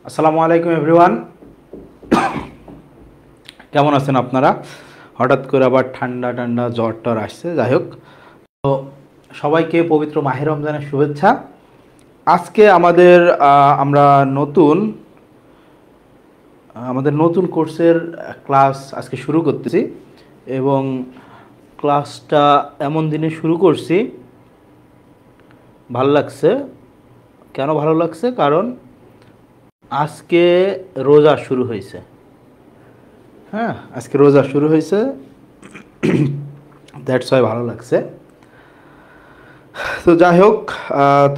আসসালামু আলাইকুম এভরিওয়ান, কেমন আছেন আপনারা? হঠাৎ করে আবার ঠান্ডা ঠান্ডা জ্বর টর আসছে। যাই হোক, তো সবাইকে পবিত্র মাহে রমজানের শুভেচ্ছা। আজকে আমরা আমাদের নতুন কোর্সের ক্লাস আজকে শুরু করতেছি এবং ক্লাসটা এমন দিনে শুরু করছি, ভালো লাগছে। কেন ভালো লাগছে? কারণ আজকে রোজা শুরু হয়েছে। হ্যাঁ, আজকে রোজা শুরু হয়েছে, দ্যাটস ওয়াই ভালো লাগছে। তো যাই হোক,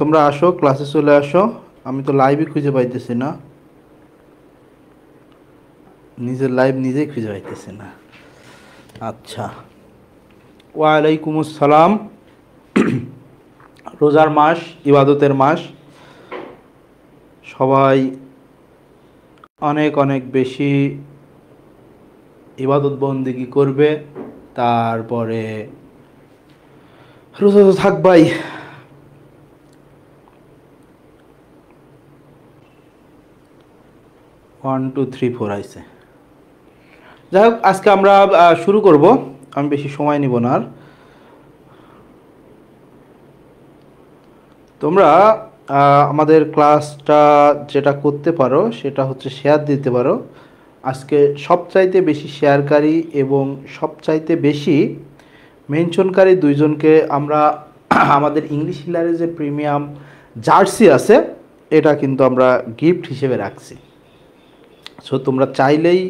তোমরা আসো, ক্লাসে চলে আসো। আমি তো লাইভই খুঁজে পাইতেছি না, নিজের লাইভ নিজেই খুঁজে পাইতেছি না। আচ্ছা, ওয়ালাইকুম আসসালাম। রোজার মাস, ইবাদতের মাস, সবাই অনেক অনেক বেশি ইবাদত বন্দেগী করবে, তারপরে রোজা তো থাকবাই। 1 2 3 4 আইছে। যাই হোক, আজকে আমরা শুরু করব, আমি বেশি সময় নিব না আর। তোমরা আমাদের ক্লাসটা যেটা করতে পারো সেটা হচ্ছে শেয়ার দিতে পারো। আজকে সবচাইতে বেশি শেয়ারকারী এবং সবচাইতে বেশি মেনশনকারী দুইজনকে আমরা আমাদের ইংলিশ হিলারে যে প্রিমিয়াম জার্সি আছে এটা কিন্তু আমরা গিফট হিসেবে রাখছি। সো তোমরা চাইলেই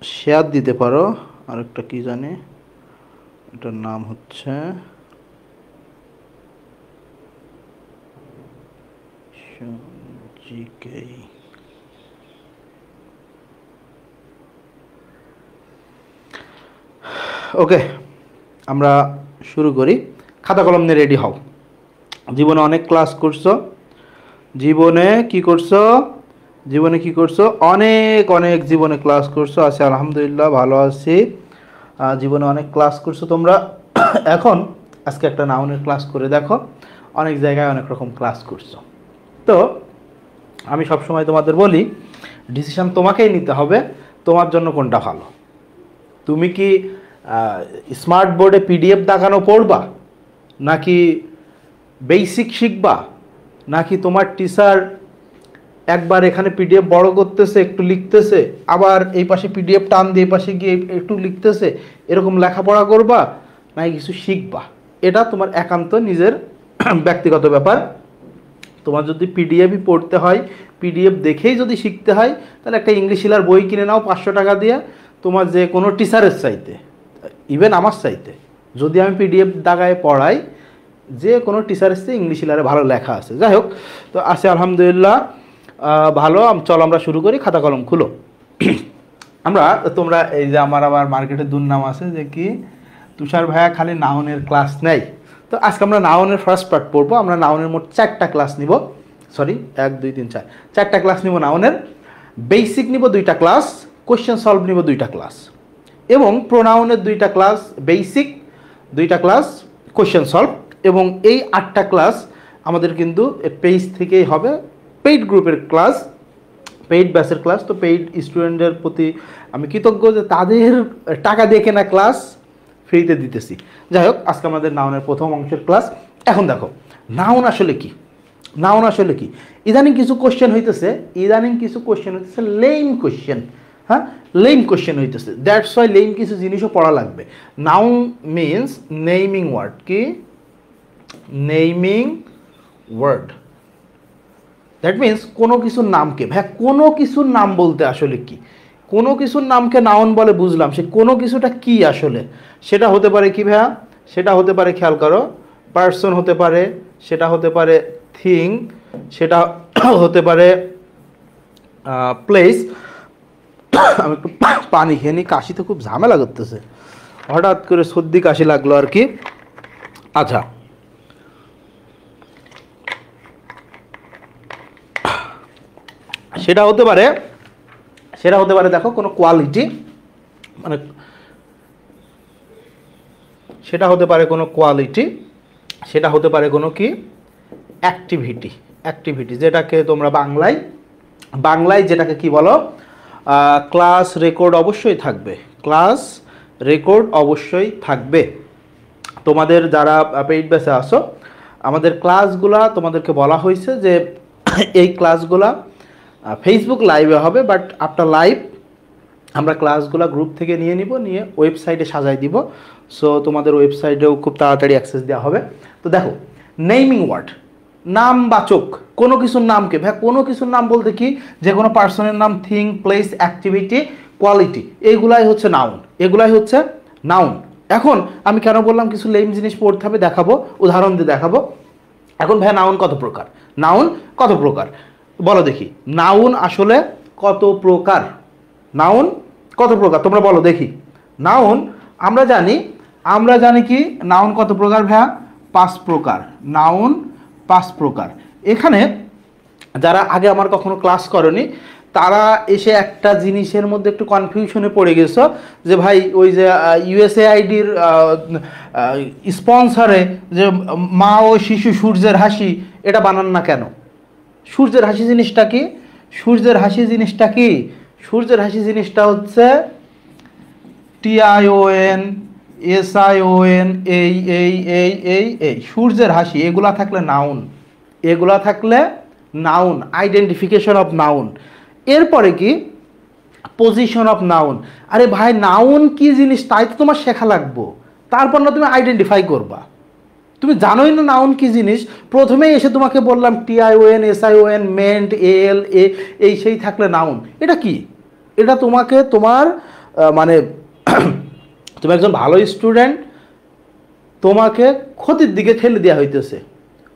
শেয়ার দিতে পারো। আরেকটা কি জানি, এটার নাম হচ্ছে জিকে। ওকে, আমরা শুরু করি। খাতা কলম নিয়ে রেডি হও। জীবনে অনেক ক্লাস করছো, জীবনে কি করছো অনেক অনেক জীবনে ক্লাস করছো। আছি আলহামদুলিল্লাহ, ভালো আছি। জীবনে অনেক ক্লাস করছো তোমরা। এখন আজকে একটা নাউনের ক্লাস করে দেখো। অনেক জায়গায় অনেক রকম ক্লাস করছো। তো আমি সবসময় তোমাদের বলি, ডিসিশন তোমাকেই নিতে হবে, তোমার জন্য কোনটা ভালো। তুমি কি স্মার্ট বোর্ডে পিডিএফ দেখানো পড়বা, নাকি বেসিক শিখবা, নাকি তোমার টিচার একবার এখানে পিডিএফ বড় করতেছে, একটু লিখতেছে, আবার এই পাশে পিডিএফ টান দিয়ে এই পাশে গিয়ে একটু লিখতেছে, এরকম লেখাপড়া করবা, নাকি কিছু শিখবা? এটা তোমার একান্ত নিজের ব্যক্তিগত ব্যাপার। তোমার যদি পিডিএফই পড়তে হয়, পিডিএফ দেখেই যদি শিখতে হয়, তাহলে একটা ইংলিশ হিলার বই কিনে নাও 500 টাকা দিয়ে। তোমার যে কোনো টিচারের চাইতে, ইভেন আমার চাইতে, যদি আমি পিডিএফ দাগায় পড়াই, যে কোনো টিচারের চেয়ে ইংলিশ হিলারে ভালো লেখা আছে। যাই হোক, তো আছে আলহামদুলিল্লাহ, ভালো। চলো আমরা শুরু করি। খাতা কলম খুলো। তোমরা এই যে আবার মার্কেটে দুর্নাম আছে যে কি, তুষার ভাইয়া খালি নাউনের ক্লাস নেই। তো আজকে আমরা নাউনের ফার্স্ট পার্ট পড়বো। আমরা নাউনের মোট 4টা ক্লাস নিব। সরি, 1 2 3 4, 4টা ক্লাস নিব নাউনের। বেসিক নিব 2টা ক্লাস, কোয়েশ্চেন সলভ নিব 2টা ক্লাস, এবং প্রোনাউনের 2টা ক্লাস বেসিক, 2টা ক্লাস কোয়েশ্চেন সলভ। এবং এই 8টা ক্লাস আমাদের কিন্তু পেজ থেকেই হবে, পেইড গ্রুপের ক্লাস, পেইড ব্যাচের ক্লাস। তো পেইড স্টুডেন্টদের প্রতি আমি কৃতজ্ঞ যে তাদের টাকা দিয়ে কেনা ক্লাস ফ্রিতে দিতেছি। যাই হোক, আজকে আমাদের নাউনের প্রথম অংশের ক্লাস। এখন দেখো, নাউন আসলে কি। ইদানিং কিছু কোশ্চেন হইতেছে, লেম কোশ্চেন। হ্যাঁ, লেম কোশ্চেন হইতেছে, দ্যাটস ওয়াই লেম কিছু জিনিসও পড়া লাগবে। Noun means naming word. কি নেইমিং ওয়ার্ড? দ্যাট মিনস কোনো কিছুর নামকে, ভাই কোনো কিছুর নাম বলতে আসলে কি, কোনো কিছুর নামকে নাউন বলে বুঝলাম, সে কোনো কিছুটা কি আসলে? সেটা হতে পারে কি ভাইয়া? সেটা হতে পারে, খেয়াল করো, পার্সন হতে পারে, সেটা হতে পারে থিং, সেটা হতে পারে প্লেস। আমি একটু পানি খেয়ে নিই, কাশিতে খুব ঝামেলা করতেছে, হঠাৎ করে সর্দি কাশি লাগলো আর কি। আচ্ছা, সেটা হতে পারে দেখো কোনো কোয়ালিটি, মানে সেটা হতে পারে কোনো কোয়ালিটি, সেটা হতে পারে কোনো কি অ্যাক্টিভিটি। অ্যাক্টিভিটি, যেটাকে তোমরা বাংলায় যেটাকে কি বলো, ক্লাস রেকর্ড অবশ্যই থাকবে, ক্লাস রেকর্ড অবশ্যই থাকবে। তোমাদের যারা পেইড বেসে আসো, আমাদের ক্লাসগুলা তোমাদেরকে বলা হয়েছে যে এই ক্লাসগুলা ফেসবুক লাইভে হবে, বাট আফটার লাইভ আমরা ক্লাসগুলা গ্রুপ থেকে নিয়ে নিব, নিয়ে ওয়েবসাইটে সাজাই দিব। সো তোমাদের ওয়েবসাইটেও খুব তাড়াতাড়ি অ্যাক্সেস দেওয়া হবে। তো দেখো, নেমিং ওয়ার্ড, নামবাচক কোনো কিছুর নামকে, ভাই কোনো কিছুর নাম বলতে কি, যে কোনো পার্সনের নাম, থিং, প্লেস, অ্যাক্টিভিটি, কোয়ালিটি, এইগুলাই হচ্ছে নাউন, এগুলাই হচ্ছে নাউন। এখন আমি কেন বললাম কিছু লেম জিনিস পড়তে হবে, দেখাবো, উদাহরণ দিয়ে দেখাবো। এখন ভাই নাউন কত প্রকার, নাউন কত প্রকার বলো দেখি, নাউন আসলে কত প্রকার, নাউন কত প্রকার তোমরা বলো দেখি। নাউন আমরা জানি কি নাউন কত প্রকার ভাইয়া, 5 প্রকার, নাউন 5 প্রকার। এখানে যারা আগে আমার কখনো ক্লাস করনি তারা এসে একটা জিনিসের মধ্যে একটু কনফিউশনে পড়ে গেছো, যে ভাই ওই যে ইউএসএআইডির স্পন্সরে যে মা ও শিশু সূর্যের হাসি, এটা বানান না কেন? সূর্যের হাসি জিনিসটা কি? সূর্যের হাসি জিনিসটা কি? সূর্যের হাসি জিনিসটা হচ্ছে TION SION, এই সূর্যের হাসি, এগুলা থাকলে নাউন, এগুলা থাকলে নাউন, আইডেন্টিফিকেশন অফ নাউন। এরপরে কি, পজিশন অফ নাউন। আরে ভাই নাউন কি জিনিস তাই তো তোমার শেখা লাগবো, তারপর না তুমি আইডেন্টিফাই করবা। তুমি জানোই না নাউন কি জিনিস, প্রথমেই এসে তোমাকে বললাম TION SION মেন্ট AL এই সেই থাকলে নাউন। এটা কি? এটা তোমাকে তোমার মানে তুমি একজন ভালো স্টুডেন্ট, তোমাকে ক্ষতির দিকে ঠেলে দেওয়া হইতেছে।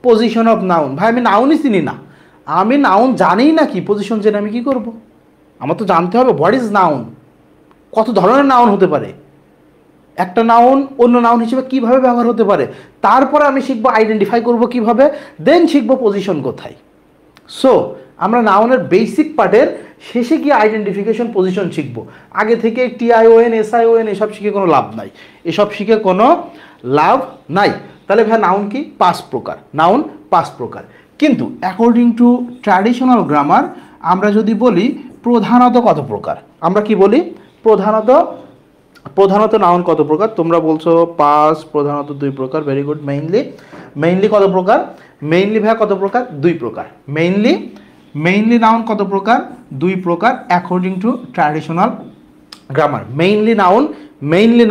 পজিশন অফ নাউন, ভাই আমি নাউনই চিনি না, আমি নাউন জানি না কি, পজিশন জেনে আমি কি করব? আমার তো জানতে হবে হোয়াট ইজ নাউন, কত ধরনের নাউন হতে পারে, একটা নাউন অন্য নাউন হিসেবে কিভাবে ব্যবহার হতে পারে, তারপরে আমি শিখবো আইডেন্টিফাই করব কিভাবে, দেন শিখবো পজিশন কোথায়। সো আমরা নাউনের বেসিক পার্টের শেষে গিয়ে আইডেন্টিফিকেশন পজিশন শিখবো। আগে থেকে TION SION এসব শিখে কোনো লাভ নাই, এসব শিখে কোনো লাভ নাই। তাহলে ভাই নাউন কি? 5 প্রকার, নাউন 5 প্রকার। কিন্তু অ্যাকর্ডিং টু ট্র্যাডিশনাল গ্রামার আমরা যদি বলি প্রধানত কত প্রকার, আমরা কি বলি প্রধানত নাউন কত প্রকার? তোমরা বলছো 5, প্রধানত 2 প্রকার। Very good. মেইনলি কত প্রকার? মেইনলি ভাইয়া কত প্রকার? 2 প্রকার। মেইনলি নাউন কত প্রকার? 2 প্রকার according to traditional grammar. Mainly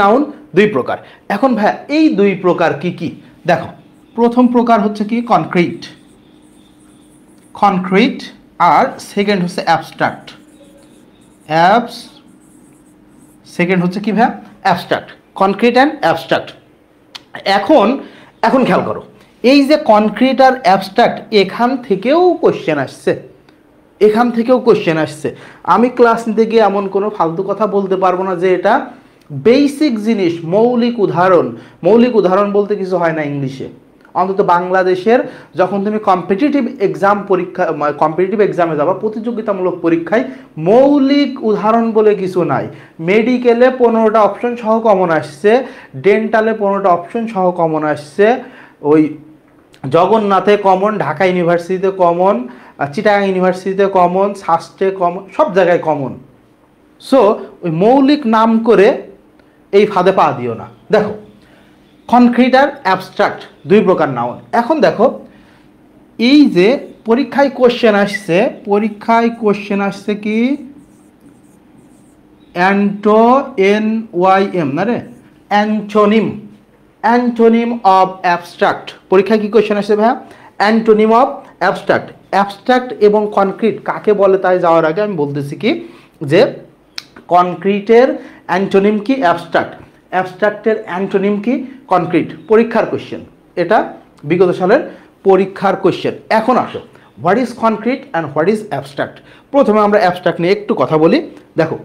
noun 2 প্রকার। এখন ভাইয়া এই 2 প্রকার কি কি? দেখো, প্রথম প্রকার হচ্ছে কি কনক্রিট, আর সেকেন্ড হচ্ছে অ্যাবস্ট্রাক্ট। সেকেন্ড হচ্ছে কি ভাইয়া? অ্যাবস্ট্রাক্ট। Concrete and abstract. এখন খেয়াল করো, এই যে কনক্রিট আর অ্যাবস্ট্রাক্ট, এখান থেকেও কোশ্চেন আসছে। আমি ক্লাস নিতে গিয়ে এমন কোনো ফালতু কথা বলতে পারবো না যে এটা বেসিক জিনিস, মৌলিক উদাহরণ বলতে কিছু হয় না ইংলিশে, অন্তত বাংলাদেশের যখন তুমি কম্পিটিটিভ এক্সামে যাবা, প্রতিযোগিতামূলক পরীক্ষায়, মৌলিক উদাহরণ বলে কিছু নাই। মেডিকেলে 15টা অপশন সহ কমন আসছে, ডেন্টালে 15টা অপশন সহ কমন আসছে, ওই জগন্নাথে কমন, ঢাকা ইউনিভার্সিটিতে কমন, চিটাগাং ইউনিভার্সিটিতে কমন, সাস্টে কমন, সব জায়গায় কমন। সো ওই মৌলিক নাম করে এই ফাঁদে পা দিও না। দেখো, কনক্রিট আর অ্যাবস্ট্রাক্ট 2 প্রকার নাউন। এখন দেখো, এই যে পরীক্ষায় কোশ্চেন আসছে কি অ্যান্টোনিম না রে, অ্যান্টোনিম অফ অ্যাবস্ট্রাক্ট। পরীক্ষায় কি কোশ্চেন আসছে ভাইয়া? অ্যান্টোনিম অফ অ্যাবস্ট্রাক্ট এবং কনক্রিট কাকে বলে তাই যাওয়ার আগে আমি বলতেছি কি যে কনক্রিটের অ্যান্টোনিম কি? অ্যাবস্ট্রাক্টের অ্যান্টোনিম কি? কনক্রিট। পরীক্ষার কোশ্চেন, এটা বিগত সালের পরীক্ষার কোশ্চেন। এখন আসো, what is concrete and what is abstract. প্রথমে আমরা অ্যাবস্ট্রাক্ট নিয়ে একটু কথা বলি। দেখো,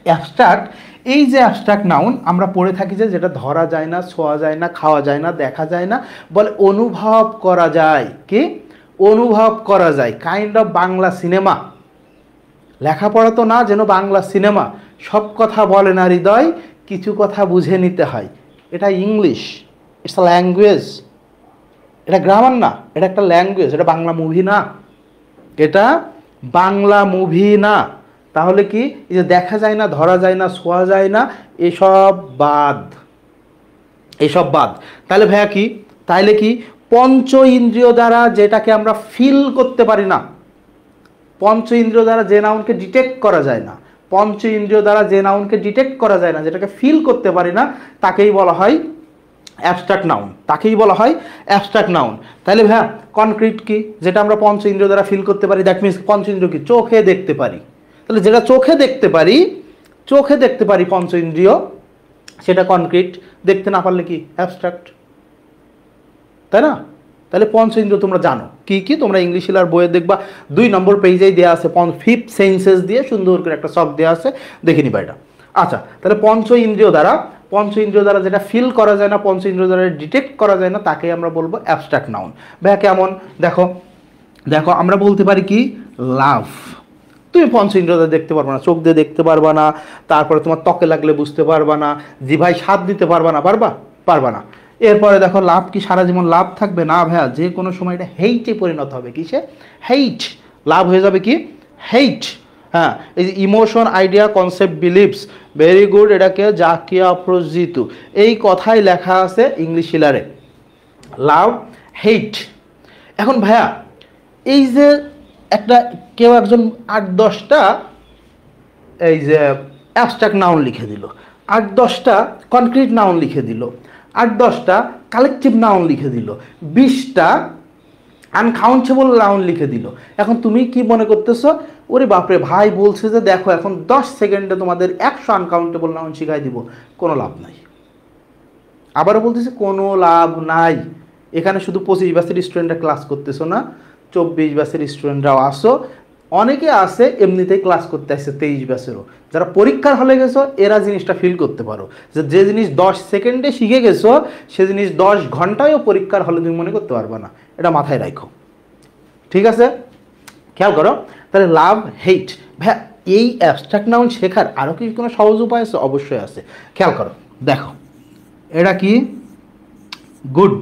অ্যাবস্ট্রাক্ট, এই যে অ্যাবস্ট্রাক্ট নাউন আমরা পড়ে থাকি যে যেটা ধরা যায় না, ছোঁয়া যায় না, খাওয়া যায় না, দেখা যায় না, বলে অনুভব করা যায়। কি? অনুভব করা যায়। Kind of Bangla cinema. লেখাপড়া তো না, যেন বাংলা সিনেমা। সব কথা বলে না হৃদয়, কিছু কথা বুঝে নিতে হয়। এটা ইংলিশ, ইটস আ ল্যাঙ্গুয়েজ। এটা গ্রামার না, এটা একটা ল্যাঙ্গুয়েজ, এটা বাংলা মুভি না, এটা বাংলা মুভি না। তাহলে কি এই যে দেখা যায় না, ধরা যায় না, ছোঁয়া যায় না, এসব বাদ, এসব বাদ। তাহলে ভাইয়া কি, তাইলে কি পঞ্চ ইন্দ্রিয় দ্বারা যেটাকে আমরা ফিল করতে পারি না, পঞ্চ ইন্দ্রিয় দ্বারা যে নাউনকে ডিটেক্ট করা যায় না, পঞ্চ ইন্দ্রিয় দ্বারা যে নাউনকে ডিটেক্ট করা যায় না, যেটাকে ফিল করতে পারি না, তাকেই বলা হয় অ্যাবস্ট্রাক্ট নাউন, তাকেই বলা হয় অ্যাবস্ট্রাক্ট নাউন। তাহলে ভাইয়া কনক্রিট কি, যেটা আমরা পঞ্চ ইন্দ্রিয় দ্বারা ফিল করতে পারি, দ্যাট মিনস পঞ্চ ইন্দ্রিয় কি, চোখে দেখতে পারি। তাহলে যেটা চোখে দেখতে পারি, চোখে দেখতে পারি পঞ্চ ইন্দ্রিয়, সেটা কনক্রিট। দেখতে না পারলে কি অ্যাবস্ট্রাক্ট, তাই না? তাহলে পঞ্চ ইন্দ্রিয় তোমরা জানো কি কি, তোমরা ইংলিশ শিলার বইয়ে দেখবা 2 নম্বর পেজেই দেওয়া আছে, 5th সেন্সেস দিয়ে সুন্দর করে একটা শখ দেওয়া আছে, দেখে নিবা এটা। আচ্ছা, তাহলে পঞ্চ ইন্দ্রিয় দ্বারা, পঞ্চ ইন্দ্রিয় দ্বারা যেটা ফিল করা যায় না, পঞ্চ ইন্দ্রিয় দ্বারা ডিটেক্ট করা যায় না, তাকে আমরা বলবো অ্যাবস্ট্রাক্ট নাউন। ভাইয়া কেমন? দেখো দেখো, আমরা বলতে পারি কি লাভ, তুমি পঞ্চ ইন্দ্রিয় দ্বারা দেখতে পারবা না, চোখ দিয়ে দেখতে পারবা না, তারপরে তোমার ত্বকে লাগলে বুঝতে পারবা না, জিভায় স্বাদ দিতে পারবা না, পারবা না। এরপরে দেখো লাভ কি সারা জীবন লাভ থাকবে না ভাইয়া, যে কোনো সময় এটা হেইটে পরিণত হবে, কিসে? হেইট। লাভ হয়ে যাবে কি হেইট। হ্যাঁ, এই যে emotion, idea, concept, believes, very good, এটাকে জাকিয়া আফরোজিতু, এই কথাই লেখা আছে ইংলিশ শিলারে, লাভ, হেইট। এখন ভাইয়া এই যে একটা কেউ একজন 8-10টা এই যে অ্যাবস্ট্রাক্ট নাউন লিখে দিল, 8-10টা কনক্রিট নাউন লিখে দিল, 8-10টা কালেকটিভ নাউন লিখে দিল, 20টা আনকাউন্টেবল নাউন লিখে দিল। এখন তুমি কি মনে করতেছো, ওরে বাপরে ভাই বলছে যে দেখো এখন 10 সেকেন্ডে তোমাদের 100 আনকাউন্টেবল নাউন শিখাই দিব, কোনো লাভ নাই। আবারও বলতেছি কোনো লাভ নাই। এখানে শুধু 25 ব্যাচের স্টুডেন্টরা ক্লাস করতেছো না, 24 ব্যাচের স্টুডেন্টরাও আসো, অনেকে আছে এমনিতেই ক্লাস করতে আসছে 23 ব্যাচেরও। যারা পরীক্ষার হলে গেছো এরা জিনিসটা ফিল করতে পারো, যে জিনিস 10 সেকেন্ডে শিখে গেছো সে জিনিস 10 ঘন্টায়ও পরীক্ষার হলে তুমি মনে করতে পারবে না, এটা মাথায় রাখো, ঠিক আছে? খেয়াল করো, তাহলে লাভ, হেইট। ভাই এই অ্যাবস্ট্রাক্ট নাউন শেখার আরও কি কোনো সহজ উপায় আছে? অবশ্যই আছে। খেয়াল করো, দেখো এটা কি গুড,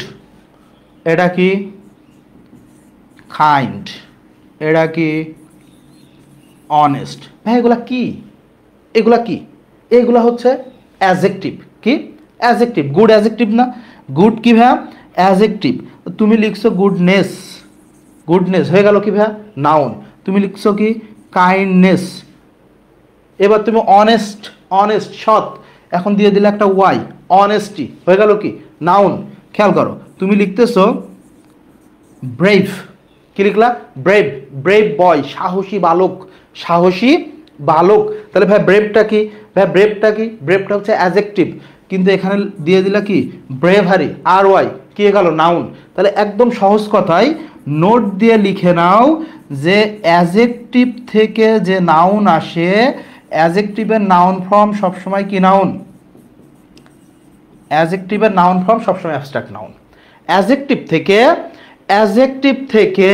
এটা কি কাইন্ড, এটা কি অনেস্ট। ভাই এগুলা কি, এগুলা কি? এগুলা হচ্ছে অ্যাজেক্টিভ। কি অ্যাজেক্টিভ? গুড অ্যাজেক্টিভ না? গুড কি ভাইয়া? অ্যাজেক্টিভ। তুমি লিখছো গুডনেস, গুডনেস হয়ে গেল কি ভাইয়া? নাউন। তুমি লিখছো কি কাইন্ডনেস। এবার তুমি অনেস্ট, অনেস্ট সৎ, এখন দিয়ে দিলে একটা ওয়াই, অনেস্টি হয়ে গেল কি নাউন। খেয়াল করো, তুমি লিখতেছো ব্রেভ, কি লিখলা? ব্রেভ, ব্রেভ বয়, সাহসী বালক, সাহসী বালক। তাহলে ভাই ব্রেভটা কি? ভাই ব্রেভটা কি? ব্রেভটা হচ্ছে অ্যাজেক্টিভ, কিন্তু এখানে দিয়ে দিলা কি ব্রেভারি, আর ওয়াই, কি হয়ে গেল নাউন। তাহলে একদম সহজ কথায় নোট দিয়ে লিখে নাও যে অ্যাজেক্টিভ থেকে যে নাউন আসে, অ্যাজেক্টিভের নাউন ফর্ম সবসময় কি নাউন? অ্যাজেক্টিভের নাউন ফর্ম সবসময় অ্যাবস্ট্রাক্ট নাউন। অ্যাজেক্টিভ থেকে, অ্যাজেক্টিভ থেকে,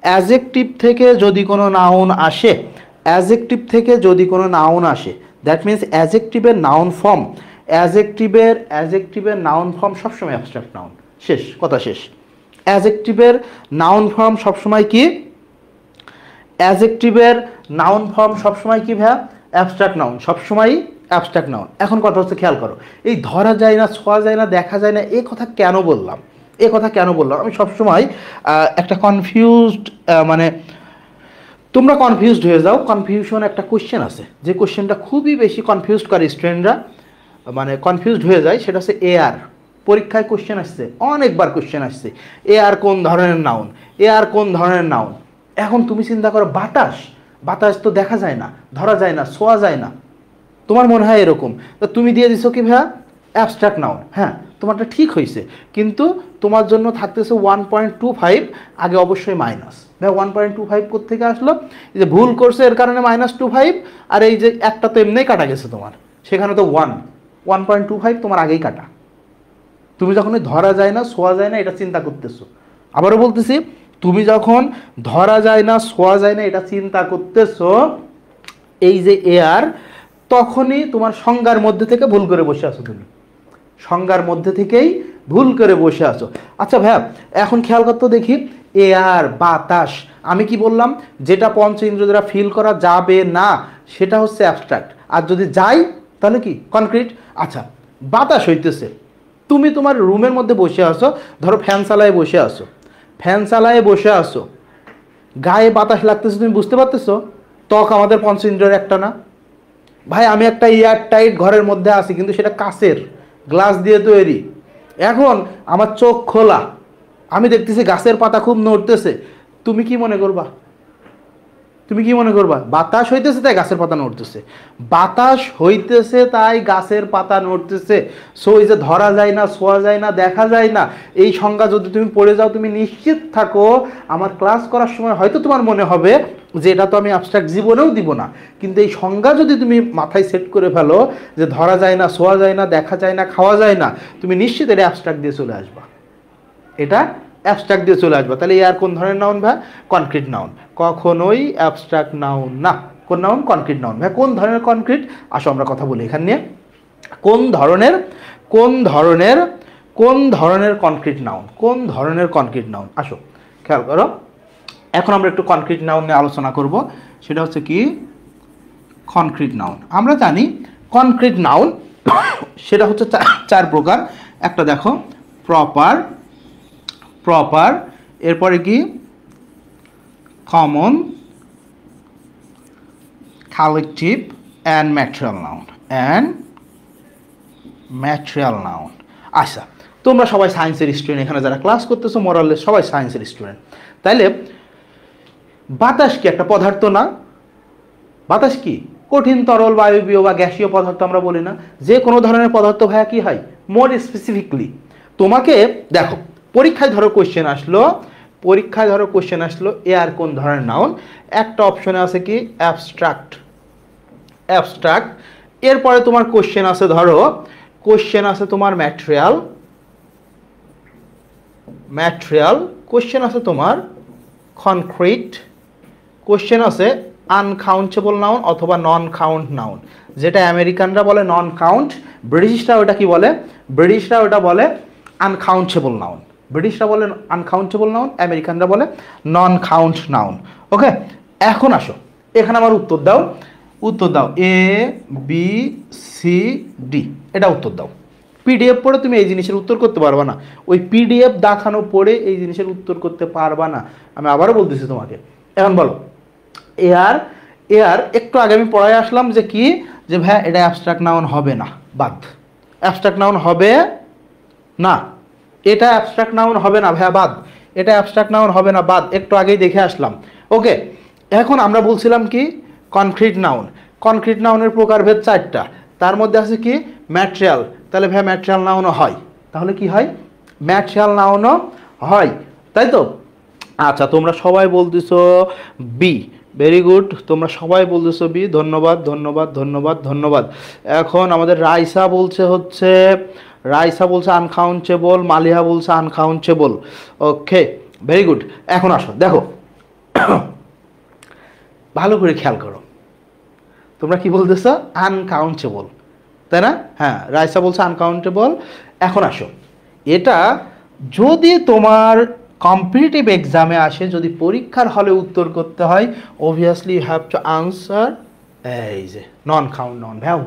অ্যাজেক্টিভ থেকে যদি কোনো নাউন আসে, অ্যাজেক্টিভ থেকে যদি কোনো নাউন আসে, দ্যাট মিনস অ্যাজেক্টিভের নাউন ফর্ম, অ্যাজেক্টিভের নাউন ফর্ম সবসময় অ্যাবস্ট্রাক্ট নাউন। শেষ কথা, শেষ। অ্যাজেক্টিভের নাউন ফর্ম সবসময় কি? অ্যাজেক্টিভের নাউন ফর্ম সবসময় কি ভাইয়া? অ্যাবস্ট্রাক্ট নাউন, সবসময় অ্যাবস্ট্রাক্ট নাউন। এখন কথা হচ্ছে, খেয়াল করো, এই ধরা যায় না, ছোঁয়া যায় না, দেখা যায় না, এই কথা কেন বললাম? এই কথা কেন বললাম? আমি সবসময় একটা কনফিউজড, মানে তোমরা কনফিউজড হয়ে যাও। কনফিউশন একটা কোশ্চেন আছে, যে কোশ্চেনটা খুবই বেশি কনফিউজড করে স্টুডেন্টরা, মানে কনফিউজড হয়ে যায়, সেটা হচ্ছে এআর। পরীক্ষায় কোশ্চেন আসছে, অনেকবার কোশ্চেন আসছে, এআর কোন ধরনের নাউন, এআর কোন ধরনের নাউন। এখন তুমি চিন্তা করো, বাতাস, বাতাস তো দেখা যায় না, ধরা যায় না, ছোঁয়া যায় না, তোমার মনে হয় এরকম, তো তুমি দিয়ে দিছো কি ভাইয়া? Abstract noun. হ্যাঁ, তোমারটা ঠিক হয়েছে, কিন্তু তোমার জন্য থাকতেছে 1.25, আগে অবশ্যই মাইনাস। ভাই 1.25 কোত্থেকে আসলো? এই যে ভুল করছে এর কারণে -25, আর এই যে একটা তো এমনিই কাটা গেছে তোমার, সেখানে তো 1.25 তোমার আগেই কাটা। তুমি যখন ধরা যায় না, ছোঁয়া যায় না, এটা চিন্তা করতেছো। আবারও বলতেছি, তুমি যখন ধরা যায় না, ছোঁয়া যায় না, এটা চিন্তা করতেছো, এই যে এআর, তখনই তোমার সংজ্ঞার মধ্যে থেকে ভুল করে বসে আছো। তুমি সংজ্ঞার মধ্যে থেকেই ভুল করে বসে আছো। আচ্ছা ভাইয়া এখন খেয়াল করতো দেখি, এয়ার বাতাস, আমি কি বললাম, যেটা পঞ্চ ইন্দ্র দ্বারা ফিল করা যাবে না সেটা হচ্ছে অ্যাবস্ট্রাক্ট, আর যদি যাই তাহলে কি কনক্রিট। আচ্ছা বাতাস হইতেছে, তুমি তোমার রুমের মধ্যে বসে আসো, ধরো ফ্যান চালায় বসে আসো, ফ্যান চালায় বসে আসো, গায়ে বাতাস লাগতেছে, তুমি বুঝতে পারতেছো ত্বক আমাদের পঞ্চ ইন্দ্রিয়ের একটা না? ভাই আমি একটা এয়ার টাইট ঘরের মধ্যে আছি কিন্তু সেটা কাচের গ্লাস দিয়ে তৈরি, এখন আমার চোখ খোলা, আমি দেখতেছি গাছের পাতা খুব নড়তেছে, তুমি কি মনে করবা? তুমি কি মনে করবা বাতাস হইতেছে তাই গাছের পাতা নড়তেছে? বাতাস হইতেছে তাই গাছের পাতা নড়তেছে। সো এই যে ধরা যায় না, ছোঁয়া যায় না, দেখা যায় না, এই সংজ্ঞা যদি তুমি পড়ে যাও, তুমি নিশ্চিত থাকো আমার ক্লাস করার সময় হয়তো তোমার মনে হবে যে এটা তো আমি অ্যাবস্ট্রাক্ট জীবনেও দিব না, কিন্তু এই সংজ্ঞা যদি তুমি মাথায় সেট করে ফেলো যে ধরা যায় না, ছোঁয়া যায় না, দেখা যায় না, খাওয়া যায় না, তুমি নিশ্চিত এটা অ্যাবস্ট্রাক্ট দিয়ে চলে আসবা, এটা অ্যাবস্ট্রাক্ট দিয়ে চলে আসবা। তাহলে এয়ার কোন ধরনের নাউন ভাই? কনক্রিট নাউন, কখনোই অ্যাবস্ট্রাক্ট নাউন না। কোন নাউন? Concrete noun. ভাই কোন ধরনের কনক্রিট, আসো আমরা কথা বলি এখান নিয়ে। কোন ধরনের কোন ধরনের কোন ধরনের কনক্রিট নাউন, কোন ধরনের কনক্রিট নাউন, আসো খেয়াল করো। এখন আমরা একটু কনক্রিট নাউন নিয়ে আলোচনা করব, সেটা হচ্ছে কি কনক্রিট নাউন। আমরা জানি কনক্রিট নাউন সেটা হচ্ছে চার প্রকার। একটা দেখো প্রপার, প্রপার, এরপরে কি common, collective and material noun, noun. আচ্ছা তোমরা সবাই সায়েন্সের স্টুডেন্ট, এখানে যারা ক্লাস করতেছো মোরাললেস সবাই সায়েন্সের স্টুডেন্ট, তাইলে বাতাস কি একটা পদার্থ না? বাতাস কি কঠিন, তরল, বায়বীয় বা গ্যাসীয় পদার্থ আমরা বলি না? যে কোনো ধরনের পদার্থ ভাইয়া কি হয়? মোর স্পেসিফিকলি তোমাকে দেখো পরীক্ষায় ধরো কোশ্চেন আসলো, এয়ার কোন ধরনের নাউন, একটা অপশনে আছে কি অ্যাবস্ট্রাক্ট, এরপরে তোমার কোশ্চেন আছে, ধরো কোশ্চেন আছে তোমার ম্যাটেরিয়াল, কোশ্চেন আছে তোমার কনক্রিট, কোশ্চেন আছে আনকাউন্টেবল নাউন অথবা নন কাউন্ট নাউন, যেটা আমেরিকানরা বলে নন কাউন্ট, ব্রিটিশরা ওটা কি বলে? ব্রিটিশরা ওটা বলে আনকাউন্টেবল নাউন, আমেরিকানরা বলে নন কাউন্ট নাউন। ওকে এখন আসো এখানে আমার উত্তর দাও, এ বি সি ডি, এটা উত্তর দাও। পিডিএফ পড়ে তুমি এই জিনিসের উত্তর করতে পারবা না, ওই পিডিএফ দেখানো পড়ে এই জিনিসের উত্তর করতে পারবা না, আমি আবারও বলতেছি তোমাকে। এখন বলো এয়ার একটু আগে আমি পড়ায় আসলাম যে কি, যে ভাই এটা অ্যাবস্ট্রাক্ট নাউন হবে না, বাদ, অ্যাবস্ট্রাক্ট নাউন হবে না, এটা অ্যাবস্ট্রাক্ট নাউন হবে না ভাইয়া, বাদ, এটা অ্যাবস্ট্রাক্ট নাউন হবে না, বাদ, একটু আগেই দেখে আসলাম। ওকে এখন আমরা বলছিলাম কি কনক্রিট নাউনের প্রকারভেদ চারটা, তার মধ্যে আছে কি ম্যাটেরিয়াল, তাহলে ভাইয়া ম্যাটেরিয়াল নাউনও হয়, তাহলে কি হয়? ম্যাটেরিয়াল নাউনও হয়, তাই তো? আচ্ছা তোমরা সবাই বলতেছো বি, ভেরি গুড, তোমরা সবাই বলতেছো বি, ধন্যবাদ। এখন আমাদের রাইসা বলছে আনকাউন্টেবল, মালিহা বলছে আনকাউন্টেবল। Okay very good. এখন আসো দেখো ভালো করে খেয়াল করো, তোমরা কি বলতেছো? আনকাউন্টেবল, তাই না? হ্যাঁ রাইসা বলছে আনকাউন্টেবল। এখন আসো এটা যদি তোমার কম্পিটিটিভ এক্সামে আসে, যদি পরীক্ষার হলে উত্তর করতে হয়, obviously you have to answer এই যে নন কাউন্ট নাউন। ভাইয়া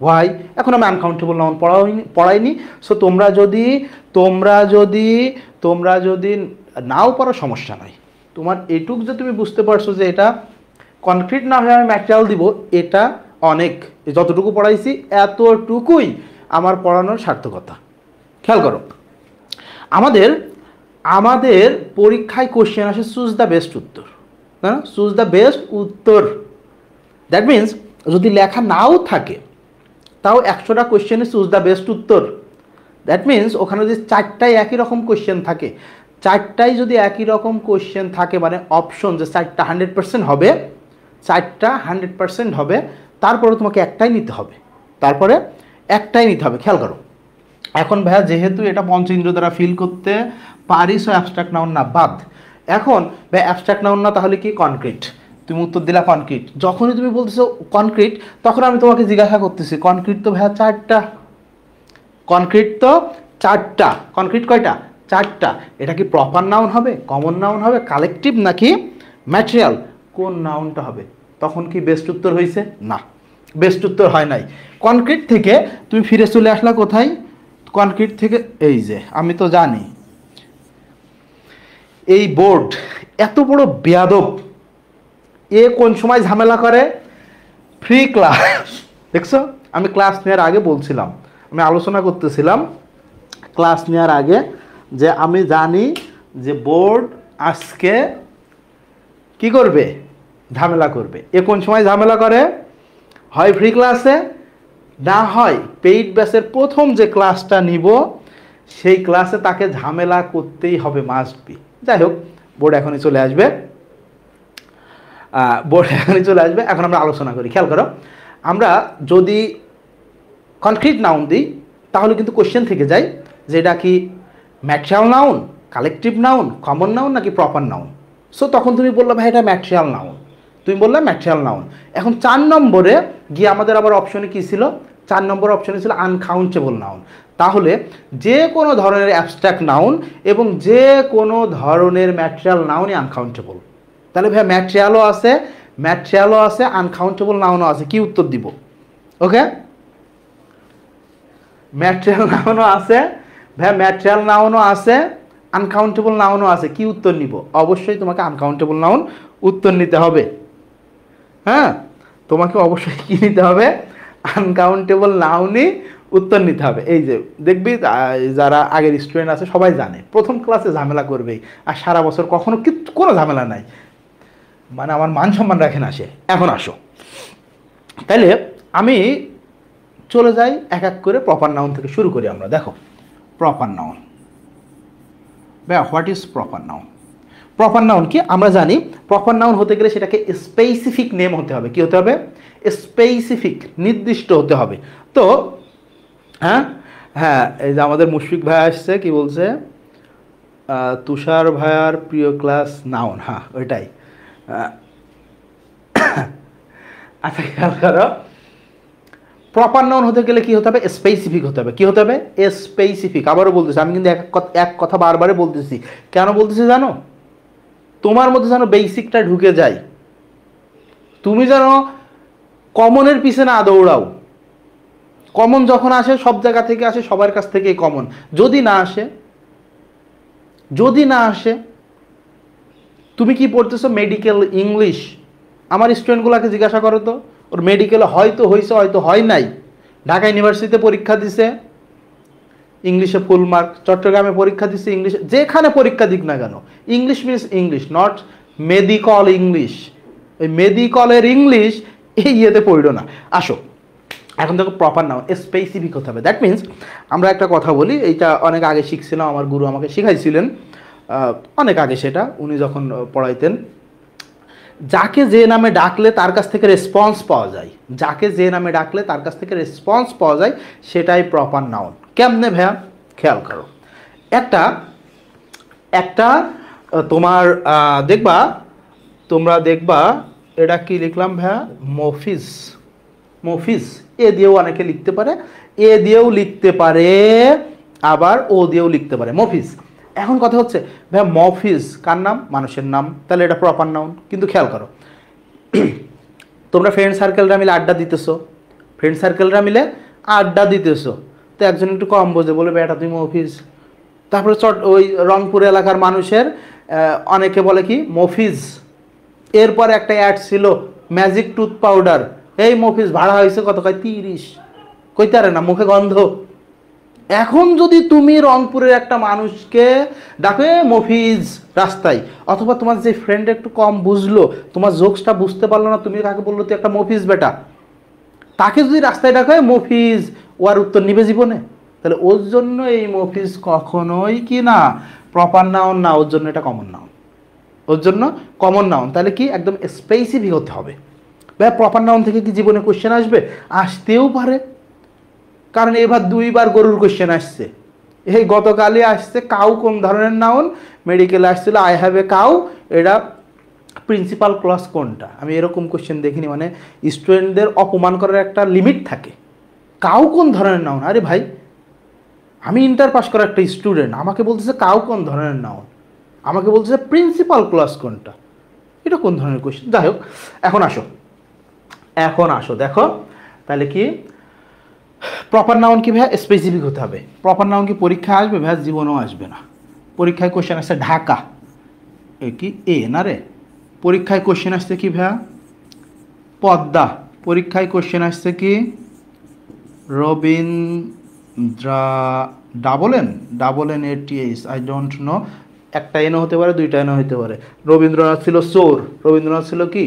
ওয়াই এখন আমি আনকাউন্টেবল নাউন পড়াইনি, সো তোমরা যদি নাও পড়ো সমস্যা নাই, তোমার এটুক যে তুমি বুঝতে পারছো যে এটা কনক্রিট না হয়ে আমি ম্যাটেরিয়াল দিব, এটা অনেক, যতটুকু পড়াইছি এতটুকুই আমার পড়ানোর সার্থকতা। খেয়াল করো আমাদের পরীক্ষায় কোশ্চেন আসে চুজ দ্য বেস্ট উত্তর, হ্যাঁ চুজ দ্য বেস্ট উত্তর, দ্যাট মিনস যদি লেখা নাও থাকে তাও 100টা কোশ্চেনে চুজ দ্য বেস্ট উত্তর, দ্যাট মিনস ওখানে যদি চারটাই একই রকম কোশ্চেন থাকে, মানে অপশন যে 4টা 100% হবে, তারপরে তোমাকে একটাই নিতে হবে, খেয়াল করো। এখন ভাইয়া যেহেতু এটা পঞ্চ ইন্দ্র দ্বারা ফিল করতে পারিস, অ্যাবস্ট্রাক্ট নাউন না, বাদ। এখন ভাই অ্যাবস্ট্রাক্ট নাউন না তাহলে কি কনক্রিট, তুমি উত্তর দিলা কনক্রিট। যখনই তুমি বলতেছো কনক্রিট তখন আমি তোমাকে জিজ্ঞাসা করতেছি কনক্রিট তো ভাইয়া 4টা, চারটা। কনক্রিট কয়টা? চারটা। এটা কি প্রপার নাউন হবে, কমন নাউন হবে, কালেকটিভ নাকি ম্যাটেরিয়াল? কোন নাউনটা হবে? তখন কি বেস্ট উত্তর হয়েছে? না, বেস্ট উত্তর হয় নাই। কনক্রিট থেকে তুমি ফিরে চলে আসলা কোথায়? কনক্রিট থেকে এই যে আমি তো জানি এই বোর্ড এত বড় বেয়াদব, এ কোন সময় ঝামেলা করে? Free class. দেখছো, আমি ক্লাস নেওয়ার আগে বলছিলাম, আমি আলোচনা করতেছিলাম ক্লাস নেওয়ার আগে যে আমি জানি যে বোর্ড আজকে কি করবে? ঝামেলা করবে। এ কোন সময় ঝামেলা করে? হয় ফ্রি ক্লাসে, না হয় পেইড ব্যাচের প্রথম যে ক্লাসটা নিব সেই ক্লাসে তাকে ঝামেলা করতেই হবে, মাস্ট বি। যাই হোক, বোর্ড এখনই চলে আসবে, বোর্ড এখনই চলে আসবে। এখন আমরা আলোচনা করি, খেয়াল করো। আমরা যদি কনক্রিট নাউন দিই তাহলে কিন্তু কোশ্চেন থেকে যায় যে এটা কি material noun, collective noun, common noun নাকি প্রপার নাউন। সো তখন তুমি বললে ভাই এটা ম্যাটেরিয়াল নাউন, তুমি বললে ম্যাটেরিয়াল নাউন। এখন 4 নম্বরে গিয়ে আমাদের আবার অপশনে কি ছিল? 4 নম্বর অপশনে ছিল আনকাউন্টেবল নাউন। তাহলে যে কোনো ধরনের অ্যাবস্ট্রাক্ট নাউন এবং যে কোনো ধরনের ম্যাটেরিয়াল নাউনই আনকাউন্টেবল। তাহলে ভাই ম্যাটেরিয়ালও আছে, আনকাউন্টেবল নাউনও আছে, কি উত্তর দিব? ওকে, ম্যাটেরিয়াল নাউনও আছে, ভাই ম্যাটেরিয়াল নাউনও আছে, আনকাউন্টেবল নাউনও আছে, কি উত্তর নিব? অবশ্যই তোমাকে আনকাউন্টেবল নাউন উত্তর নিতে হবে। হ্যাঁ, তোমাকে অবশ্যই কি নিতে হবে? আনকাউন্টেবল নাউনই উত্তর নিতে হবে। এই যে দেখবি যারা আগের স্টুডেন্ট আছে সবাই জানে প্রথম ক্লাসে ঝামেলা করবেই, আর সারা বছর কখনো কোনো ঝামেলা নাই, মানে আমার মান সম্মান রাখে না সে। এখন আসো, তাইলে আমি চলে যাই এক এক করে প্রপার নাউন থেকে শুরু করি আমরা। দেখো proper noun, what is proper noun? Proper noun কি আমরা জানি, প্রপার নাউন হতে গেলে সেটাকে স্পেসিফিক নেম হতে হবে। কি হতে হবে? স্পেসিফিক, নির্দিষ্ট হতে হবে। তো হ্যাঁ হ্যাঁ, এই যে আমাদের মুশফিক ভাই আসছে, কি বলছে? তুষার ভাইয়ার প্রিয় ক্লাস নাউন। হ্যাঁ ওইটাই। আচ্ছা খেয়াল করো, প্রপার নাউন হতে গেলে কি হতে হবে? স্পেসিফিক হতে হবে। কি হতে হবে? স্পেসিফিক। আবারও বলতেছি, আমি কিন্তু এক কথা বারবারে বলতেছি। কেন বলতেছি জানো? তোমার মধ্যে যেন বেসিকটা ঢুকে যায়, তুমি যেন কমনের পিছে না দৌড়াও। কমন যখন আসে সব জায়গা থেকে আসে, সবার কাছ থেকেই কমন। যদি না আসে তুমি কি পড়তেছো? Medical English. আমার স্টুডেন্টগুলোকে জিজ্ঞাসা করো তো, ওর মেডিকেলে হয়তো হয়েছে, হয়তো হয় নাই। ঢাকা ইউনিভার্সিটিতে পরীক্ষা দিছে, ইংলিশে ফুল মার্ক। চট্টগ্রামে পরীক্ষা দিচ্ছে ইংলিশে, যেখানে পরীক্ষা দিক না কেন English means English, not medical English. ওই মেডিকলের ইংলিশ এই ইয়েতে পড়লো না। আসো এখন দেখো, প্রপার নাউন স্পেসিফিক হতে হবে। দ্যাট মিনস আমরা একটা কথা বলি, এইটা অনেক আগে শিখছিলাম, আমার গুরু আমাকে শিখাইছিলেন অনেক আগে, সেটা উনি যখন পড়াইতেন। যাকে যে নামে ডাকলে তার কাছ থেকে রেসপন্স পাওয়া যায়, যাকে যে নামে ডাকলে তার কাছ থেকে রেসপন্স পাওয়া যায়, সেটাই প্রপার নাউন। কেমনে ভাইয়া? খেয়াল করো, একটা তোমার তোমরা দেখবা এটা কি লিখলাম ভাইয়া? মফিজ। এ দিয়েও অনেকে লিখতে পারে, এ দিয়েও লিখতে পারে, আবার ও দিয়েও লিখতে পারে, মফিজ। এখন কথা হচ্ছে ভাইয়া মফিজ কার নাম? মানুষের নাম, তাহলে এটা প্রপার নাউন। কিন্তু খেয়াল করো, তোমরা ফ্রেন্ড সার্কেলরা মিলে আড্ডা দিতেছো, তো একজন একটু কম বোঝে, বলে বেটা তুমি মফিজ। তারপরে ওই রংপুর এলাকার মানুষের অনেকে বলে কি? মফিজ। এরপর একটা অ্যাড ছিল ম্যাজিক টুথ পাউডার, এই মফিজ ভাড়া হয়েছে কত? কয় 30। কইতে পারে না, মুখে গন্ধ। এখন যদি তুমি রংপুরের একটা মানুষকে ডাকো মফিজ রাস্তায়, অথবা তোমার যে ফ্রেন্ড একটু কম বুঝলো, তোমার জোকসটা বুঝতে পারলো না, তুমি কাকে বললো তুই একটা মফিজ বেটা, তাকে যদি রাস্তায় ডাকো মফিজ, ও আর উত্তর নিবে জীবনে? তাহলে ওর জন্য এই মফিজ কখনোই কি না প্রপার নাউন না, ওর জন্য এটা কমন নাউন। তাহলে কি একদম স্পেসিফিক হতে হবে। ভাই প্রপার নাউন থেকে কি জীবনে কোশ্চেন আসবে? আসতেও পারে, কারণ এবার 2বার গরুর কোশ্চেন আসছে। এই গতকালই আসছে কাউ কোন ধরনের নাউন, মেডিকেলে আসছিল আই হ্যাভ এ কাউ, এটা প্রিন্সিপাল ক্লজ কোনটা? আমি এরকম কোশ্চেন দেখিনি, মানে স্টুডেন্টদের অপমান করার একটা লিমিট থাকে। কাউ কোন ধরনের নাউন? আরে ভাই আমি ইন্টার পাস করা একটা স্টুডেন্ট, আমাকে বলতেছে কাউ কোন ধরনের নাউন, আমাকে বলতেছে প্রিন্সিপাল ক্লজ কোনটা, এটা কোন ধরনের কোয়েশ্চেন। যাই হোক, এখন আসো দেখো তাহলে কি প্রপার নাউন কি ভাইয়া স্পেসিফিক হতে হবে। প্রপার নাউন কি পরীক্ষায় আসবে ভাইয়া? জীবনেও আসবে না। পরীক্ষায় কোয়েশ্চেন আসছে ঢাকা, এ কি এ না রে। পরীক্ষায় কোয়েশ্চেন আসছে কি ভাইয়া? পদ্মা। পরীক্ষায় কোয়েশ্চেন আসছে কি? Rabindra, double N A T H, I don't know, একটা এনও হতে পারে, দুইটা এনও হতে পারে। রবীন্দ্রনাথ ছিল চোর, রবীন্দ্রনাথ ছিল কি?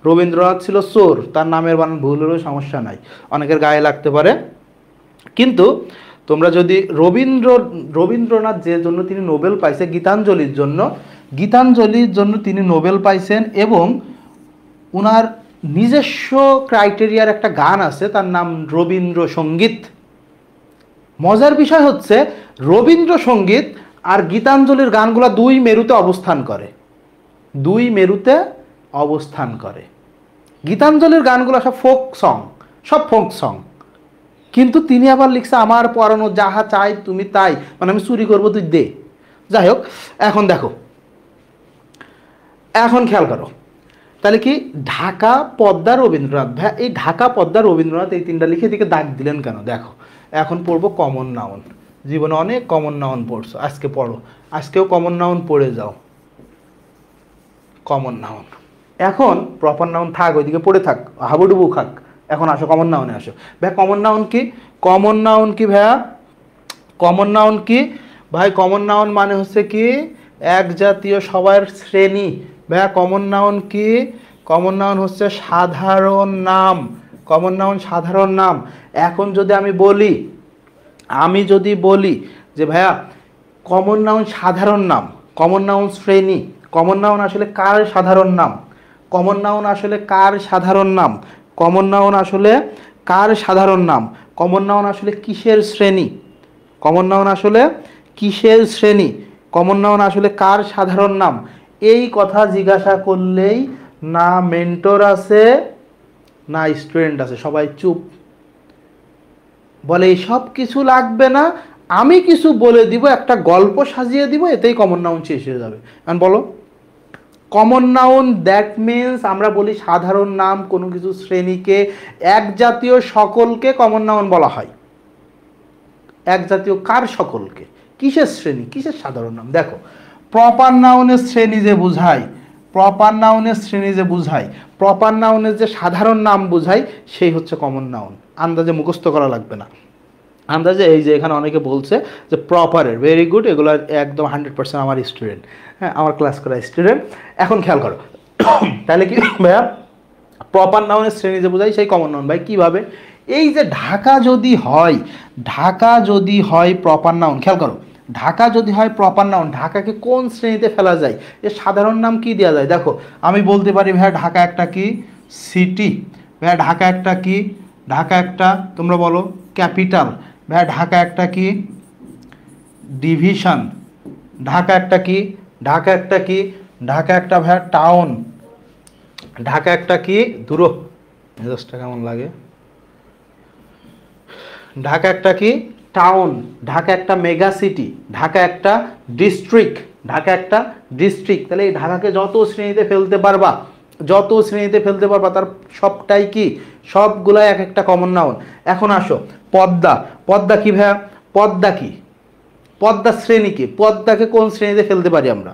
রবীন্দ্রনাথ ছিল চোর, তার নামের বানান ভুল হলেও সমস্যা নাই, অনেকের গায়ে লাগতে পারে। কিন্তু তোমরা যদি রবীন্দ্রনাথ যে জন্য তিনি নোবেল পাইছে, গীতাঞ্জলির জন্য তিনি নোবেল পাইছেন, এবং উনার নিজস্ব ক্রাইটেরিয়ার একটা গান আছে, তার নাম রবীন্দ্রসঙ্গীত। মজার বিষয় হচ্ছে রবীন্দ্রসঙ্গীত আর গীতাঞ্জলির গানগুলো দুই মেরুতে অবস্থান করে। গীতাঞ্জলির গানগুলো সব ফোক সং, কিন্তু তিনি আবার লিখছে আমার পরানো যাহা চাই তুমি তাই, মানে আমি চুরি করবো তুই দে। যাই হোক, এখন দেখো, এখন খেয়াল করো তাহলে কি ঢাকা, পদ্মা, রবীন্দ্রনাথ। ভাই এই ঢাকা, পদ্মা, রবীন্দ্রনাথ এই তিনটা লিখে দিকে দাগ দিলেন কেন? দেখো এখন পড়বো কমন নাউন। জীবনে অনেক কমন নাউন পড়ছো, আজকে পড়ো, আজকেও কমন নাউন পড়ে যাও। কমন নাউন, এখন প্রপার নাউন থাক, ওইদিকে পড়ে থাক, হাবুডুবু খাক। এখন আসো কমন নাউনে আসো। ভাই কমন নাউন কি? ভাইয়া কমন নাউন কি? ভাই কমন নাউন মানে হচ্ছে কি এক জাতীয় সবার শ্রেণী। ভাইয়া কমন নাউন কি? কমন নাউন হচ্ছে সাধারণ নাম। কমন নাউন সাধারণ নাম। এখন যদি আমি বলি যে ভাইয়া কমন নাউন সাধারণ নাম, কমন নাউন শ্রেণী, কমন নাউন আসলে কার সাধারণ নাম? কমন নাউন আসলে কার সাধারণ নাম? কমন নাউন আসলে কার সাধারণ নাম? কমন নাউন আসলে কিসের শ্রেণী? কমন নাউন আসলে কিসের শ্রেণী? কমন নাউন আসলে কার সাধারণ নাম? এই কথা জিজ্ঞাসা করলেই না মেন্টর আছে না স্টুডেন্ট আছে, সবাই চুপ, বলে সব কিছু লাগবে না, আমি কিছু বলে দিব, একটা গল্প সাজিয়ে দিব, এতেই কমন নাউন শেষ হয়ে যাবে। এখন বলো কমন নাউন দ্যাট মিনস আমরা বলি সাধারণ নাম কোনো কিছু শ্রেণীকে, এক জাতীয় সকলকে কমন নাউন বলা হয়। এক জাতীয় কার? সকলকে। কিসের শ্রেণী? কিসের সাধারণ নাম? দেখো প্রপার নাউনের শ্রেণী যে বুঝায়, প্রপার নাউনের যে সাধারণ নাম বুঝায় সেই হচ্ছে কমন নাউন। আন্দাজে মুখস্থ করা লাগবে না, আন্দাজে এই যে এখানে অনেকে বলছে যে প্রপারের, ভেরি গুড, এগুলো একদম 100% আমার স্টুডেন্ট, হ্যাঁ আমার ক্লাস করা স্টুডেন্ট। এখন খেয়াল করো তাহলে কি ভাইয়া প্রপার নাউনের শ্রেণী যে বোঝাই সেই কমন নাউন। ভাই কীভাবে? এই যে ঢাকা যদি হয় প্রপার নাউন, খেয়াল করো ঢাকা যদি হয় প্রপার নাউন, ঢাকাকে কোন শ্রেণীতে ফেলা যায়? এর সাধারণ নাম কি দেওয়া যায়? দেখো আমি বলতে পারি ভাইয়া ঢাকা একটা কি সিটি, ভাইয়া ঢাকা একটা কি, ঢাকা একটা তোমরা বলো ক্যাপিটাল, ভাইয়া ঢাকা একটা কি ডিভিশন, ঢাকা একটা ভাইয়া টাউন, ঢাকা একটা কি দূর, মেজাজটা কেমন লাগে, ঢাকা একটা কি টাউন, ঢাকা একটা মেগা সিটি, ঢাকা একটা ডিস্ট্রিক্ট, তাহলে এই ঢাকাকে যত শ্রেণীতে ফেলতে পারবা তার সবটাই কি, সবগুলাই এক একটা কমন নাউন। এখন আসো পদ্মা কি ভাইয়া? পদ্মা শ্রেণী কি? পদ্মাকে কোন শ্রেণীতে ফেলতে পারি আমরা?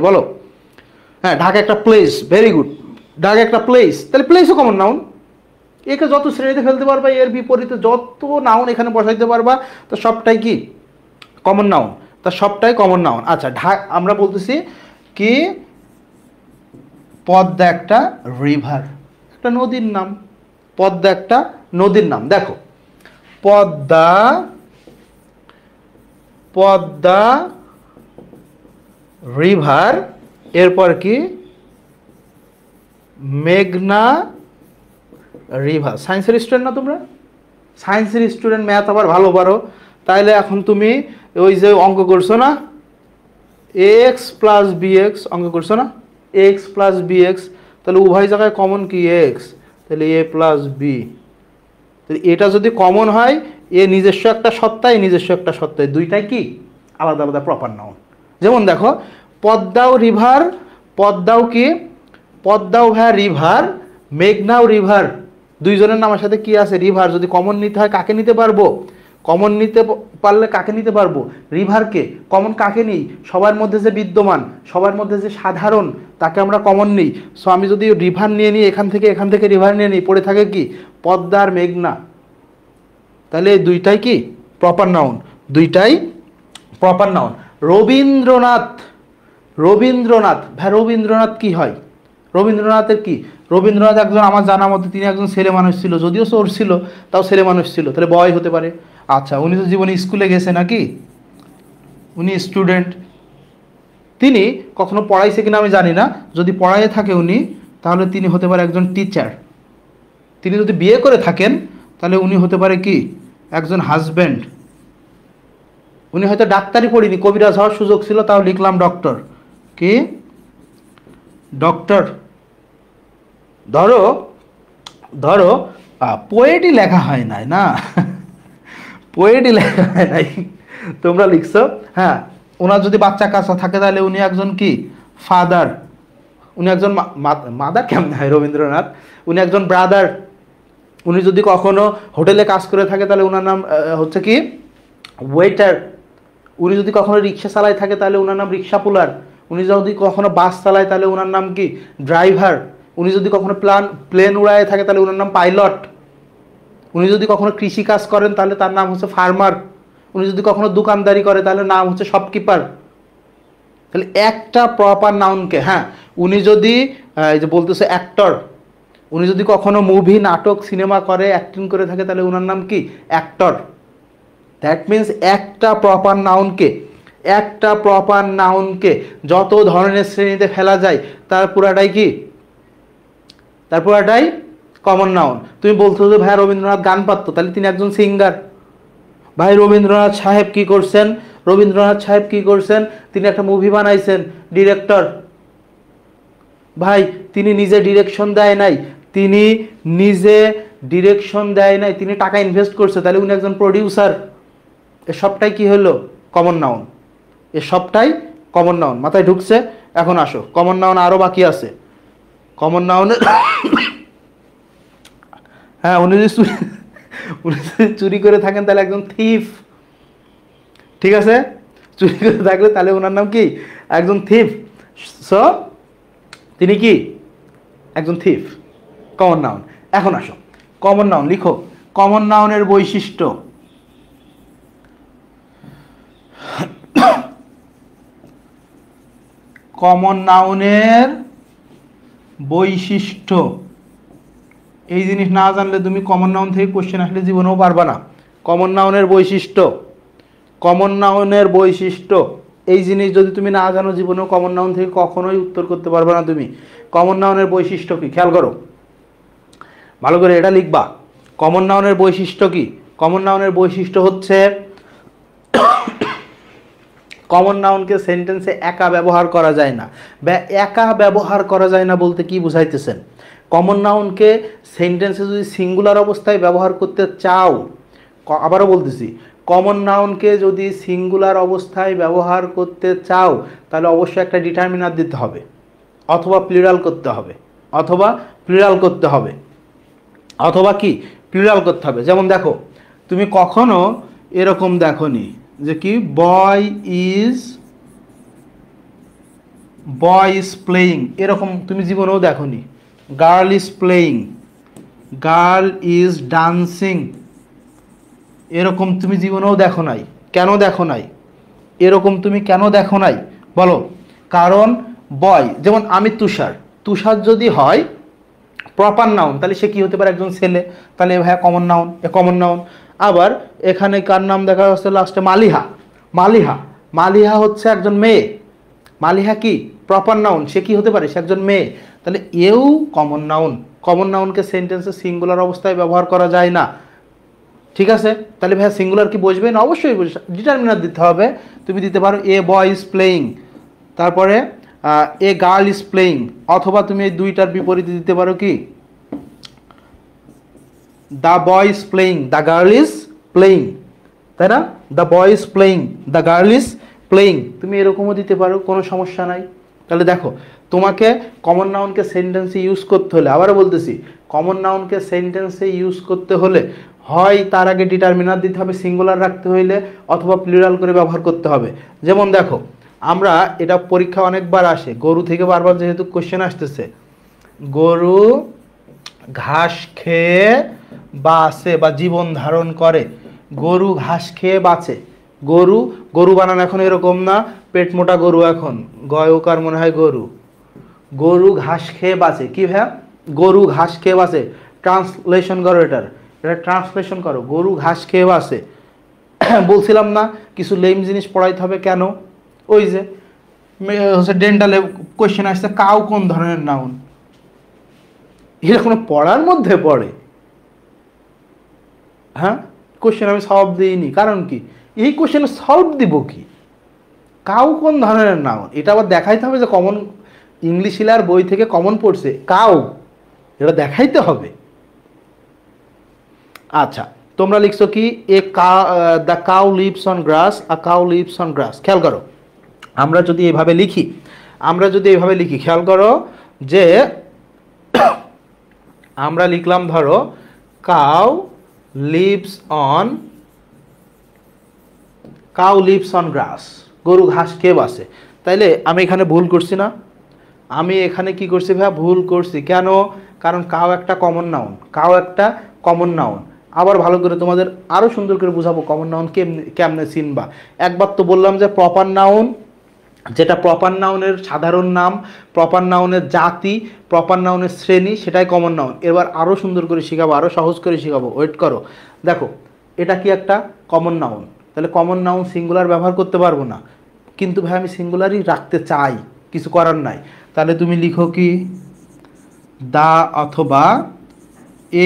বলো? হ্যাঁ ঢাকা একটা প্লেস, ভেরি গুড, ঢাকা একটা প্লেস, তাহলে প্লেসও কমন নাউন। একে যত শ্রেণীতে ফেলতে পারবা, এর বিপরীতে যত নাউন এখানে বসাইতে পারবা, তো সবটাই কি কমন নাউন। আচ্ছা আমরা বলতেছি কি পদ্মা একটা রিভার, একটা নদীর নাম, পদ্মা একটা নদীর নাম। দেখো পদ্মা রিভার, এরপর কি মেঘনা রিভার। সায়েন্সের স্টুডেন্ট না তোমরা? সায়েন্সের স্টুডেন্ট, ম্যাথ আবার ভালো পারো, তাইলে এখন তুমি ওই যে অঙ্ক করছো না এক্স প্লাস বিএক্স, অঙ্ক করছো না এক্স প্লাস বিএক্স, তাহলে উভয় জায়গায় কমন কি এক্স, তাহলে এ প্লাস বি, তাহলে এটা যদি কমন হয় এ নিজস্ব একটা সত্তা, এ নিজস্ব একটা সত্তা, এই দুইটাই কি আলাদা আলাদা প্রপার নাউন। যেমন দেখো পদ্মাও রিভার, পদ্মাও কি, পদ্মাও ভাইয়া রিভার, মেঘনাও রিভার, দুইজনের নামের সাথে কি আছে রিভার। যদি কমন নিতে হয় কাকে নিতে পারবো, কমন নিতে পারলে কাকে নিতে পারবো, রিভারকে। কমন কাকে নিই, সবার মধ্যে যে বিদ্যমান, সবার মধ্যে যে সাধারণ, তাকে আমরা কমন নিই। সো আমি যদি রিভার নিয়ে নিই, এখান থেকে রিভার নিয়ে নিই, পড়ে থাকে কি পদ্মা আর মেঘনা, তাহলে এই দুইটাই কি প্রপার নাউন, দুইটাই প্রপার নাউন। রবীন্দ্রনাথ, রবীন্দ্রনাথ ভাই রবীন্দ্রনাথ কি হয়, রবীন্দ্রনাথের কি, রবীন্দ্রনাথ একজন আমার জানা মতে তিনি একজন ছেলে মানুষ ছিল, যদিও চোর ছিল তাও ছেলে মানুষ ছিল, তাহলে বয় হতে পারে। আচ্ছা উনি তো জীবনে স্কুলে গেছে নাকি, উনি স্টুডেন্ট, তিনি কখনো পড়াইছে কিনা আমি জানি না, যদি পড়াইয়ে থাকে উনি তাহলে তিনি হতে পারে একজন টিচার। তিনি যদি বিয়ে করে থাকেন তাহলে উনি হতে পারে কি একজন হাজব্যান্ড। উনি হয়তো ডাক্তারি পড়িনি, কবিরাজ হওয়ার সুযোগ ছিল, তাও লিখলাম ডক্টর, কি ডক্টর। ধরো ধরো পোয়েটই লেখা হয় নাই না, পোয়েটই লেখা হয় নাই, তোমরা লিখছো। হ্যাঁ ওনার যদি বাচ্চা কাচ্চা থাকে তাহলে উনি একজন কি ফাদার, উনি একজন মাদার কেমন হয় রবীন্দ্রনাথ, উনি একজন ব্রাদার। উনি যদি কখনো হোটেলে কাজ করে থাকে তাহলে ওনার নাম হচ্ছে কি ওয়েটার। উনি যদি কখনো রিক্সা চালায় থাকে তাহলে ওনার নাম রিক্সা পুলার। উনি যদি কখনো বাস চালায় তাহলে ওনার নাম কি ড্রাইভার। উনি যদি কখনো প্লেন উড়ায় থাকে তাহলে ওনার নাম পাইলট। উনি যদি কখনো কৃষি কাজ করেন তাহলে তার নাম হচ্ছে ফার্মার। উনি যদি কখনো দোকানদারি করে তাহলে নাম হচ্ছে শপকিপার। তাহলে একটা প্রপার নাউনকে, হ্যাঁ উনি যদি এই যে বলতেছে অ্যাক্টর, উনি যদি কখনো মুভি নাটক সিনেমা করে অ্যাক্টিং করে থাকে তাহলে ওনার নাম কি অ্যাক্টর। দ্যাট মিন্স একটা প্রপার নাউনকে, একটা প্রপার নাউনকে যত ধরনের শ্রেণীতে ফেলা যায় তার পুরাটাই কি, তার পুরাটাই কমন নাউন। তুমি বলছো যে ভাই রবীন্দ্রনাথ গান পারতো, তাহলে তিনি একজন সিঙ্গার। ভাই রবীন্দ্রনাথ সাহেব কি করছেন, রবীন্দ্রনাথ সাহেব কি করছেন, তিনি একটা মুভি বানাইছেন, ডিরেক্টর। ভাই তিনি নিজে ডিরেকশন দেয় নাই, তিনি নিজে ডিরেকশন দেয় নাই, তিনি টাকা ইনভেস্ট করছে, তাহলে উনি একজন প্রডিউসার। এ সবটাই কি হলো কমন নাউন, এ সবটাই কমন নাউন। মাথায় ঢুকছে? এখন আসো কমন নাউন আরও বাকি আছে। কমন নাউনের হ্যাঁ উনি যদি চুরি করে থাকেন তাহলে একজন থিফ, ঠিক আছে, চুরি করে থাকলে তাহলে ওনার নাম কি একজন থিফ। সো তিনি কি একজন থিফ, কমন নাউন। এখন আসো কমন নাউন লিখো, কমন নাউনের বৈশিষ্ট্য। কমন নাউনের বৈশিষ্ট্য, এই জিনিস না জানলে তুমি কমন নাউন থেকে কোশ্চেন আসলে জীবনেও পারবা না। কমন নাউনের বৈশিষ্ট্য, কমন নাউনের বৈশিষ্ট্য, এই জিনিস যদি তুমি না জানো জীবনেও কমন নাউন থেকে কখনোই উত্তর করতে পারবে না তুমি। কমন নাউনের বৈশিষ্ট্য কি খেয়াল করো, ভালো করে এটা লিখবা। কমন নাউনের বৈশিষ্ট্য কি, কমন নাউনের বৈশিষ্ট্য হচ্ছে কমন নাউনকে সেন্টেন্সে একা ব্যবহার করা যায় না। একা ব্যবহার করা যায় না বলতে কি বুঝাইতেছেন? কমন নাউনকে সেন্টেন্সে যদি সিঙ্গুলার অবস্থায় ব্যবহার করতে চাও, আবারও বলতেছি, কমন নাউনকে যদি সিঙ্গুলার অবস্থায় ব্যবহার করতে চাও তাহলে অবশ্যই একটা ডিটারমিনার দিতে হবে, অথবা প্লুরাল করতে হবে, অথবা প্লুরাল করতে হবে, অথবা কি প্লুরাল করতে হবে। যেমন দেখো তুমি কখনো এরকম দেখোনি যে কি বয় ইজ প্লেয়িং, এরকম তুমি জীবনেও দেখোনি। Girl is playing, girl is dancing, এরকম তুমি জীবনেও দেখো নাই। কেন দেখো নাই? এরকম তুমি কেন দেখো নাই বলো? কারণ বয়, যেমন আমি তুষার, তুষার যদি হয় প্রপার নাউন তাহলে সে কি হতে পারে একজন ছেলে, তাহলে ভাইয়া common noun, a common noun. আবার এখানে কার নাম দেখা যাচ্ছে লাস্টে মালিহা, মালিহা, মালিহা হচ্ছে একজন মেয়ে, মালিহা কি প্রপার নাউন, সে কি হতে পারে সে একজন মেয়ে, তাহলে এও কমন নাউন। কমন নাউনকে সেন্টেন্সে সিঙ্গুলার অবস্থায় ব্যবহার করা যায় না, ঠিক আছে। তাহলে ভাইয়া সিঙ্গুলার কি বসবে না? অবশ্যই ডিটারমিনার দিতে হবে। তুমি দিতে পারো এ বয় ইজ প্লেয়িং, তারপরে এ গার্ল ইজ প্লেয়িং, অথবা তুমি এই দুইটার বিপরীতে দিতে পারো কি the boy is playing, the girl is playing, তাই না? The boy is playing, the girl is playing, তুমি এরকমও দিতে পারো, কোনো সমস্যা নাই। তাহলে দেখো, তোমাকে কমন নাউনকে সেন্টেন্সে ইউজ করতে হলে, আবারও বলতেছি, কমন নাউনকে সেন্টেন্সে ইউজ করতে হলে হয় তার আগে ডিটারমিনার দিতে হবে সিঙ্গুলার রাখতে হইলে, অথবা প্লুরাল করে ব্যবহার করতে হবে। যেমন দেখো, আমরা এটা পরীক্ষা অনেকবার আসে, গরু থেকে বারবার যেহেতু কোশ্চেন আসতেছে, গরু ঘাস খেয়ে বাঁচে বা জীবন ধারণ করে, গরু ঘাস খেয়ে বাঁচে। গরু, গরু বানান এখন এরকম না, পেট মোটা গরু, এখন গয়কার মনে হয় গরু। গরু ঘাস খেয়ে বাঁচে, কি ভাইয়া? গরু ঘাস খেয়ে বাঁচে। ট্রান্সলেশন করো, এটা ট্রান্সলেশন করো, গরু ঘাস খেয়ে বাঁচে। বলছিলাম না কিছু লেম জিনিস পড়াইতে হবে, কেন? ওই যে হচ্ছে ডেন্টালে কোয়েশ্চেন আসছে, কাউ কোন ধরনের নাউন, এটা কোনো পড়ার মধ্যে পড়ে? হ্যাঁ, কোশ্চেন আমি সলভ দিইনি, কারণ কি? এই কোশ্চেনে সলভ দিব কি? কাউ কোন ধরনের নাউন, এটা আবার দেখাইতে হবে যে কমন ইংলিশ হিলার বই থেকে কমন পড়ছে কাউ, এটা দেখাইতে হবে। আচ্ছা, তোমরা লিখছো কি, a the cow lives on grass, a cow lives on grass. খেয়াল করো, আমরা যদি এভাবে লিখি, খেয়াল করো যে আমরা লিখলাম, ধরো কাউ লিভস অন গ্রাস, গরু ঘাস খেয়ে বাসে। তাইলে আমি এখানে ভুল করছি না? আমি এখানে কি করছি ভাইয়া? ভুল করছি। কেন? কারণ কাউ একটা কমন নাউন। আবার ভালো করে তোমাদের আরও সুন্দর করে বুঝাবো কমন নাউন কেমনে চিনবা। একবার তো বললাম যে প্রপার নাউন, যেটা প্রপার নাউনের সাধারণ নাম, প্রপার নাউনের জাতি, প্রপার নাউনের শ্রেণী, সেটাই কমন নাউন। এবার আরও সুন্দর করে শিখাবো, আরও সহজ করে শিখাবো, ওয়েট করো। দেখো, এটা কি একটা কমন নাউন, তাহলে কমন নাউন সিঙ্গুলার ব্যবহার করতে পারবো না, কিন্তু ভাই আমি সিঙ্গুলারই রাখতে চাই, কিছু করার নাই। তাহলে তুমি লিখো কি, দা অথবা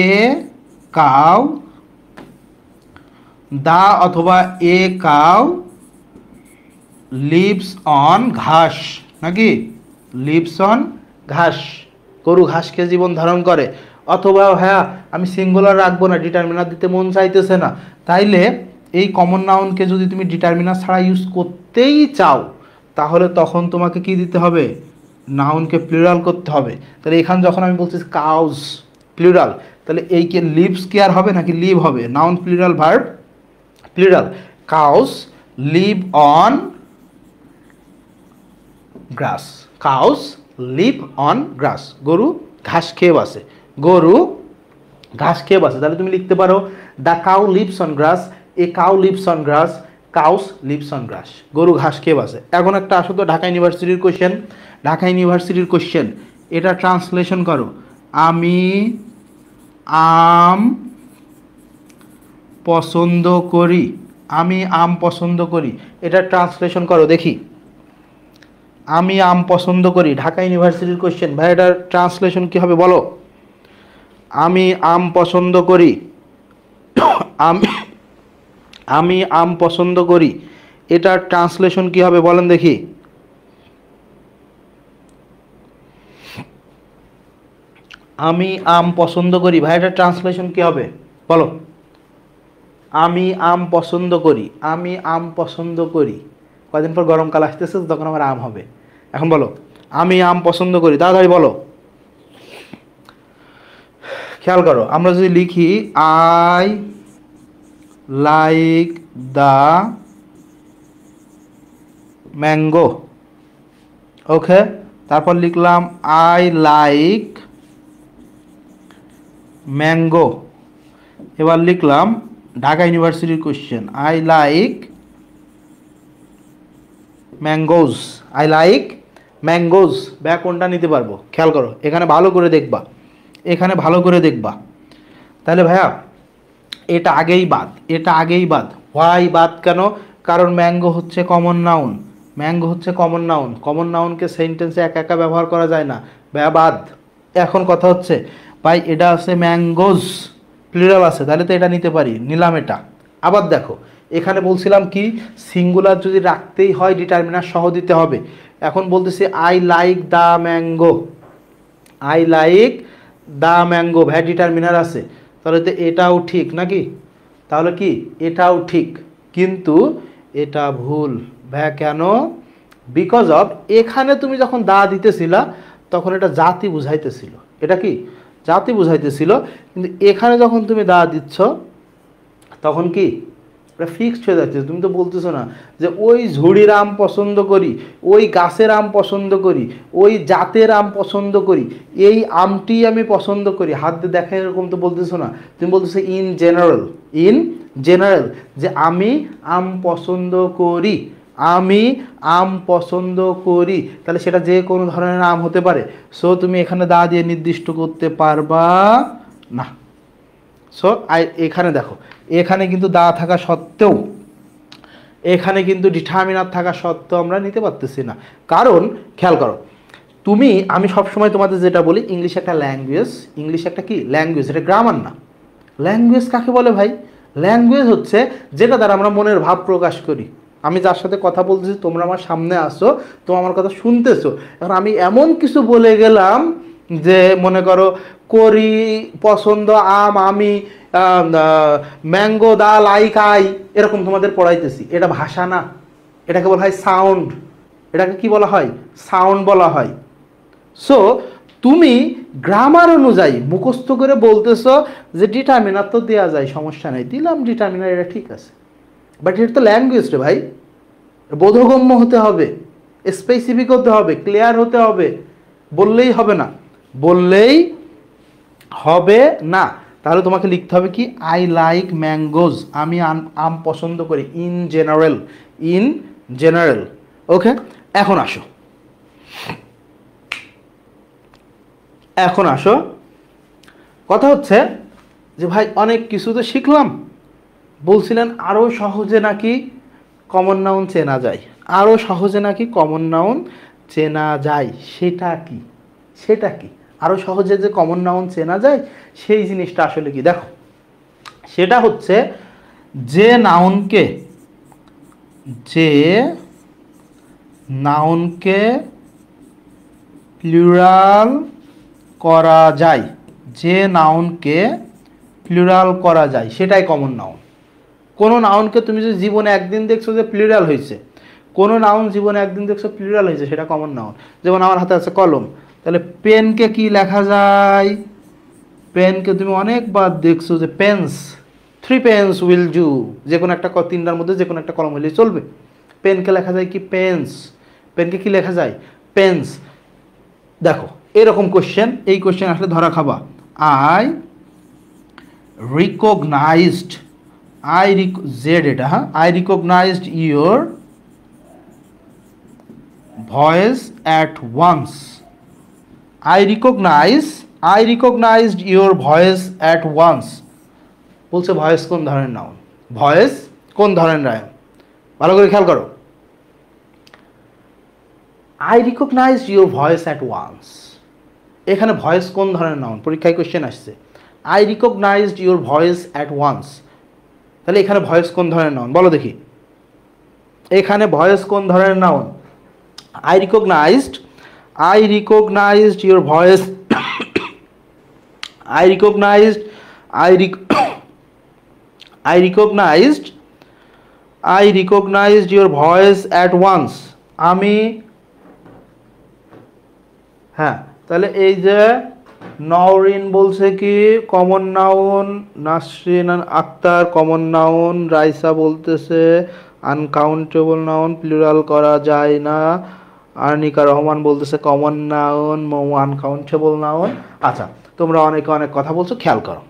এ কাউ, লিভস অন ঘাস, নাকি? লিভস অন ঘাস, গরু ঘাস খেয়ে জীবন ধারণ করে। অথবা হ্যাঁ, আমি সিঙ্গুলার রাখবো না, ডিটারমিনার দিতে মন চাইতেছে না, তাইলে এই কমন নাউনকে যদি তুমি ডিটারমিনার ছাড়া ইউজ করতেই চাও, তাহলে তখন তোমাকে কি দিতে হবে? নাউনকে প্লুরাল করতে হবে। তাহলে এখানে যখন আমি বলছি কাউজ প্লুরাল, তাহলে এই কে লিভস কি আর হবে নাকি লিভ হবে? Noun plural, verb plural. Cows live on grass, cows live on grass, গরু ঘাস খেয়ে বাসে, তাহলে তুমি লিখতে পারো, the cow lives on grass, a cow lives on grass, cows lives on grass, গরু ঘাস খেয়ে বাসে। এখন একটা আসো তো ঢাকা ইউনিভার্সিটির কোশ্চেন, এটা ট্রান্সলেশন করো। আমি আম পছন্দ করি, এটা ট্রান্সলেশন করো দেখি। আমি আম পছন্দ করি, ঢাকা ইউনিভার্সিটির কোশ্চেন, ভাই এটার ট্রান্সলেশন কি হবে বলো? আমি আম পছন্দ করি, আমি আম পছন্দ করি, এটার ট্রান্সলেশন কি হবে বলেন দেখি? আমি আম পছন্দ করি, ভাই এটার ট্রান্সলেশন কি হবে বলো? আমি আম পছন্দ করি, কদিন পর গরমকাল আসতেছে, তখন আমার আম হবে। এখন বলো, আমি আম পছন্দ করি, তাড়াতাড়ি বলো। খেয়াল করো, আমরা যদি লিখি আই লাইক দ্য ম্যাঙ্গো, ওকে, তারপর লিখলাম আই লাইক ম্যাঙ্গো। এবার লিখলাম ঢাকা ইউনিভার্সিটির question, I like mangoes, back কোনটা নিতে পারবো? খেয়াল করো, এখানে ভালো করে দেখবা, তাহলে ভাইয়া এটা আগেই বাদ। হোয়াই বাদ কেন? কারণ ম্যাঙ্গো হচ্ছে কমন নাউন, কমন নাউনকে সেন্টেন্সে একা একা ব্যবহার করা যায় না, ভাইয়া বাদ। এখন কথা হচ্ছে ভাই, এটা আছে ম্যাঙ্গোজ, প্লুরাল আছে, তাহলে তো এটা নিতে পারি, নিলাম এটা। আবার দেখো, এখানে বলছিলাম কি, সিঙ্গুলার যদি রাখতেই হয় ডিটারমিনার সহ দিতে হবে। এখন বলতেছি আই লাইক দ্য ম্যাঙ্গো, ভাই ডিটারমিনার আছে, তাহলে তো এটাও ঠিক নাকি? তাহলে কি এটাও ঠিক, কিন্তু এটা ভুল। ভাইয়া কেন? বিকজ অফ এখানে তুমি যখন দা দিতেছিলা তখন এটা জাতি বুঝাইতেছিল, এটা কি জাতি বুঝাইতেছিল, কিন্তু এখানে যখন তুমি দা দিচ্ছ তখন কি এটা ফিক্সড হয়ে যাচ্ছে। তুমি তো বলতেছো না যে ওই ঝুড়ির আম পছন্দ করি, ওই গাছের আম পছন্দ করি, ওই জাতের আম পছন্দ করি, এই আমটি আমি পছন্দ করি, হাত দিয়ে দেখা, এরকম তো বলতেছো না। তুমি বলতেছো ইন জেনারেল, ইন জেনারেল, যে আমি আম পছন্দ করি, আমি আম পছন্দ করি, তাহলে সেটা যে কোনো ধরনের আম হতে পারে। সো তুমি এখানে দা দিয়ে নির্দিষ্ট করতে পারবা না। সো এখানে দেখো, এখানে কিন্তু দা থাকা সত্ত্বেও, এখানে কিন্তু ডিটারমিনার থাকা সত্ত্বেও আমরা নিতে পারতেছি না। কারণ খেয়াল করো, তুমি, আমি সবসময় তোমাদের যেটা বলি, ইংলিশ একটা ল্যাঙ্গুয়েজ, ইংলিশ একটা কি ল্যাঙ্গুয়েজ, এটা গ্রামার না। ল্যাঙ্গুয়েজ কাকে বলে ভাই? ল্যাঙ্গুয়েজ হচ্ছে যেটা দ্বারা আমরা মনের ভাব প্রকাশ করি। আমি যার সাথে কথা বলতেছি, তোমরা আমার সামনে আসো, তো আমার কথা শুনতেছো, এখন আমি এমন কিছু বলে গেলাম যে মনে করো করি পছন্দ আম, আমি ম্যাঙ্গো দা লাইক আই, এরকম তোমাদের পড়াইতেছি, এটা ভাষা না, এটাকে বলা হয় সাউন্ড, এটাকে কি বলা হয়? সাউন্ড বলা হয়। সো তুমি গ্রামার অনুযায়ী মুখস্থ করে বলতেছো যে ডিটারমিনার তো দেওয়া যায়, সমস্যা নেই, দিলাম ডিটারমিনার, এটা ঠিক আছে, বাট এটা তো ল্যাঙ্গুয়েজ রে ভাই, বোধগম্য হতে হবে, স্পেসিফিক হতে হবে, ক্লিয়ার হতে হবে, বললেই হবে না, বললেই হবে না। তাহলে তোমাকে লিখতে হবে কি, আই লাইক ম্যাঙ্গোজ, আমি আম পছন্দ করি, ইন জেনারেল, ইন জেনারেল। ওকে, এখন আসো, এখন আসো, কথা হচ্ছে যে ভাই অনেক কিছু তো শিখলাম, বলছিলেন আরও সহজে নাকি কমন নাউন চেনা যায়, আরও সহজে নাকি কমন নাউন চেনা যায়, সেটা কি? সেটা কি আরও সহজে যে কমন নাউন চেনা যায়, সেই জিনিসটা আসলে কি? দেখো, সেটা হচ্ছে যে নাউনকে, যে নাউনকে প্লুরাল করা যায়, যে নাউনকে প্লুরাল করা যায় সেটাই কমন নাউন। কোনো নাউনকে তুমি যদি জীবনে একদিন দেখছো যে প্লুরাল হয়েছে, কোনো নাউন জীবনে একদিন দেখছো প্লুরাল হয়েছে, সেটা কমন নাউন। যেমন আমার হাতে আছে কলম, তাহলে পেনকে কি লেখা যায়? পেনকে তুমি অনেকবার দেখছো যে পেন্স, 3 পেন্স উইল ডু, যে কোনো একটা, তিনটার মধ্যে যে কোনো একটা কলম হলেই চলবে। পেনকে লেখা যায় কি? পেন্স। পেনকে কি লেখা যায়? পেন্স। দেখো এরকম কোশ্চেন, এই কোশ্চেন আসলে ধরা খাবা। আই রিকগনাইজড, জেড এটা, হ্যাঁ, I recognized your voice at once. I recognized your voice at once. বলছে ভয়েস কোন ধরনের নাউন, ভয়েস কোন ধরনের নাউন, ভালো করে খেয়াল করো। I recognized your voice at once, এখানে ভয়েস কোন ধরনের নাউন? পরীক্ষায় কোশ্চেন আসছে, I recognized your voice at once, তাহলে এখানে ভয়েস কোন ধরনের নাউন বলো দেখি, এখানে ভয়েস কোন ধরনের noun? I recognized your voice, I recognized your voice at once. আমি, হ্যাঁ, তাহলে এই যে নওরিন বলছে কি common noun, Nasrin Akter common noun, Raisa বলতেছে আনকাউন্টেবল নাউন, প্লুরাল করা যায় না, আর্নিকা রহমান বলতেছে কমন নাউন, আনকাউন্টেবল নাউন। আচ্ছা, তোমরা অনেকে অনেক কথা বলছো, খেয়াল করো,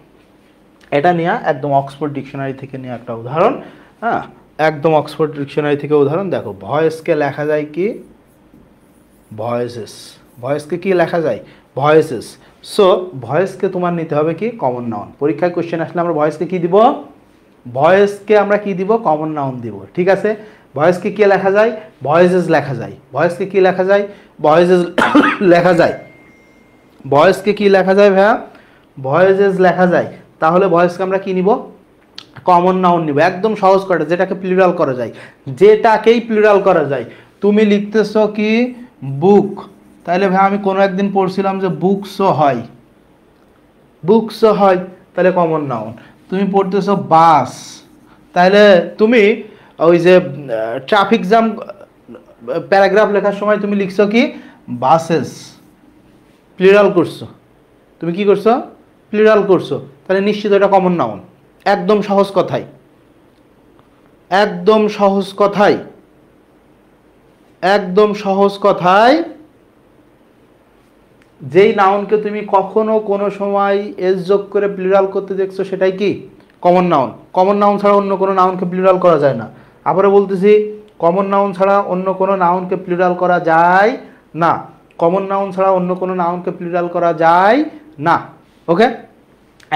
এটা নিয়ে একদম অক্সফোর্ড ডিকশনারি থেকে নিয়ে একটা উদাহরণ, হ্যাঁ, একদম অক্সফোর্ড ডিকশনারি থেকে উদাহরণ। দেখো, ভয়েসকে লেখা যায় কি? ভয়েসেস। ভয়েসকে কি লেখা যায়? ভয়েসেস। সো ভয়েসকে তোমার নিতে হবে কি? Common noun. পরীক্ষায় কোশ্চেন আসলে আমরা ভয়েসকে কি দিব? ভয়েসকে আমরা কি দিব? কমন নাউন দিব, ঠিক আছে। ভয়েসকে কি লেখা যায়? ভয়েসেস লেখা যায়। ভয়েসকে কি লেখা যায়? ভয়েসেস লেখা যায়। ভয়েসকে কি লেখা যায় ভাইয়া? ভয়েসেস লেখা যায়। তাহলে ভয়েসকে আমরা কি নিব? কমন নাউন নিব। একদম সহজ করে, যেটাকে প্লুরাল করা যায়, যেটাকেই প্লুরাল করা যায়। তুমি লিখতেছো কি? বুক। তাহলে ভাই আমি কোনো একদিন পড়ছিলাম যে বুকসও হয়, বুকসও হয়, তাহলে কমন নাউন। তুমি পড়তেছো বাস, তাহলে তুমি ওই যে ট্রাফিক জ্যাম প্যারাগ্রাফ লেখার সময় তুমি লিখছো কি বাসেস, প্লুরাল করছো। তুমি কি করছো? প্লুরাল করছো। তাহলে নিশ্চিত এটা কমন নাউন। একদম সহজ কথাই, একদম সহজ কথাই, একদম সহজ কথাই, যেই নাউনকে তুমি কখনো কোনো সময় এস যোগ করে প্লুরাল করতে দেখছো সেটাই কি কমন নাউন। কমন নাউন ছাড়া অন্য কোনো নাউনকে প্লুরাল করা যায় না। আবারও বলতেছি, কমন নাউন ছাড়া অন্য কোনো নাউনকে প্লুরাল করা যায় না। কমন নাউন ছাড়া অন্য কোনো নাউনকে প্লুরাল করা যায় না। ওকে,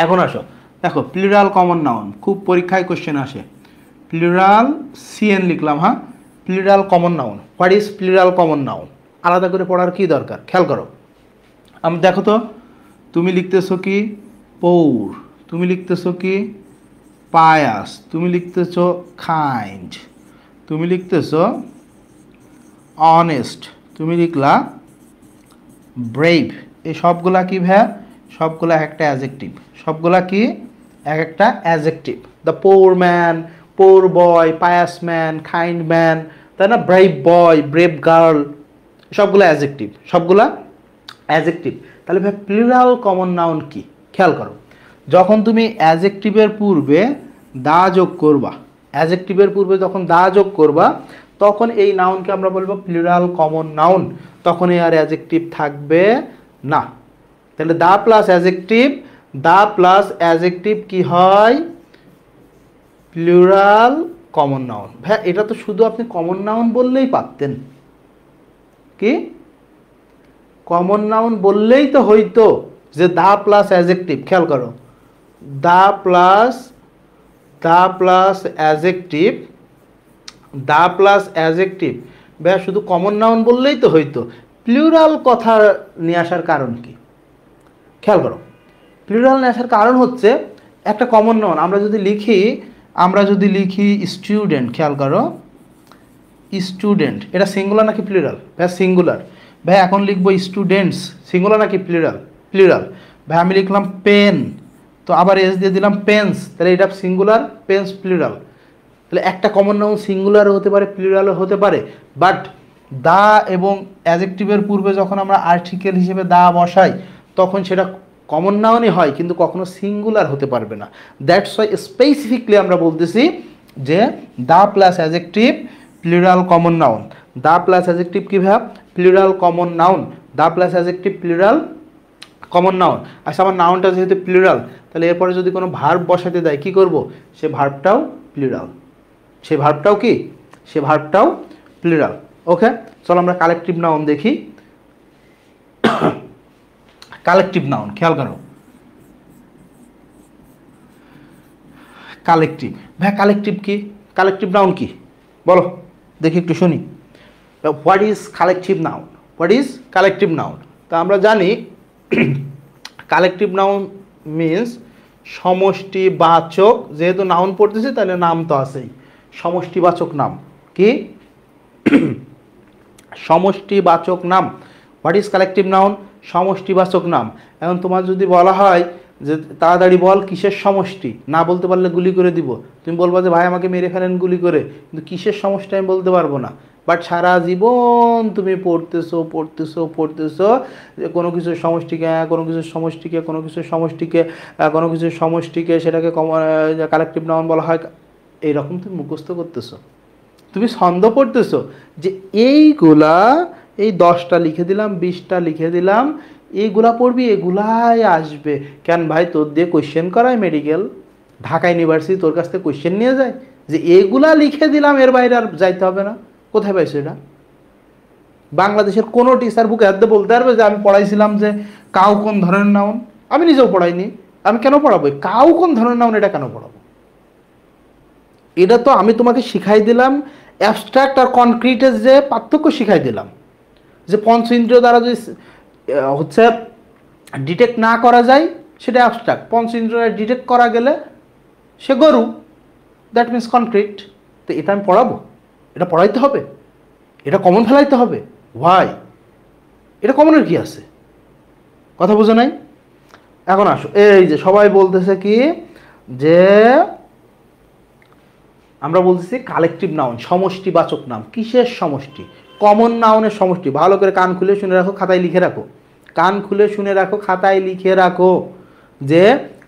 এখন আসো দেখো প্লুরাল কমন নাউন, খুব পরীক্ষায় কোশ্চেন আসে। প্লুরাল সিএন লিখলাম, হ্যাঁ, plural common noun. What is plural common noun? আলাদা করে পড়ার কি দরকার? খেয়াল করো, আমি দেখো তো, তুমি লিখতেছো কি পৌর, তুমি লিখতেছো কি পায়াস, তুমি লিখতেছো কাইন্ড, তুমি লিখতেছো অনেস্ট, তুমি লিখলা ব্রেভ। এই সবগুলা কি ভাইয়া? সবগুলা একটা অ্যাজেক্টিভ। সবগুলা কি? এক একটা adjective. The poor man, poor boy, pious man, kind man, তাই না, ব্রেভ বয়, ব্রেভ গার্ল, সবগুলো অ্যাজেক্টিভ, সবগুলা অ্যাজেক্টিভ। তাহলে ভাই প্লুরাল কমন নাউন কি? খেয়াল করো, যখন তুমি অ্যাজেক্টিভের পূর্বে দা যোগ করবা, অ্যাজেক্টিভের পূর্বে যখন দা যোগ করবা, তখন এই নাউনকে আমরা বলবো প্লুরাল কমন নাউন। তখন এই আর অ্যাজেক্টিভ থাকবে না। তাহলে the plus adjective, the plus adjective কি হয়? Plural common noun. ভাই এটা তো শুধু আপনি কমন নাউন বললেই পারতেন। কি কমন নাউন বললেই তো হইতো যে দা প্লাস অ্যাজেক্টিভ। খেয়াল করো, the plus adjective, the plus adjective, ভাই শুধু কমন নাউন বললেই তো হইতো। প্লুরাল কথা নিয়ে আসার কারণ কি? খেয়াল করো, প্লুরাল নিয়ে আসার কারণ হচ্ছে একটা কমন নাউন আমরা যদি লিখি স্টুডেন্ট, খেয়াল করো স্টুডেন্ট, এটা সিঙ্গুলার নাকি প্লুরাল? ভাই সিঙ্গুলার। ভাই এখন লিখবো স্টুডেন্টস, সিঙ্গুলার নাকি প্লুরাল? প্লুরাল। ভাই আমি লিখলাম পেন, তো আবার এস দিয়ে দিলাম পেন্স, তাহলে এটা সিঙ্গুলার, পেন্স প্লুরাল। তাহলে একটা কমন নাউন সিঙ্গুলারও হতে পারে, প্লুরালও হতে পারে। বাট দা এবং অ্যাজেক্টিভের পূর্বে যখন আমরা আর্টিকেল হিসেবে দা বসাই, তখন সেটা কমন নাউনই হয়, কিন্তু কখনো সিঙ্গুলার হতে পারবে না। দ্যাটস ওয়াই স্পেসিফিকলি আমরা বলতেছি যে the plus adjective plural common noun. The plus adjective কি ভাব? Plural common noun. The plus adjective plural common noun. আচ্ছা, আমার নাউনটা যেহেতু প্লুরাল, তাহলে এরপরে যদি কোনো ভার্ব বসাতে দেয় কি করব? সে ভার্বটাও প্লুরাল, সে ভার্বটাও কি? সে ভার্বটাও প্লুরাল। ওকে, চলো আমরা কালেকটিভ নাউন দেখি। কালেকটিভ নাউন খেয়াল করো, কালেকটিভ। ভাই কালেকটিভ কি? কালেকটিভ নাউন কি বলো দেখি, একটু শুনি। What is collective noun? What is collective noun? তা আমরা জানি কালেকটিভ নাউন মিন্স সমষ্টিবাচক, যেহেতু নাউন পড়তেছি তাহলে নাম তো আছেই, সমষ্টিবাচক নাম। কি? সমষ্টিবাচক নাম। What is collective noun? সমষ্টিবাচক নাম। এখন তোমার যদি বলা হয় যে তাড়াতাড়ি বল কিসের সমষ্টি, না বলতে পারলে গুলি করে দিব, তুমি বলবা যে ভাই আমাকে মেরে ফেলেন গুলি করে, কিন্তু কিসের সমষ্টি আমি বলতে পারবো না। বাট সারা জীবন তুমি পড়তেছো যে কোনো কিছুর সমষ্টিকে, কোনো কিছুর সমষ্টিকে, কোনো কিছুর সমষ্টিকে, কোনো কিছুর সমষ্টিকে, সেটাকে কালেকটিভ নাউন বলা হয়। এইরকম তুমি মুখস্থ করতেছো, তুমি ছন্দ পড়তেছো যে এইগুলা, এই 10টা লিখে দিলাম, 20টা লিখে দিলাম, এইগুলা পড়বি, এগুলাই আসবে। কেন ভাই তোর দিয়ে কোয়েশ্চেন করায় মেডিকেল, ঢাকা ইউনিভার্সিটি তোর কাছ থেকে কোয়েশ্চেন নিয়ে যায় যে এগুলা লিখে দিলাম, এর বাইরে আর যাইতে হবে না? কোথায় পাইছো এটা? বাংলাদেশের কোনো টিচার বুকে হাতে বলতে পারবে যে আমি পড়াইছিলাম যে কাউ কোন ধরনের নাউন? আমি নিজেও পড়াইনি, আমি কেন পড়াবো? কাউ কোন ধরনের নাউন এটা কেন পড়াবো? এটা তো আমি তোমাকে শিখাই দিলাম অ্যাবস্ট্রাক্ট আর কনক্রিটের যে পার্থক্য শিখাই দিলাম, যে পঞ্চ ইন্দ্রিয় দ্বারা যদি হচ্ছে ডিটেক্ট না করা যায় সেটা অ্যাবস্ট্রাক্ট, পঞ্চ ইন্দ্রিয় ডিটেক্ট করা গেলে সে গরু, দ্যাট মিনস কনক্রিট। তো এটা আমি পড়াবো? এটা পড়াইতে হবে? এটা কমন ফেলাইতে হবে? হোয়াই? এটা কমনের কি আছে? কথা বুঝো নাই? এখন আসো, এই যে সবাই বলতেছে কি যে আমরা বলতেছি কালেকটিভ নাউন, সমষ্টিবাচক নাম। কিসের সমষ্টি? কমন নাউনের সমষ্টি। ভালো করে কান খুলে শুনে রাখো, খাতায় লিখে রাখো, কান খুলে শুনে রাখো, খাতায় লিখে রাখো যে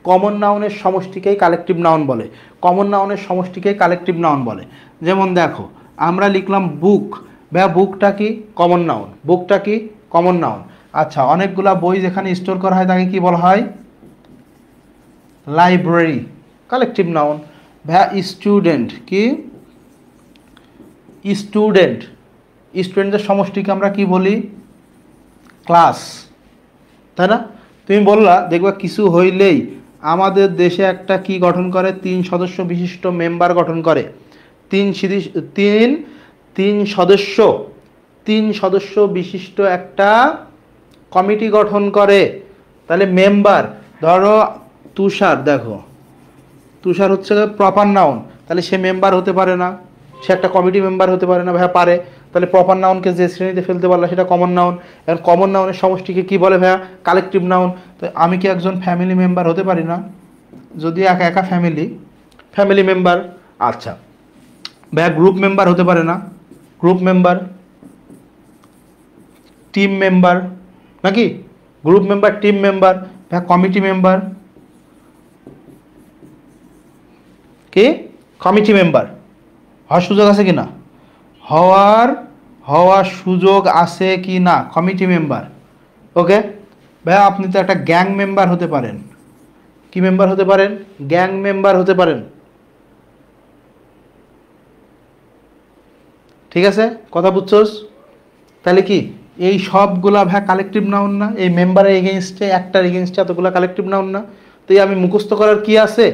কমন নাউনের সমষ্টিকেই কালেকটিভ নাউন বলে। কমন নাউনের সমষ্টিকেই কালেকটিভ নাউন বলে। যেমন দেখো আমরা লিখলাম বুক, ভাইয়া বুকটা কি? Common noun. বুকটা কি? Common noun. আচ্ছা, অনেকগুলা বই যেখানে স্টোর করা হয় তাকে কি বলা হয়? Library, collective noun. ভাইয়া স্টুডেন্ট কি? স্টুডেন্ট, স্টুডেন্টদের সমষ্টিকে আমরা কি বলি? ক্লাস, তাই না? তুমি বললা দেখবা কিছু হইলেই আমাদের দেশে একটা কি গঠন করে? 3 সদস্য বিশিষ্ট মেম্বার গঠন করে। তিন সদস্য, 3 সদস্য বিশিষ্ট একটা কমিটি গঠন করে। তাহলে মেম্বার, ধরো তুষার, দেখো তুষার হচ্ছে প্রপার নাউন, তাহলে সে মেম্বার হতে পারে না, সে একটা কমিটি মেম্বার হতে পারে না। ভাইয়া পারে। তাহলে প্রপার নাউনকে যে শ্রেণীতে ফেলতে পারলা সেটা কমন নাউন। এখন কমন নাউনের সমষ্টিকে কি বলে ভাইয়া? Collective noun. তো আমি কি একজন ফ্যামিলি মেম্বার হতে পারি না? যদি একা একা ফ্যামিলি মেম্বার। আচ্ছা ভাইয়া গ্রুপ মেম্বার হতে পারে না? Group member. টিম মেম্বার, নাকি? Group member, team member. ভাইয়া কমিটি মেম্বার কি? Committee member. হওয়ার সুযোগ আছে কি না? হওয়ার সুযোগ আছে কি না? Committee member. ওকে ভাইয়া, আপনি তো একটা গ্যাং মেম্বার হতে পারেন। কি মেম্বার হতে পারেন? গ্যাং মেম্বার হতে পারেন। ঠিক আছে, কথা বুঝছোস? তাহলে কি এই সবগুলা ভাই কালেকটিভ নাউন না? এই মেম্বারের এগেনস্টে, একটার এগেনস্টে এতগুলা কালেকটিভ নাউন না? তো এই আমি মুখস্থ করার কি আছে?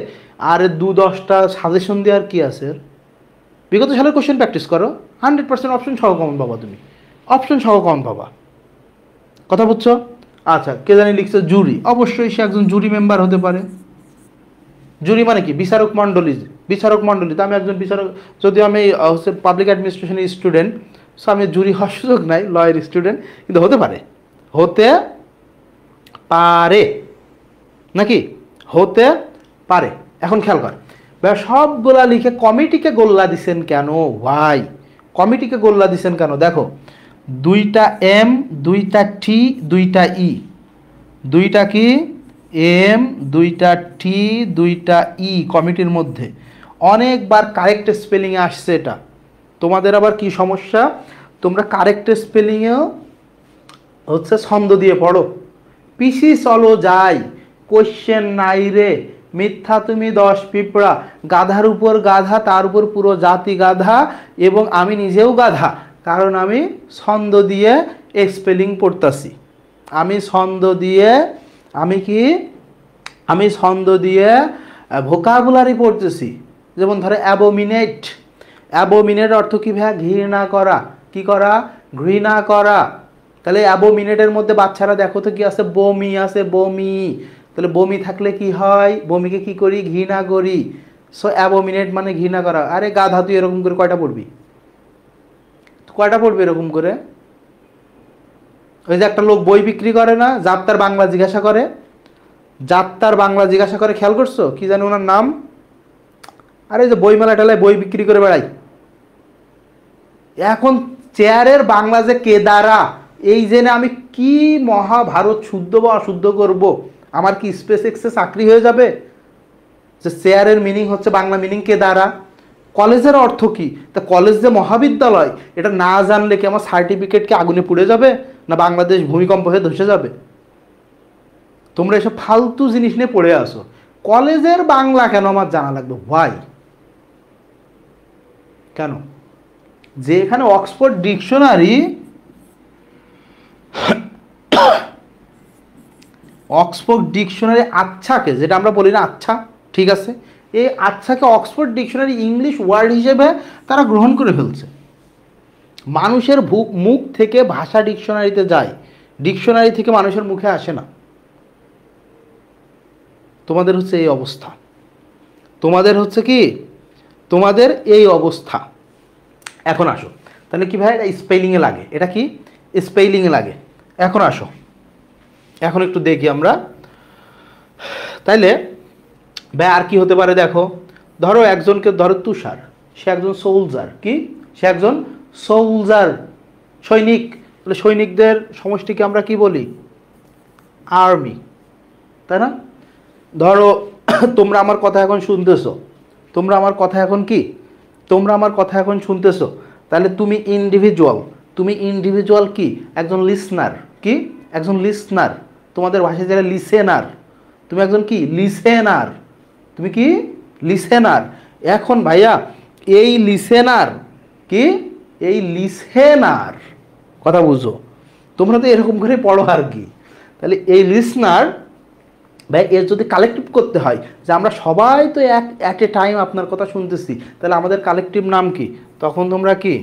আর 2-10টা সাজেশন দেওয়ার কি আছে? বিগত সালের কোশ্চেন প্র্যাকটিস করো, 100% অপশন সহ কমন পাবা। তুমি অপশন সহ কমন পাবা। কথা বুঝছো? আচ্ছা, কে জানি লিখছে জুরি, অবশ্যই সে একজন জুরি মেম্বার হতে পারে। জুরি মানে কি? বিচারক মণ্ডলী। বিচারক মণ্ডলী, তো আমি একজন বিচারক, যদিও আমি হচ্ছে পাবলিক অ্যাডমিনিস্ট্রেশনের স্টুডেন্ট, সো আমি জুরি হওয়ার সুযোগ নাই, লয়ের স্টুডেন্ট, কিন্তু হতে পারে। হতে পারে, নাকি? হতে পারে। এখন খেয়াল কর, সবগুলা লিখে কমিটিকে গোল্লা দিছেন কেন? ভাই কমিটিকে গোল্লা দিছেন কেন? দেখো 2টা এম, 2টা টি, 2টা ই। 2টা কি? এম, 2টা টি, 2টা ই কমিটির মধ্যে। অনেকবার কারেক্ট স্পেলিংয়ে আসছে এটা। তোমাদের আবার কি সমস্যা? তোমরা কারেক্ট স্পেলিংয়েও হচ্ছে ছন্দ দিয়ে পড়ো। পিসি চলো যাই, কোশ্চেন নাই রে, মিথ্যা তুমি 10 পিঁপড়া, গাধার উপর গাধা, তার উপর পুরো জাতি গাধা, এবং আমি নিজেও গাধা, কারণ আমি ছন্দ দিয়ে স্পেলিং পড়তাছি। আমি ছন্দ দিয়ে, আমি ছন্দ দিয়ে ভোকাবুলারি পড়তেছি। যেমন ধরো অ্যাবোমিনেট। অ্যাবোমিনেট অর্থ কি ভাই? ঘৃণা করা। কি করা? ঘৃণা করা। তাহলে অ্যাবোমিনেটের মধ্যে বাচ্চারা দেখো তো কি আছে? বমি আছে, বমি। তাহলে বমি থাকলে কি হয়? বমিকে কি করি? ঘৃণা করি। সো অ্যাবোমিনেট মানে ঘৃণা করা। আরে গাধা, তুই এরকম করে কয়টা পড়বি? কয়টা পড়বি এরকম করে? ওই যে একটা লোক বই বিক্রি করে না, যাত্রার বাংলা জিজ্ঞাসা করে, যাত্রার বাংলা জিজ্ঞাসা করে, খেয়াল করছো? কি জানি ওনার নাম? আরে যে বইমেলা টেলায় বই বিক্রি করে বেড়াই। এখন চেয়ারের বাংলা যে কেদারা, এই জেনে আমি কি মহাভারত শুদ্ধ বা অশুদ্ধ করব? আমার কি স্পেস এক্সে চাকরি হয়ে যাবে? যে চেয়ারের মিনিং হচ্ছে বাংলা মিনিং কেদারা। কলেজের অর্থ কি? তা কলেজ যে মহাবিদ্যালয়, এটা না জানলে কি আমার সার্টিফিকেট কি আগুনে পুড়ে যাবে, না বাংলাদেশ ভূমিকম্প হয়ে ধসে যাবে? তোমরা এসব ফালতু জিনিস নিয়ে পড়ে আসো। কলেজের বাংলা কেন আমার জানা লাগবে? ভাই কেন? যে এখানে অক্সফোর্ড ডিকশনারি, অক্সফোর্ড ডিকশনারি আচ্ছাকে, যেটা আমরা বলি না আচ্ছা, ঠিক আছে, এই আচ্ছাকে অক্সফোর্ড ডিকশনারি ইংলিশ ওয়ার্ড হিসেবে তারা গ্রহণ করে ফেলছে। মানুষের মুখ থেকে ভাষা ডিকশনারিতে যায়, ডিকশনারি থেকে মানুষের মুখে আসে না। তোমাদের হচ্ছে এই অবস্থা। তোমাদের হচ্ছে কি? তোমাদের এই অবস্থা। এখন আসো, তাহলে কি ভাই? এটা স্পেলিংয়ে লাগে। এটা কি? স্পেলিংয়ে লাগে। এখন আসো, এখন একটু দেখি আমরা। তাইলে ভাই আর কি হতে পারে দেখো, ধরো একজনকে ধরো তুষার, সে একজন সোলজার, কি সে একজন সোলজার, সৈনিক। তাহলে সৈনিকদের সমষ্টিকে আমরা কি বলি? আর্মি, তাই না? ধরো তোমরা আমার কথা এখন শুনতেছো, তোমরা আমার কথা এখন কি, তোমরা আমার কথা এখন শুনতেছো, তাহলে তুমি ইন্ডিভিজুয়াল, তুমি ইন্ডিভিজুয়াল কি, একজন লিসনার, কি একজন লিসনার, তোমাদের ভাষায় যারা লিসেনার, তুমি একজন কি লিসেনার, তুমি কি লিসেনার। এখন ভাইয়া এই লিসেনার কি, এই লিসেনার কথা বুঝো, তোমরা তো এরকম করে পড়ো আর কি। তাহলে এই লিসনার ভাই এর যদি কালেক্টিভ করতে হয় যে আমরা সবাই তো অ্যাট এ টাইম আপনার কথা শুনতেছি, তাহলে আমাদের কালেকটিভ নাম কি? তখন তোমরা কি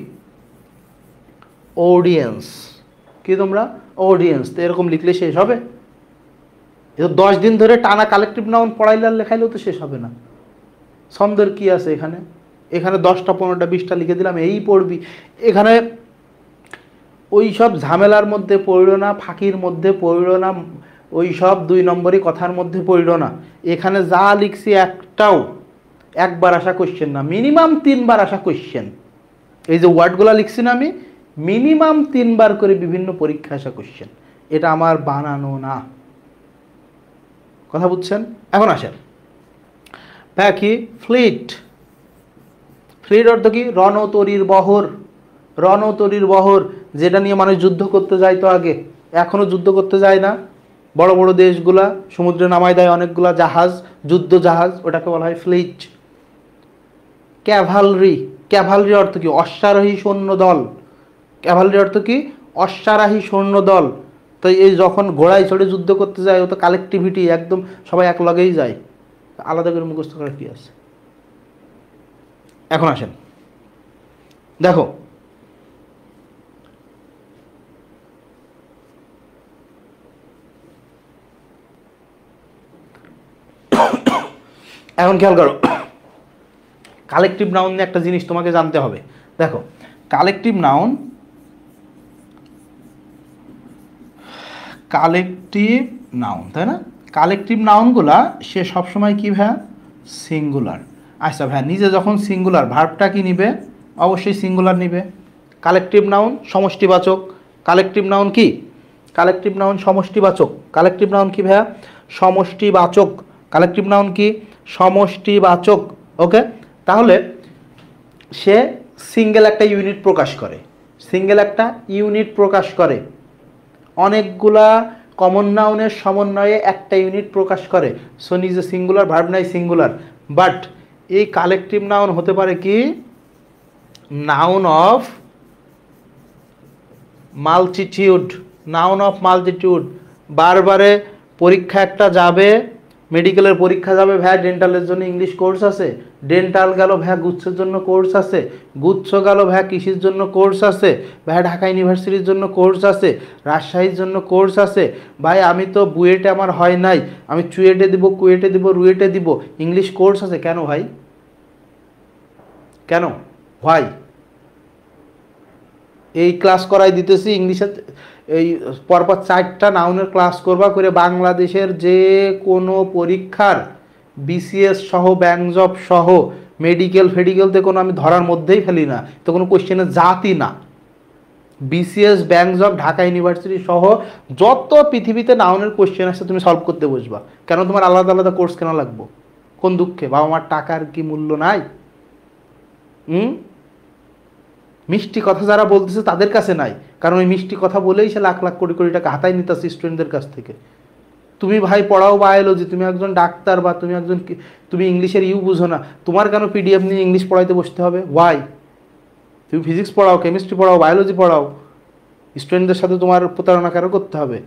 অডিয়েন্স, কি তোমরা অডিয়েন্স। তো এরকম লিখলে শেষ হবে? এ তো 10 দিন ধরে টানা কালেকটিভ নাউন পড়াইলে আর লেখাইলেও তো শেষ হবে না। ছন্দের কি আছে এখানে? এখানে 10টা 15টা 20টা লিখে দিলাম, এই পড়বি। এখানে ওই সব ঝামেলার মধ্যে পড়লো না, ফাঁকির মধ্যে পড়লো না, ওই সব 2 নম্বরই কথার মধ্যে পড়লো না। এখানে যা লিখছি একটাও একবার আসা কোশ্চেন না, মিনিমাম 3বার আসা কোশ্চেন। এই যে ওয়ার্ডগুলো লিখছি না আমি, মিনিমাম 3বার করে বিভিন্ন পরীক্ষা আসা কোশ্চেন। এটা আমার বানানো না, কথা বুঝছেন? এখন আসেন ভাইয়া কি ফ্লিট, ফ্লিট অর্থ কি? রণতরীর বহর, রণতরীর বহর, যেটা নিয়ে মানুষ যুদ্ধ করতে যায় তো আগে, এখনো যুদ্ধ করতে যায় না? বড় বড় দেশগুলা সমুদ্রে নামায় দেয় অনেকগুলা জাহাজ, যুদ্ধ জাহাজ, ওটাকে বলা হয় ফ্লিট। ক্যাভালরি, ক্যাভালরি অর্থ কি? অশ্বারোহী সৈন্য দল। ক্যাভালরি অর্থ কি? অশ্বারোহী সৈন্য দল। তো এই যখন ঘোড়ায় চড়ে যুদ্ধ করতে যায়, ও তো কালেকটিভিটি, একদম সবাই এক লগেই যায়, আলাদা করে মুখস্থ করার কি আছে? এখন আসেন দেখো, এখন খেয়াল করো, কালেকটিভ নাউন নিয়ে একটা জিনিস তোমাকে জানতে হবে। দেখো কালেকটিভ নাউন, কালেকটিভ নাউন, তাই না? কালেকটিভ নাউনগুলা সে সবসময় কি ভাইয়া? সিঙ্গুলার। আচ্ছা ভাইয়া নিজে যখন সিঙ্গুলার, ভার্বটা কি নিবে? অবশ্যই সিঙ্গুলার নিবে। কালেকটিভ নাউন সমষ্টিবাচক, কালেকটিভ নাউন কি? কালেকটিভ নাউন সমষ্টিবাচক। কালেকটিভ নাউন কি ভাইয়া? সমষ্টিবাচক। কালেকটিভ নাউন কি? সমষ্টিবাচক। ওকে, তাহলে সে সিঙ্গেল একটা ইউনিট প্রকাশ করে, সিঙ্গেল একটা ইউনিট প্রকাশ করে, অনেকগুলা কমন নাউনের সমন্বয়ে একটা ইউনিট প্রকাশ করে। সো নিজে সিঙ্গুলার, ভার্ব নাই সিঙ্গুলার। বাট এই কালেকটিভ নাউন হতে পারে কি? Noun of multitude, noun of multitude. বারবারে পরীক্ষা একটা যাবে, মেডিকেলের পরীক্ষা যাবে, ভাইয়া ডেন্টালের জন্য ইংলিশ কোর্স আছে, ডেন্টাল গেল ভাইয়া গুচ্ছের জন্য কোর্স আছে, গুচ্ছ গেল ভাইয়া কৃষির জন্য কোর্স আছে, ভাইয়া ঢাকা ইউনিভার্সিটির জন্য কোর্স আছে, রাজশাহীর জন্য কোর্স আছে। ভাই আমি তো বুয়েটে আমার হয় নাই, আমি চুয়েটে দিব, কুয়েটে দিব, রুয়েটে দিব, ইংলিশ কোর্স আছে। কেন ভাই? কেন ভাই? এই ক্লাস করাই দিতেছি ইংলিশের, এই পরপর 4টা নাউনের ক্লাস করবা করে বাংলাদেশের যে কোনো পরীক্ষার বিসিএস সহ, ব্যাংক জব সহ, মেডিকেল ফেডিকেলতে কোনো আমি ধরার মধ্যেই ফেলি না, তো কোনো কোশ্চেনের জাতই না। BCS, bank job, Dhaka university সহ যত পৃথিবীতে নাউনের কোশ্চেন আসছে তুমি সলভ করতে বসবা। কেন? তোমার আলাদা আলাদা কোর্স কেন লাগবো? কোন দুঃখে? বাবা মার টাকার কি মূল্য নাই? মিষ্টি কথা যারা বলতেছে তাদের কাছে নাই, কারণ ওই মিষ্টি কথা বলেই সে লাখ লাখ কোটি কোটি টাকা হাতায় নিতেছে স্টুডেন্টদের কাছ থেকে। তুমি ভাই পড়াও বায়োলজি, তুমি একজন ডাক্তার, বা তুমি একজন, তুমি ইংলিশের ইউ বুঝো না, তোমার কেন পিডিএফ নিয়ে ইংলিশ পড়াইতে বসতে হবে? ওয়াই? তুমি ফিজিক্স পড়াও, কেমিস্ট্রি পড়াও, বায়োলজি পড়াও, স্টুডেন্টদের সাথে তোমার প্রতারণা কেন করতে হবে?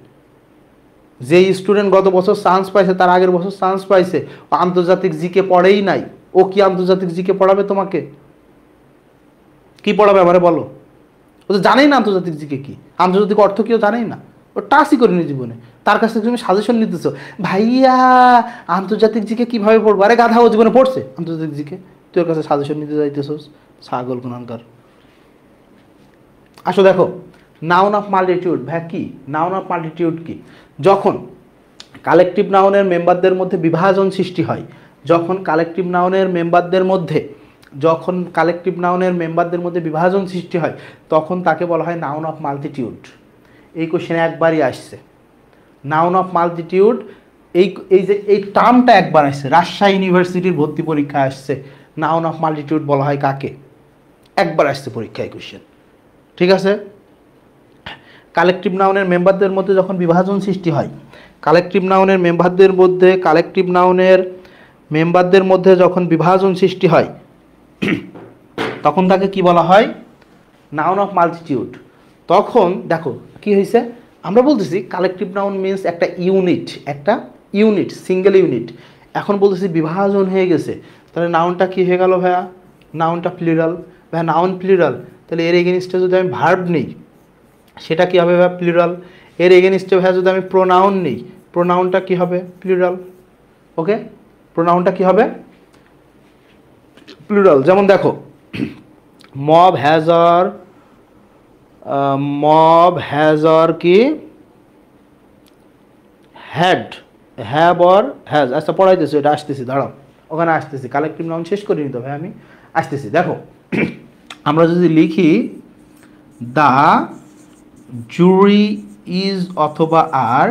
যেই স্টুডেন্ট গত বছর চান্স পাইছে, তার আগের বছর চান্স পাইছে, ও আন্তর্জাতিক জিকে পড়েই নাই, ও কি আন্তর্জাতিক জিকে পড়াবে তোমাকে? কি পড়াবে আমারে বলো? ও তো জানেই না আন্তর্জাতিক জিকে কি, আন্তর্জাতিক অর্থ কেউ জানেই না, ও টাচই করেনি জীবনে। তার কাছ থেকে তুমি সাজেশন নিতেছো, ভাইয়া আন্তর্জাতিক জিকে কিভাবে পড়বো? আরে গাধা, ও জীবনে পড়ছে আন্তর্জাতিক জিকে, তুই ওর কাছে সাজেশন নিতে যাইতেছোস? ছাগল কোনানকার। আসো দেখো, নাউন অফ মাল্টিটিউড ভাই কি? নাউন অফ মাল্টিটিউড কি? যখন কালেকটিভ নাউনের মেম্বারদের মধ্যে বিভাজন সৃষ্টি হয়, যখন কালেকটিভ নাউনের মেম্বারদের মধ্যে বিভাজন সৃষ্টি হয় তখন তাকে বলা হয় নাউন অফ মাল্টিটিউড। এই কোশ্চেনে একবারই আসছে নাউন অফ মাল্টিটিউড, এই টার্মটা একবার আসছে, রাজশাহী ইউনিভার্সিটির ভর্তি পরীক্ষায় আসছে। নাউন অফ মাল্টিটিউড বলা হয় কাকে? একবার আসছে পরীক্ষায় কোশ্চেন, ঠিক আছে। কালেকটিভ নাউনের মেম্বারদের মধ্যে যখন বিভাজন সৃষ্টি হয়, কালেকটিভ নাউনের মেম্বারদের মধ্যে যখন বিভাজন সৃষ্টি হয় তখন তাকে কি বলা হয়? Noun of multitude. তখন দেখো কি হয়েছে, আমরা বলতেছি কালেকটিভ নাউন মিনস একটা ইউনিট সিঙ্গেল ইউনিট। এখন বলতেছি বিভাজন হয়ে গেছে, তাহলে নাউনটা কি হয়ে গেল ভাইয়া? নাউনটা প্লুরাল। ভাইয়া নাউন প্লুরাল, তাহলে এর এগেনস্টে যদি আমি ভার্ব নিই সেটা কি হবে ভাইয়া? প্লুরাল। এর এগেনস্টে ভাইয়া যদি আমি প্রোনাউন নিই, প্রোনাউনটা কি হবে? প্লুরাল। ওকে, প্রোনাউনটা কি হবে? প্লুরাল। যেমন দেখো মব হ্যাজ অর কি হ্যাড, হ্যাভ অর হ্যাজ। আচ্ছা পড়াইতেছি, এটা আসতেছি, দাঁড়াও, ওখানে আসতেছি, কালেকটিভ নাউন শেষ করিনি তো ভাই, আমি আসতেছি। দেখো আমরা যদি লিখি দ্য জুরি ইজ অথবা আর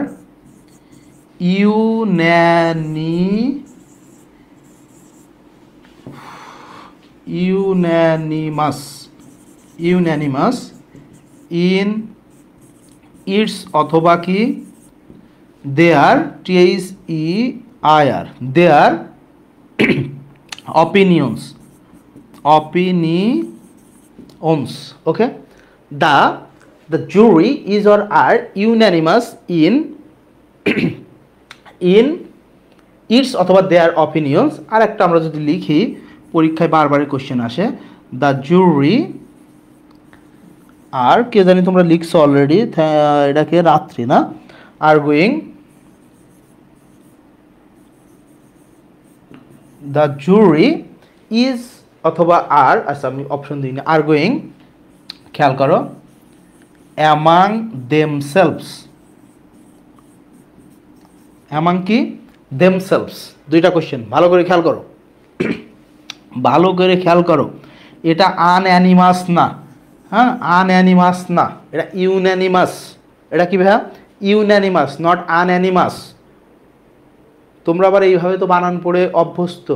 ইউন্যানিমাস ইন ইটস অথবা কি দেয়ার দেয়ার opinions, okay. The jury is or are unanimous in its অথবা their opinions। আর একটা আমরা যদি লিখি, পরীক্ষায় বারবার কোশ্চেন আসে, দ্য জুরি আর, কে জানি তোমরা লিখছো অলরেডি, এটাকে রাত্রি না, arguing, দ্য জুরি ইজ অথবা আর, আচ্ছা আমি অপশন দিই না, arguing, খেয়াল করো, among themselves, among কি themselves, দুইটা কোশ্চেন, ভালো করে খেয়াল করো, ভালো করে খেয়াল করো, এটা আনঅ্যানিমাস না, হ্যাঁ আনঅ্যানিমাস না, এটা ইউন্যানিমাস। এটা কি ভাইয়া? ইউন্যানিমাস, নট আনঅ্যানিমাস। তোমরা আবার এইভাবে তো বানান পড়ে অভ্যস্ত,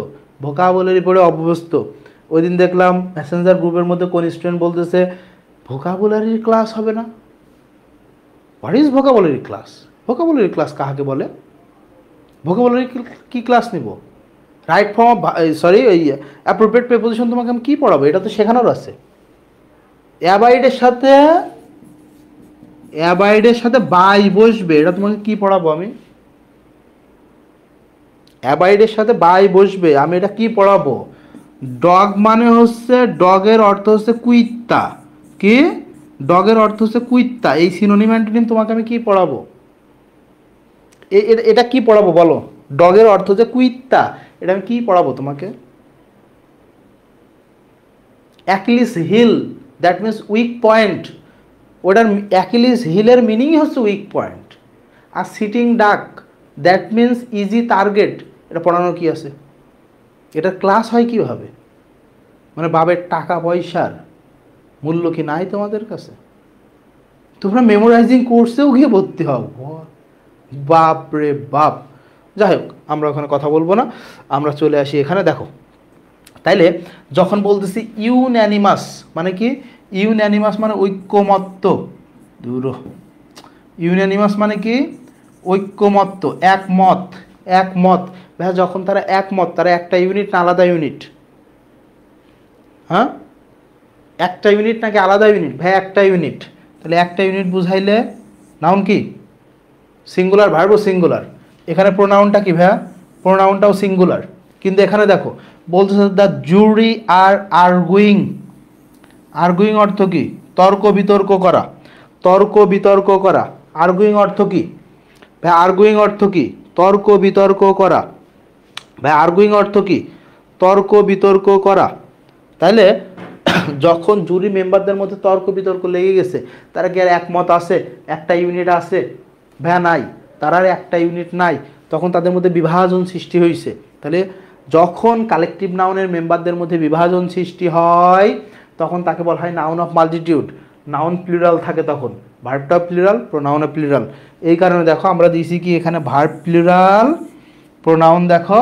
ভোকাবুলারি পড়ে অভ্যস্ত। ওই দিন দেখলাম মেসেঞ্জার গ্রুপের মধ্যে কোন স্টুডেন্ট বলতেছে ভোকাবুলারির ক্লাস হবে না। What is vocabulary class? Vocabulary class কাকে বলে? ভোকাবুলারি কি ক্লাস নিব? রাইট ফর্ম অফ সরি ওই অ্যাপ্রোপ্রিয়েট প্রিপোজিশন তোমাকে আমি কী পড়াবো? এটা তো শেখানোর আছে। অ্যাবাইডের সাথে বাই বসবে, এটা তোমাকে কি পড়াবো আমি? অ্যাবাইডের সাথে বাই বসবে, আমি এটা কি পড়াবো? ডগ মানে হচ্ছে, ডগের অর্থ হচ্ছে কুইত্তা। কি? ডগের অর্থ হচ্ছে কুইত্তা। এই সিনোনিম অ্যান্টোনিম তোমাকে আমি কি পড়াবো? এটা কি পড়াবো বলো? ডগের অর্থ হচ্ছে কুইত্তা, এটা আমি কি পড়াবো তোমাকে? Achilles heel, that means weak point. ওটার অ্যাকিলিস হিলের মিনিংই হচ্ছে উইক পয়েন্ট। আর sitting duck, that means easy target. এটা পড়ানো কি আছে? এটা ক্লাস হয় কীভাবে? মানে বাবের টাকা পয়সার মূল্য কি নাই তোমাদের কাছে? তোমরা মেমোরাইজিং কোর্সেও গিয়ে ভর্তি হও, বাপ রে বাপ। যাই হোক, আমরা ওখানে কথা বলবো না, আমরা চলে আসি এখানে। দেখো তাইলে যখন বলতেছি ইউন্যানিমাস মানে কি? ইউন্যানিমাস মানে ঐক্যমত্য। দূর, ইউন্যানিমাস মানে কি? ঐক্যমত্য, একমত। ভাই যখন তারা একমত, তারা একটা ইউনিট না আলাদা ইউনিট? হ্যাঁ, একটা ইউনিট নাকি আলাদা ইউনিট? ভাই একটা ইউনিট। তাহলে একটা ইউনিট বুঝাইলে নাউন কি? সিঙ্গুলার, ভার্বও সিঙ্গুলার। এখানে প্রোনাউনটা কি ভাইয়া? প্রোনাউনটাও সিঙ্গুলার। কিন্তু এখানে দেখো বলতেছে the jury are arguing. Arguing অর্থ কি? তর্ক বিতর্ক করা। তর্ক বিতর্ক করা। আর্গুইং অর্থ কি ভাই? আর্গুইং অর্থ কি? তর্ক বিতর্ক করা। ভাই আর্গুইং অর্থ কি? তর্ক বিতর্ক করা। তাহলে যখন জুরি মেম্বারদের মধ্যে তর্ক বিতর্ক লেগে গেছে, তারা কি আর একমত আছে? একটা ইউনিট আছে? ভাই নাই, তারা আর একটা ইউনিট নাই, তখন তাদের মধ্যে বিভাজন সৃষ্টি হয়েছে। তাহলে যখন কালেকটিভ নাউনের মেম্বারদের মধ্যে বিভাজন সৃষ্টি হয় তখন তাকে বলা হয় noun of multitude. Noun plural থাকে তখন, ভার্বটা প্লুরাল, প্রোনাউনও প্লুরাল। এই কারণে দেখো আমরা দিয়েছি কি এখানে ভার্ব প্লুরাল, প্রোনাউন দেখো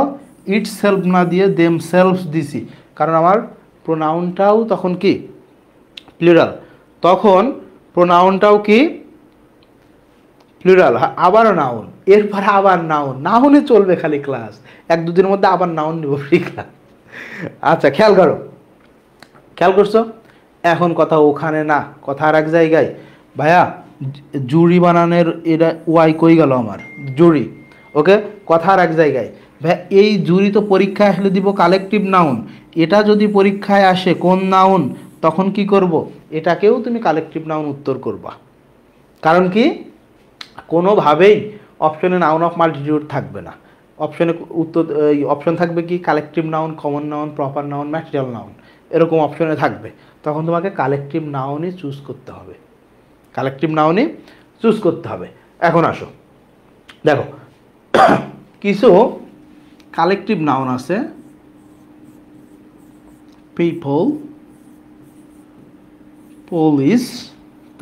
ইট সেলফ না দিয়ে দেম সেলফস দিছি, কারণ আমার প্রোনাউনটাও তখন কি প্লুরাল, তখন প্রোনাউনটাও কি প্লুরাল। আবার নাউন, এরপরে আবার নাউন, নাউনে চলবে খালি ক্লাস, 1-2 দিনের মধ্যে আবার নাউন নিব ফ্রি ক্লাস। আচ্ছা খেয়াল করো, খেয়াল করছো? এখন কথা ওখানে না, কথা আর এক জায়গায়। ভাইয়া জুরি বানানোর এটা ওয়াই কই গেল আমার, জুরি, ওকে, কথা আর এক জায়গায়। ভাইয়া এই জুরি তো পরীক্ষায় আসলে দিব কালেকটিভ নাউন, এটা যদি পরীক্ষায় আসে কোন নাউন, তখন কি করব? এটাকেও তুমি কালেকটিভ নাউন উত্তর করবা। কারণ কি কোনোভাবেই অপশনে নাউন অফ মাল্টিটিউড থাকবে না, অপশনে উত্তর অপশন থাকবে কি collective noun, common noun, proper noun, material noun, এরকম অপশনে থাকবে। তখন তোমাকে কালেকটিভ নাউনই চুজ করতে হবে, কালেকটিভ নাউনই চুজ করতে হবে। এখন আসো দেখো কিছু কালেকটিভ নাউন আছে, পিপল, পুলিশ,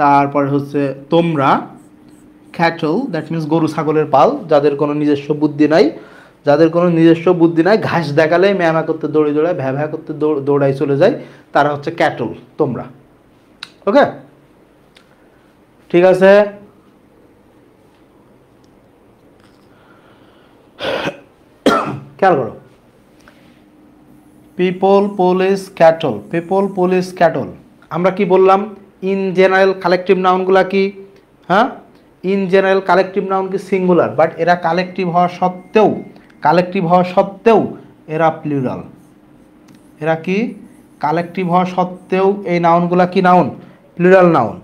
তারপরে হচ্ছে তোমরা, ক্যাটল, দ্যাট মিনস গরু ছাগলের পাল, যাদের কোনো নিজস্ব বুদ্ধি নাই, যাদের কোনো নিজস্ব বুদ্ধি নাই, ঘাস দেখালে ম্যামা করতে দৌড়ে দৌড়ায়, ভ্যা ভ্যা করতে দৌড়াই চলে যায়, তারা হচ্ছে ক্যাটল, তোমরা। ওকে, ঠিক আছে। খেয়াল করো, people, police, cattle, people, police, cattle. আমরা কি বললাম? ইন জেনারেল কালেকটিভ নাউনগুলা কি? হ্যাঁ, ইন জেনারেল কালেকটিভ নাউন কি সিঙ্গুলার, বাট এরা কালেকটিভ হওয়া সত্ত্বেও, কালেকটিভ হওয়া সত্ত্বেও এরা প্লুরাল। এরা কি কালেকটিভ হওয়া সত্ত্বেও এই নাউনগুলা কি নাউন? Plural noun.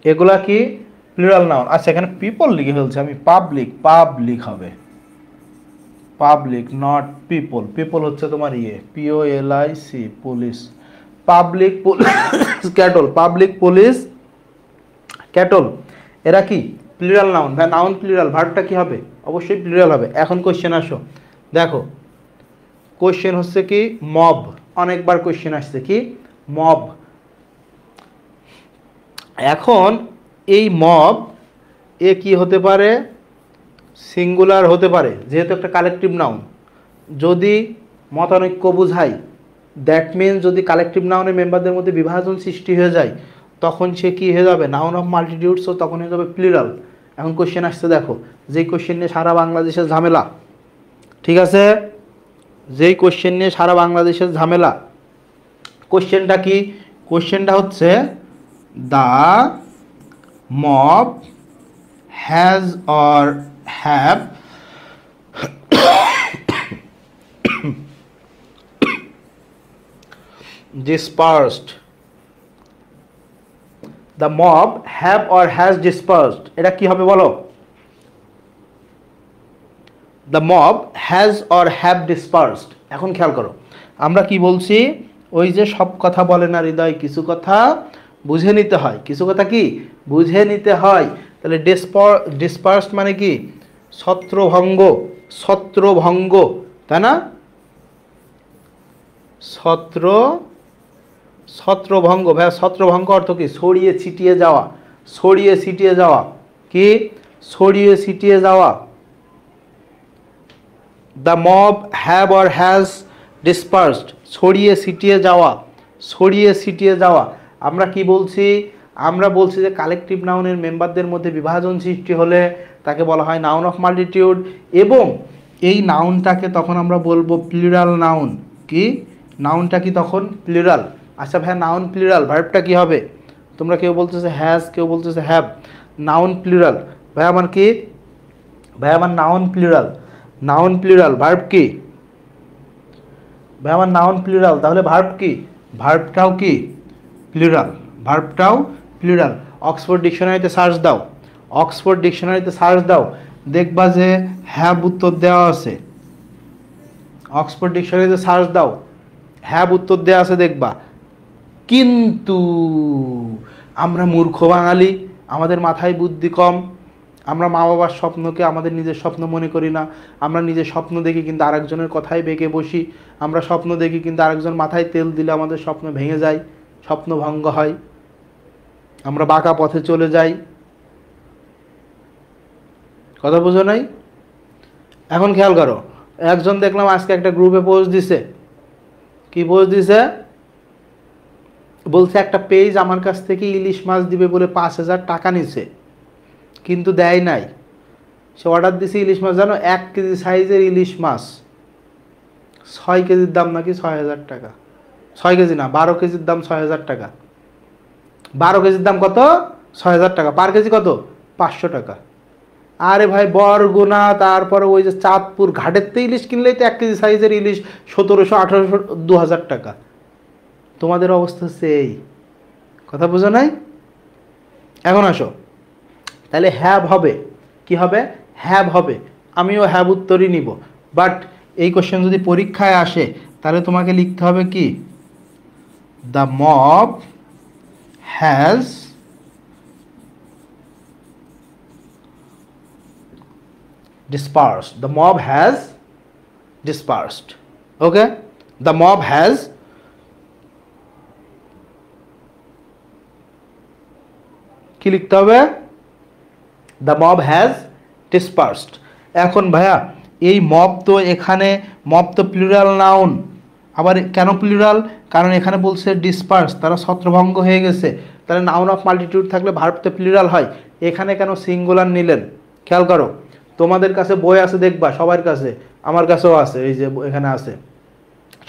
এগুলা কি প্লুরাল নাউন। আচ্ছা এখানে পিপল লিখে ফেলছে আমি, পাবলিক, পাবলিক হবে, পাবলিক নট পিপল। পিপল হচ্ছে তোমার POLIC, police. Public, police, cattle, public, police, cattle, এরা কি প্লুরাল নাউন। ভাই নাউন প্লুরাল, ভার্বটা কি হবে? অবশ্যই প্লুরাল হবে। এখন কোশ্চেন আসো, দেখো কোশ্চেন হচ্ছে কি মব, অনেকবার কোশ্চেন আসছে কি মব। এখন এই মব এ কি হতে পারে? সিঙ্গুলার হতে পারে, যেহেতু একটা কালেকটিভ নাউন। যদি মতানৈক্য বোঝায়, দ্যাট মিনস যদি কালেকটিভ নাউনের মেম্বারদের মধ্যে বিভাজন সৃষ্টি হয়ে যায়, তখন সে কি হয়ে যাবে? নাউন অফ মাল্টিটিউডস, তখন হয়ে যাবে প্লুরাল। এখন কোশ্চেন আসছে দেখো, যেই কোশ্চেন নিয়ে সারা বাংলাদেশের ঝামেলা, ঠিক আছে, যেই কোশ্চেন নিয়ে সারা বাংলাদেশের ঝামেলা, কোশ্চেনটা কি? কোশ্চেনটা হচ্ছে the mob has or have dispersed, the mob have or has dispersed, এটা কি হবে বলো? the mob has or have dispersed। এখন খেয়াল করো, আমরা কি বলছি? ওই যে সব কথা বলে না হৃদয়, কিছু কথা বুঝে নিতে হয়, কিছু কথা কি বুঝে নিতে হয়। তাহলে ডিসপার্সড মানে কি? ছত্রভঙ্গ, ছত্রভঙ্গ, তাই না? ছত্রভঙ্গ। ভাইয়া ছত্রভঙ্গ অর্থ কি? ছড়িয়ে ছিটিয়ে যাওয়া, ছড়িয়ে ছিটিয়ে যাওয়া, কি ছড়িয়ে ছিটিয়ে যাওয়া। The mob have or has dispersed, ছড়িয়ে ছিটিয়ে যাওয়া, ছড়িয়ে ছিটিয়ে যাওয়া। আমরা কি বলছি? আমরা বলছি যে কালেকটিভ নাউনের মেম্বারদের মধ্যে বিভাজন সৃষ্টি হলে তাকে বলা হয় নাউন অফ মাল্টিটিউড, এবং এই নাউনটাকে তখন আমরা বলবো প্লুরাল নাউন। কি নাউনটা কি তখন? প্লুরাল। আচ্ছা ভাই নাউন প্লুরাল, ভার্বটা কি হবে? তোমরা কেউ বলতেছে হ্যাজ, কেউ বলতেছে হ্যাভ। নাউন প্লুরাল, ভাই আমার কি? ভাই আমার noun plural, noun plural, verb কি? ভাই আমার নাউন প্লুরাল, তাহলে ভার্ব কি? ভার্বটাও কি প্লুরাল, ভার্বটাও প্লুরাল। অক্সফোর্ড ডিকশনারিতে সার্চ দাও, অক্সফোর্ড ডিকশনারিতে সার্চ দাও, দেখবা যে হ্যাভ উত্তর দেওয়া আছে। অক্সফোর্ড ডিকশনারিতে সার্চ দাও, হ্যাভ উত্তর দেওয়া আছে দেখবা। কিন্তু আমরা মূর্খ বাঙালি, আমাদের মাথায় বুদ্ধি কম, আমরা মা বাবার স্বপ্নকে আমাদের নিজের স্বপ্ন মনে করি না। আমরা নিজের স্বপ্ন দেখি কিন্তু আরেকজনের কথায় বেঁকে বসি। আমরা স্বপ্ন দেখি কিন্তু আরেকজন মাথায় তেল দিলে আমাদের স্বপ্ন ভেঙে যায়, স্বপ্ন ভঙ্গ হয়, আমরা বাঁকা পথে চলে যাই। কথা বুঝো নাই? এখন খেয়াল করো, একজন দেখলাম আজকে একটা গ্রুপে পোস্ট দিছে। কি পোস্ট দিছে? বলছে একটা পেজ আমার কাছ থেকে ইলিশ মাছ দিবে বলে 5,000 টাকা নিছে, কিন্তু দেয় নাই। সে অর্ডার দিছে ইলিশ মাছ, জানো 1 কেজি সাইজের ইলিশ মাছ, 6 কেজির দাম নাকি 6,000 টাকা। 6 কেজি না, 12 কেজির দাম 6,000 টাকা। 12 কেজির দাম কত? 6,000 টাকা। পার কেজি কত? 500 টাকা। আরে ভাই, বরগুনা, তারপরে ওই যে চাঁদপুর ঘাটের তে ইলিশ কিনলেই তো 1 কেজি সাইজের ইলিশ 1,700, 1,800, 2,000 টাকা। তোমাদের অবস্থা হচ্ছে এই। কথা বোঝো নাই? এখন আসো, তাহলে হ্যাভ হবে, কি হবে? হ্যাভ হবে। আমিও হ্যাভ উত্তরই নিব। বাট এই কোশ্চেন যদি পরীক্ষায় আসে তাহলে তোমাকে লিখতে হবে কি? The mob has dispersed. The mob has dispersed. Okay? The mob has কি লিখতে হবে? The mob has dispersed. এখন ভাইয়া, এই মব তো এখানে, মব তো প্লুরাল নাউন। আবার কেন প্লুরাল? কারণ এখানে বলছে ডিসপার্স, তারা ছত্রভঙ্গ হয়ে গেছে। তাহলে নাউন অফ মাল্টিটিউড থাকলে ভার্বতে প্লুরাল হয়। এখানে কেন সিঙ্গুলার নিলেন? খেয়াল করো, তোমাদের কাছে বই আছে দেখবা, সবার কাছে, আমার কাছেও আছে, এই যে এখানে আছে,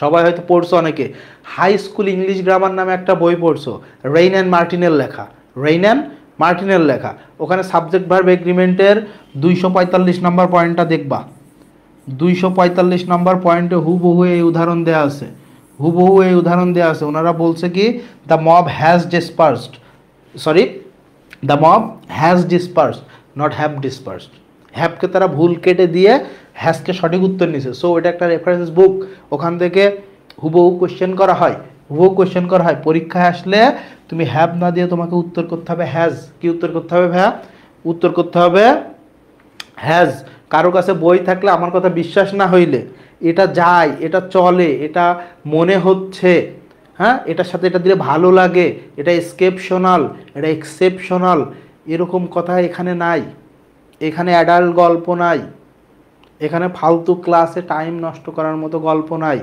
সবাই হয়তো পড়ছো, অনেকে হাই স্কুল ইংলিশ গ্রামার নামে একটা বই পড়ছো, রেইন অ্যান্ড মার্টিনের লেখা, রেইন অ্যান্ড মার্টিনের লেখা। ওখানে সাবজেক্ট ভার্ব এগ্রিমেন্টের 245 নম্বর পয়েন্টটা দেখবা। 245 নম্বর পয়েন্টে হুবহু এই উদাহরণ দেওয়া আছে, হুবহু এই উদাহরণ দেওয়া আছে। ওনারা বলছে কি? The mob has dispersed, sorry, the mob has dispersed, not have dispersed. হ্যাভকে তারা ভুল কেটে দিয়ে হ্যাজকে সঠিক উত্তর নিছে। সো এটা একটা রেফারেন্স বুক, ওখান থেকে হুবহু কোশ্চেন করা হয়, হুবহু কোশ্চেন করা হয়। পরীক্ষায় আসলে তুমি হ্যাভ না দিয়ে তোমাকে উত্তর করতে হবে হ্যাজ। কি উত্তর করতে হবে ভাইয়া? উত্তর করতে হবে হ্যাজ। কারো কাছে বই থাকলে আমার কথা বিশ্বাস না হইলে, এটা যায়, এটা চলে, এটা মনে হচ্ছে, হ্যাঁ, এটার সাথে এটা দিলে ভালো লাগে, এটা এক্সেপশনাল, এটা এক্সেপশনাল, এরকম কথা এখানে নাই। এখানে অ্যাডাল্ট গল্প নাই, এখানে ফালতু ক্লাসে টাইম নষ্ট করার মতো গল্প নাই।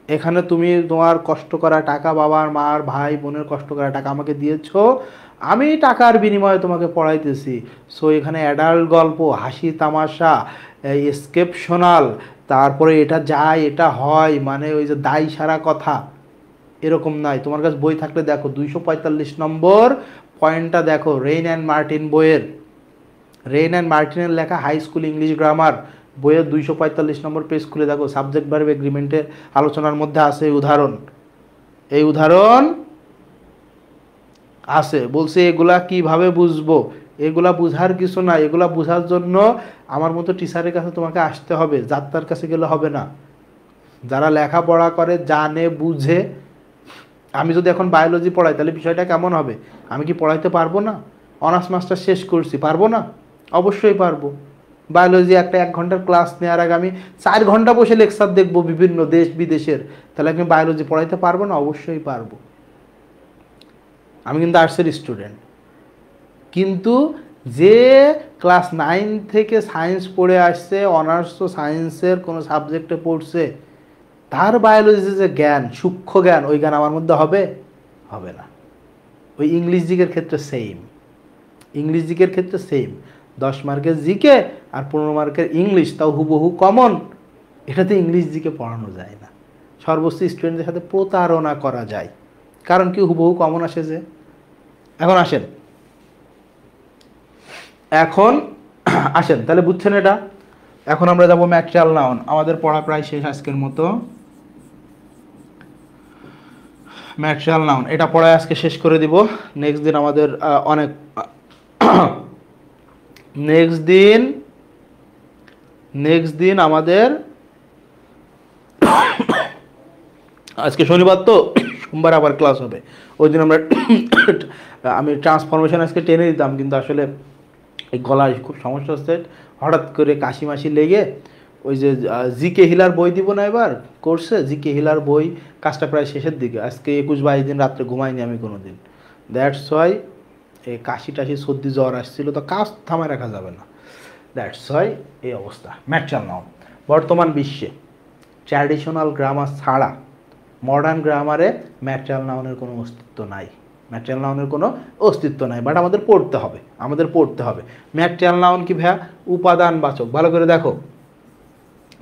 এখানে তুমি তোমার কষ্ট করা টাকা, বাবার মার ভাই বোনের কষ্ট করা টাকা আমাকে দিয়েছো, আমি টাকার বিনিময়ে তোমাকে পড়াইতেছি। সো এখানে অ্যাডাল্ট গল্প, হাসি তামাশা, এক্সেপশনাল, তারপরে এটা যায় এটা হয়, মানে ওই যে দায় সারা কথা, এরকম নাই। তোমার কাছে বই থাকলে দেখো 245 নম্বর পয়েন্টটা দেখো, রেইন অ্যান্ড মার্টিন বইয়ের, রেইন অ্যান্ড মার্টিনের লেখা হাই স্কুল ইংলিশ গ্রামার বইয়ের 245 নম্বর পেজ খুলে দেখো, সাবজেক্ট ভার্ব এগ্রিমেন্টের আলোচনার মধ্যে আছে এই উদাহরণ, এই উদাহরণ আছে। বলছে এগুলা কিভাবে বুঝবো? এগুলা বুঝার কিছু না, এগুলা বুঝার জন্য আমার মতো টিচারের কাছে তোমাকে আসতে হবে, যাত্রার কাছে গেলে হবে না। যারা লেখাপড়া করে, জানে, বুঝে। আমি যদি এখন বায়োলজি পড়াই তাহলে বিষয়টা কেমন হবে? আমি কি পড়াইতে পারবো না? অনার্স মাস্টার শেষ করছি, পারবো না? অবশ্যই পারবো। বায়োলজি একটা 1 ঘন্টার ক্লাস নেওয়ার আগে আমি 4 ঘন্টা বসে লেকচার দেখবো বিভিন্ন দেশ বিদেশের, তাহলে আমি বায়োলজি পড়াইতে পারবো না? অবশ্যই পারবো। আমি কিন্তু আর্টসের স্টুডেন্ট, কিন্তু যে ক্লাস 9 থেকে সায়েন্স পড়ে আসছে, অনার্স সায়েন্সের কোনো সাবজেক্টে পড়ছে, তার বায়োলজি যে জ্ঞান, সূক্ষ্ম জ্ঞান, ওই জ্ঞান আমার মধ্যে হবে? হবে না। ওই ইংলিশ জিকের ক্ষেত্রে সেম, ইংলিশ জিকের ক্ষেত্রে সেম। 10 মার্কের জিকে আর 15 মার্কের ইংলিশ, তাও হুবহু কমন, এটাতে ইংলিশ জিকে পড়ানো যায় না। সর্বোচ্চ স্টুডেন্টদের সাথে প্রতারণা করা যায়, কারণ কি? হুবহু কমন আসে যে। এখন আসেন, এখন আসেন, তাহলে বুঝছেন এটা? এখন আমরা যাবো ম্যাটেরিয়াল নাউন। আমাদের পড়া প্রায় শেষ আজকের মতো। ম্যাটেরিয়াল নাউন এটা পড়ায় আজকে শেষ করে দিব। নেক্সট দিন আমাদের অনেক নেক্সট দিন আমাদের, আজকে শনিবার তো, সোমবার আবার ক্লাস হবে। ওই দিন আমরা আমি ট্রান্সফরমেশন আজকে টেনে দিতাম, কিন্তু আসলে এই গলায় খুব সমস্যা হচ্ছে, হঠাৎ করে কাশি মাসি লেগে ওই যে জিকে হিলার বই দিব না এবার কোর্সে, জিকে হিলার বই কাজটা প্রায় শেষের দিকে, আজকে 21-22 দিন রাত্রে ঘুমাইনি আমি কোনো দিন। দ্যাটস ওয়াই এই কাশি টাশি সর্দি জ্বর আসছিল, তো কাজ থামায় রাখা যাবে না, দ্যাটস ওয়াই এই অবস্থা। ম্যাটেরিয়াল নাউন বর্তমান বিশ্বে ট্র্যাডিশনাল গ্রামার ছাড়া মডার্ন গ্রামারে ম্যাটেরিয়াল নাউনের কোনো অস্তিত্ব নাই, ম্যাটেরিয়াল নাউনের কোনো অস্তিত্ব নাই, বাট আমাদের পড়তে হবে, আমাদের পড়তে হবে। ম্যাটেরিয়াল নাউন কি ভাইয়া? উপাদানবাচক। ভালো করে দেখো,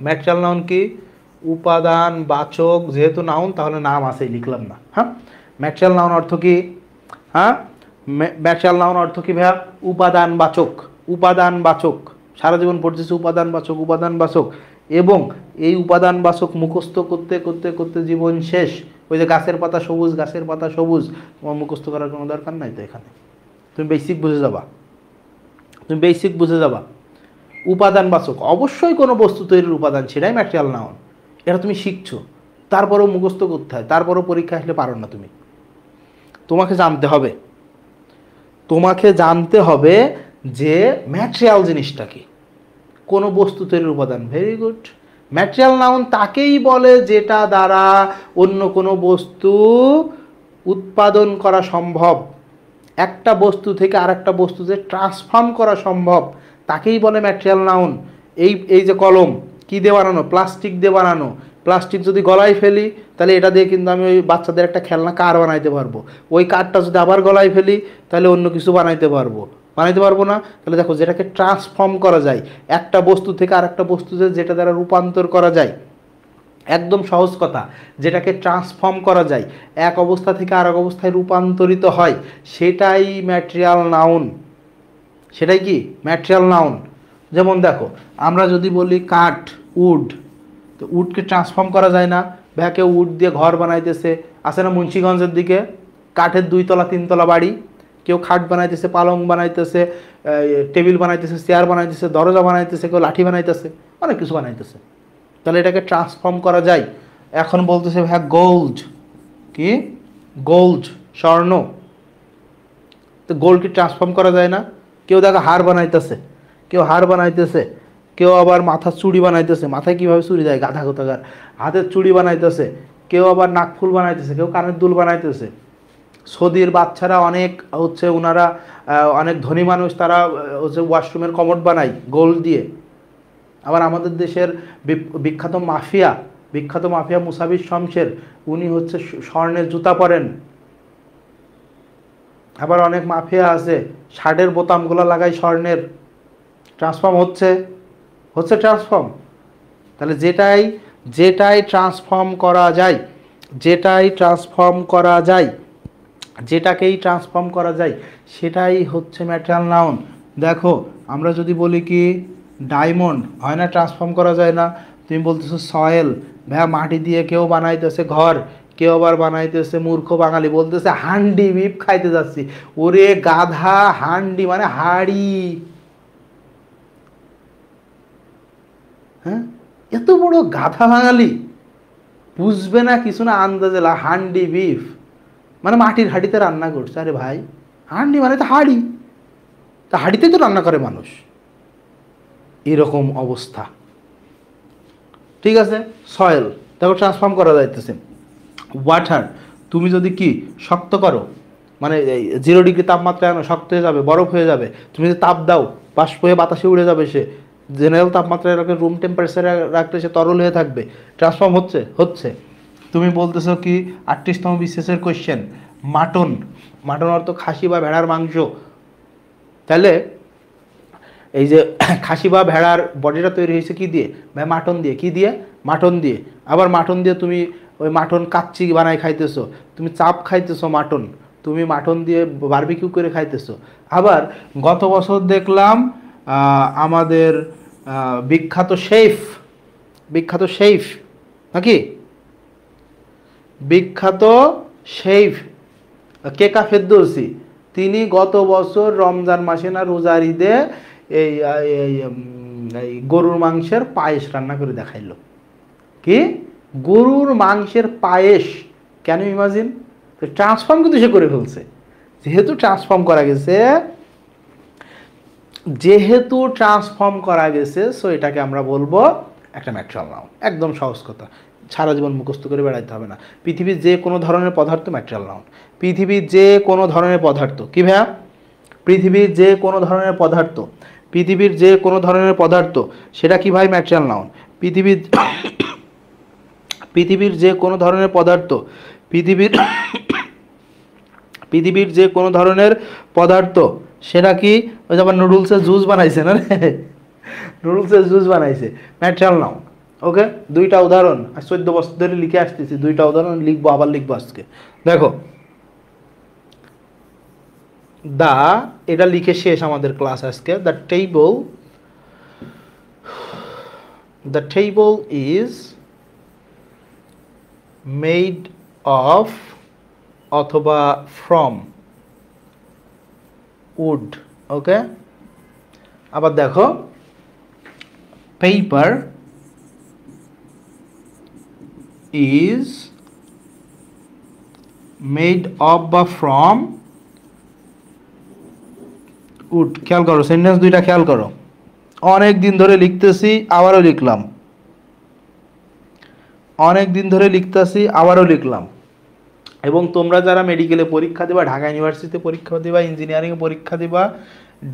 ম্যাটেরিয়াল নাউন কি? উপাদানবাচক। যেহেতু নাউন তাহলে নাম আছেই, লিখলাম না। হ্যাঁ, ম্যাটেরিয়াল নাউন অর্থ কি? হ্যাঁ, ম্যাটেরিয়াল নাউন অর্থ কি ভাইয়া? উপাদানবাচক। উপাদানবাচক, সারা জীবন পড়তেছে উপাদানবাচক, উপাদানবাচক, এবং এই উপাদানবাচক মুখস্থ করতে করতে করতে জীবন শেষ। ওই যে গাছের পাতা সবুজ, গাছের পাতা সবুজ, তোমার মুখস্থ করার কোনো দরকার নাই তো এখানে, তুমি বেসিক বুঝে যাবা, তুমি বেসিক বুঝে যাবা। উপাদানবাচক, অবশ্যই কোনো বস্তু তৈরির উপাদান, সেটাই ম্যাটেরিয়াল নাউন। এটা তুমি শিখছো, তারপরেও মুখস্থ করতে হয়, তারপরেও পরীক্ষা আসলে পারো না তুমি, তোমাকে জানতে হবে, তোমাকে জানতে হবে যে ম্যাটেরিয়াল জিনিসটা কি, কোনো বস্তু তৈরির উপাদান। Very good. ম্যাটেরিয়াল নাউন তাকেই বলে যেটা দ্বারা অন্য কোনো বস্তু উৎপাদন করা সম্ভব, একটা বস্তু থেকে আরেকটা বস্তুতে ট্রান্সফর্ম করা সম্ভব, তাকেই বলে ম্যাটেরিয়াল নাউন। এই যে কলম কি দিয়ে বানানো? প্লাস্টিক দিয়ে বানানো। প্লাস্টিক যদি গলায় ফেলি তাহলে এটা দিয়ে কিন্তু আমি ওই বাচ্চাদের একটা খেলনা কার বানাইতে পারবো, ওই কারটা যদি আবার গলায় ফেলি তাহলে অন্য কিছু বানাইতে পারবো, বানাইতে পারবো না? তাহলে দেখো, যেটাকে ট্রান্সফর্ম করা যায়, একটা বস্তু থেকে আরেকটা বস্তুতে যেটা দ্বারা রূপান্তর করা যায়, একদম সহজ কথা, যেটাকে ট্রান্সফর্ম করা যায়, এক অবস্থা থেকে আরেক অবস্থায় রূপান্তরিত হয়, সেটাই ম্যাটেরিয়াল নাউন। সেটাই কি? Material noun. যেমন দেখো, আমরা যদি বলি কাঠ, উড, তো উডকে ট্রান্সফর্ম করা যায় না? ভাইয়া কেউ উড দিয়ে ঘর বানাইতেছে, আছে না মুন্সিগঞ্জের দিকে, কাঠের 2 তলা 3 তলা বাড়ি, কেউ খাট বানাইতেছে, পালং বানাইতেছে, টেবিল বানাইতেছে, চেয়ার বানাইতেছে, দরজা বানাইতেছে, কেউ লাঠি বানাইতেছে, অনেক কিছু বানাইতেছে। তাহলে এটাকে ট্রান্সফর্ম করা যায়। এখন বলতেছে ভাইয়া গোল্ড, কি? গোল্ড, স্বর্ণ, তো গোল্ড কি ট্রান্সফর্ম করা যায় না? কেউ দেখো হার বানাইতেছে, কেউ হার বানাইতেছে, কেউ আবার মাথার চুড়ি বানাইতেছে, মাথায় কীভাবে চুড়ি দেয় গাধা কোথাকার, হাতের চুড়ি বানাইতেছে, কেউ আবার নাকফুল বানাইতেছে, কেউ কানের দুল বানাইতেছে। সৌদির বাচ্চারা অনেক হচ্ছে, ওনারা অনেক ধনী মানুষ, তারা হচ্ছে ওয়াশরুমের কমোড বানায় গোল্ড দিয়ে। আবার আমাদের দেশের বিখ্যাত মাফিয়া মুসাবির শমশের, উনি হচ্ছে স্বর্ণের জুতা পরেন। আবার অনেক মাফিয়া আছে শার্টের বোতামগুলো লাগায় স্বর্ণের। ট্রান্সফর্ম হচ্ছে ট্রান্সফর্ম। তাহলে যেটাই ট্রান্সফর্ম করা যায়, যেটাকেই ট্রান্সফর্ম করা যায়, সেটাই হচ্ছে ম্যাটেরিয়াল নাউন। দেখো, আমরা যদি বলি কি ডায়মন্ড, হয় না ট্রান্সফর্ম করা যায় না? তুমি বলতেছো সয়েল, ভাইয়া মাটি দিয়ে কেউ বানাইতেছে ঘর, কেউ আবার বানাইতেছে, মূর্খ বাঙালি বলতেছে হান্ডি বিফ খাইতে যাচ্ছি। ওরে গাধা, হান্ডি মানে হাড়ি। হ্যাঁ, এত বড় গাধা বাঙালি, বুঝবে না কিছু না, আন্দাজে হান্ডি বিফ মানে মাটির হাঁড়িতে রান্না করছে। আরে ভাই, হান্ডি মানে তো হাঁড়ি, তা হাঁড়িতে তো রান্না করে মানুষ, এরকম অবস্থা। ঠিক আছে, সয়েল তারপর ট্রান্সফর্ম করা যাইতেছে। ওয়াটার, তুমি যদি কি শক্ত করো, মানে 0 ডিগ্রি তাপমাত্রায় আনো, শক্ত হয়ে যাবে, বরফ হয়ে যাবে। তুমি যদি তাপ দাও, বাষ্প হয়ে বাতাসে উড়ে যাবে, সে জেনারেল তাপমাত্রায় রাখলে, রুম টেম্পারেচারে রাখলে সে তরল হয়ে থাকবে। ট্রান্সফর্ম হচ্ছে। তুমি বলতেছো কি 38তম বিসিএসের কোয়েশ্চেন, মাটন অর্থ খাসি বা ভেড়ার মাংস। তাহলে এই যে খাসি বা ভেড়ার বডিটা তৈরি হয়েছে কি দিয়ে? ভাই মাটন দিয়ে। কি দিয়ে? মাটন দিয়ে। আবার মাটন দিয়ে তুমি ওই মাটন কাচ্চি বানাই খাইতেছো, তুমি চাপ খাইতেছো মাটন, তুমি মাটন দিয়ে বারবিকিউ করে খাইতেছো। আবার গত বছর দেখলাম আমাদের বিখ্যাত শেফ নাকি, বিখ্যাত শেফ কেকা ফেরদৌসি, তিনি গত বছর রমজান মাসে না রোজার ঈদে এই গরুর মাংসের পায়েস রান্না করে দেখাইলো। কি? গরুর মাংসের পায়েস। কেন ইমাজিন? ট্রান্সফর্ম কিন্তু সে করে ফেলছে। যেহেতু ট্রান্সফর্ম করা গেছে, যেহেতু ট্রান্সফর্ম করা গেছে সো এটাকে আমরা বলবো একটা ম্যাটেরিয়াল নাউন। একদম সহজ কথা, সারা জীবন মুখস্থ করে বেড়াইতে হবে না। পৃথিবীর যে কোনো ধরনের পদার্থ ম্যাটেরিয়াল নাউন। পৃথিবীর যে কোনো ধরনের পদার্থ, কি ভাইয়া? পৃথিবীর যে কোনো ধরনের পদার্থ, পৃথিবীর যে কোনো ধরনের পদার্থ সেটা কি ভাই? Material noun. পৃথিবীর পৃথিবীর যে কোনো ধরনের পদার্থ, পৃথিবীর পৃথিবীর যে কোনো ধরনের পদার্থ সেটা কি? ওই যে আবার নুডলসের জুস বানাইছে না রে, নুডলসের জুস বানাইছে, ম্যাটেরিয়াল নাউন। ওকে, দুইটা উদাহরণ 14 বছর ধরে লিখে আসতেছি, দুইটা উদাহরণ লিখবো, আবার লিখবো আজকে। দেখো দা, এটা লিখে শেষ আমাদের ক্লাস আজকে। The table is made of অথবা ফ্রম উড। ওকে, আবার দেখো পেপার ইজ মেড অফ বা ফ্রম উড। খেয়াল করো সেন্টেন্স দুইটা, খেয়াল করো। অনেক দিন ধরে লিখতেছি, আবারও লিখলাম, অনেক দিন ধরে লিখতেছি, আবারও লিখলাম। এবং তোমরা যারা মেডিকেলে পরীক্ষা দিবা, ঢাকা ইউনিভার্সিটিতে পরীক্ষা দিবা, ইঞ্জিনিয়ারিংয়ে পরীক্ষা দিবা,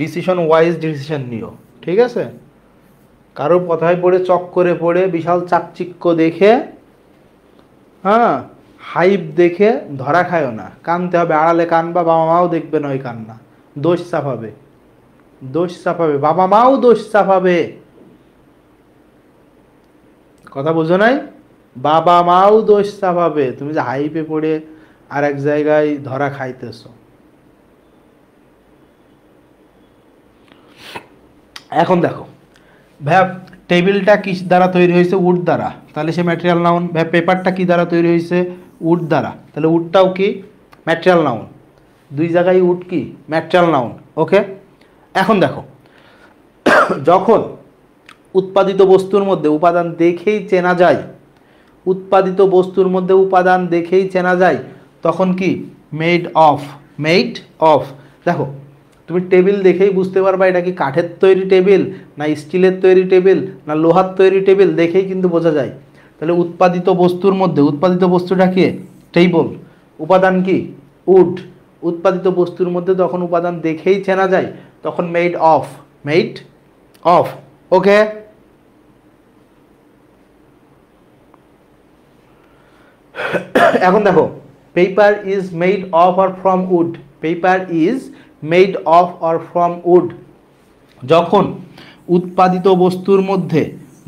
ডিসিশন ওয়াইজ ডিসিশন নিও, ঠিক আছে? কারোর কথায় পড়ে, চক করে পড়ে, বিশাল চাকচিক্য দেখে, হ্যাঁ, হাইপ দেখে ধরা খায়ও না। কানতে হবে, আড়ালে কানবা, বাবা মাও দেখবে না ওই কান্না, দোষ চাপাবে, দোষ চাপাবে, বাবা মাও দোষ চাপাবে। কথা বুঝো নাই? বাবা মাও দোষ চাপাবে তুমি যে হাইপে পড়ে আর এক জায়গায় ধরা খাইতেছ। এখন দেখো ভাইয়া, টেবিলটা কি দ্বারা তৈরি হয়েছে? উড দ্বারা, তাহলে সে ম্যাটেরিয়াল নাউন। ভাই পেপারটা কি দ্বারা তৈরি হয়েছে? উড দ্বারা, তাহলে উডটাও কি? Material noun. দুই জায়গায় উড কি? Material noun. ওকে, এখন দেখো যখন উৎপাদিত বস্তুর মধ্যে উপাদান দেখেই চেনা যায়, উৎপাদিত বস্তুর মধ্যে উপাদান দেখেই চেনা যায়, তখন কি? Made of. Made of. দেখো তুমি টেবিল দেখেই বুঝতে পারবা এটা কি কাঠের তৈরি টেবিল, না স্টিলের তৈরি টেবিল, না লোহার তৈরি টেবিল, দেখেই কিন্তু বোঝা যায়। তাহলে উৎপাদিত বস্তুর মধ্যে, উৎপাদিত বস্তুটা কি? টেবল। উপাদান কি? উড। উৎপাদিত বস্তুর মধ্যে যখন উপাদান দেখেই চেনা যায় তখন made of. Made of. Okay, এখন দেখো paper is made of or from wood. Paper is made of or from wood. যখন উৎপাদিত বস্তুর মধ্যে,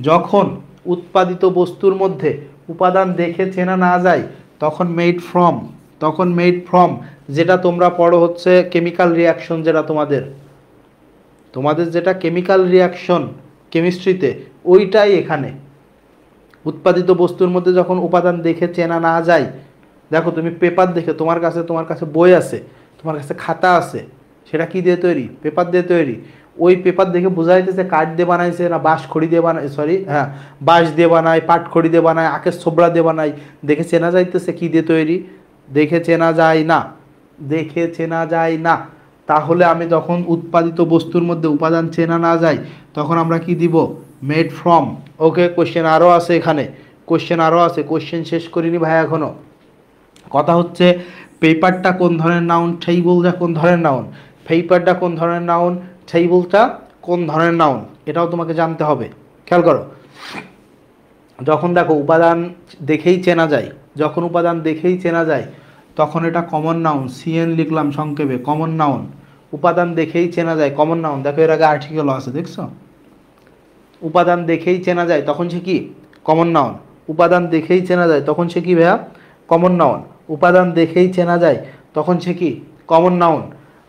যখন উৎপাদিত বস্তুর মধ্যে উপাদান দেখে চেনা না যায় তখন মেড ফ্রম। তখন মেড ফ্রম, যেটা তোমরা পড়ো হচ্ছে কেমিক্যাল রিয়াকশন, যেটা তোমাদের তোমাদের যেটা কেমিক্যাল রিয়াকশন কেমিস্ট্রিতে, ওইটাই এখানে। উৎপাদিত বস্তুর মধ্যে যখন উপাদান দেখে চেনা না যায়, দেখো তুমি পেপার দেখে, তোমার কাছে বই আছে, তোমার কাছে খাতা আছে, সেটা কি দিয়ে তৈরি? পেপার দিয়ে তৈরি। ওই পেপার দেখে বোঝা যাইতেছে কাঠ দিয়ে বানাইছে না বাঁশ খড়ি দিয়ে বানায়, সরি হ্যাঁ, বাঁশ দিয়ে বানায়, পাট খড়ি দিয়ে বানায়, আখের ছোবড়া দিয়ে বানায়, দেখে চেনা যাইতেছে কি দিয়ে তৈরি? দেখে চেনা যায় না, দেখে চেনা যায় না। তাহলে আমি যখন উৎপাদিত বস্তুর মধ্যে উপাদান চেনা না যায় তখন আমরা কি দিব? Made from. ওকে, কোশ্চেন আরও আছে এখানে, কোশ্চেন আরও আছে, কোশ্চেন শেষ করিনি ভাই এখনও। কথা হচ্ছে পেপারটা কোন ধরনের নাউন, টেবলটা কোন ধরনের নাউন, পেপারটা কোন ধরনের নাউন, টেবলটা কোন ধরনের নাউন, এটাও তোমাকে জানতে হবে। খেয়াল করো, যখন দেখো উপাদান দেখেই চেনা যায়, যখন উপাদান দেখেই চেনা যায় তখন এটা কমন নাউন। সিএন লিখলাম সংক্ষেপে, কমন নাউন। উপাদান দেখেই চেনা যায়, কমন নাউন। দেখো এর আগে আর্টিকেলও আছে, দেখছো? উপাদান দেখেই চেনা যায় তখন সে কি? Common noun. উপাদান দেখেই চেনা যায় তখন সে কি ভাইয়া? Common noun. উপাদান দেখেই চেনা যায় তখন সে কি? Common noun.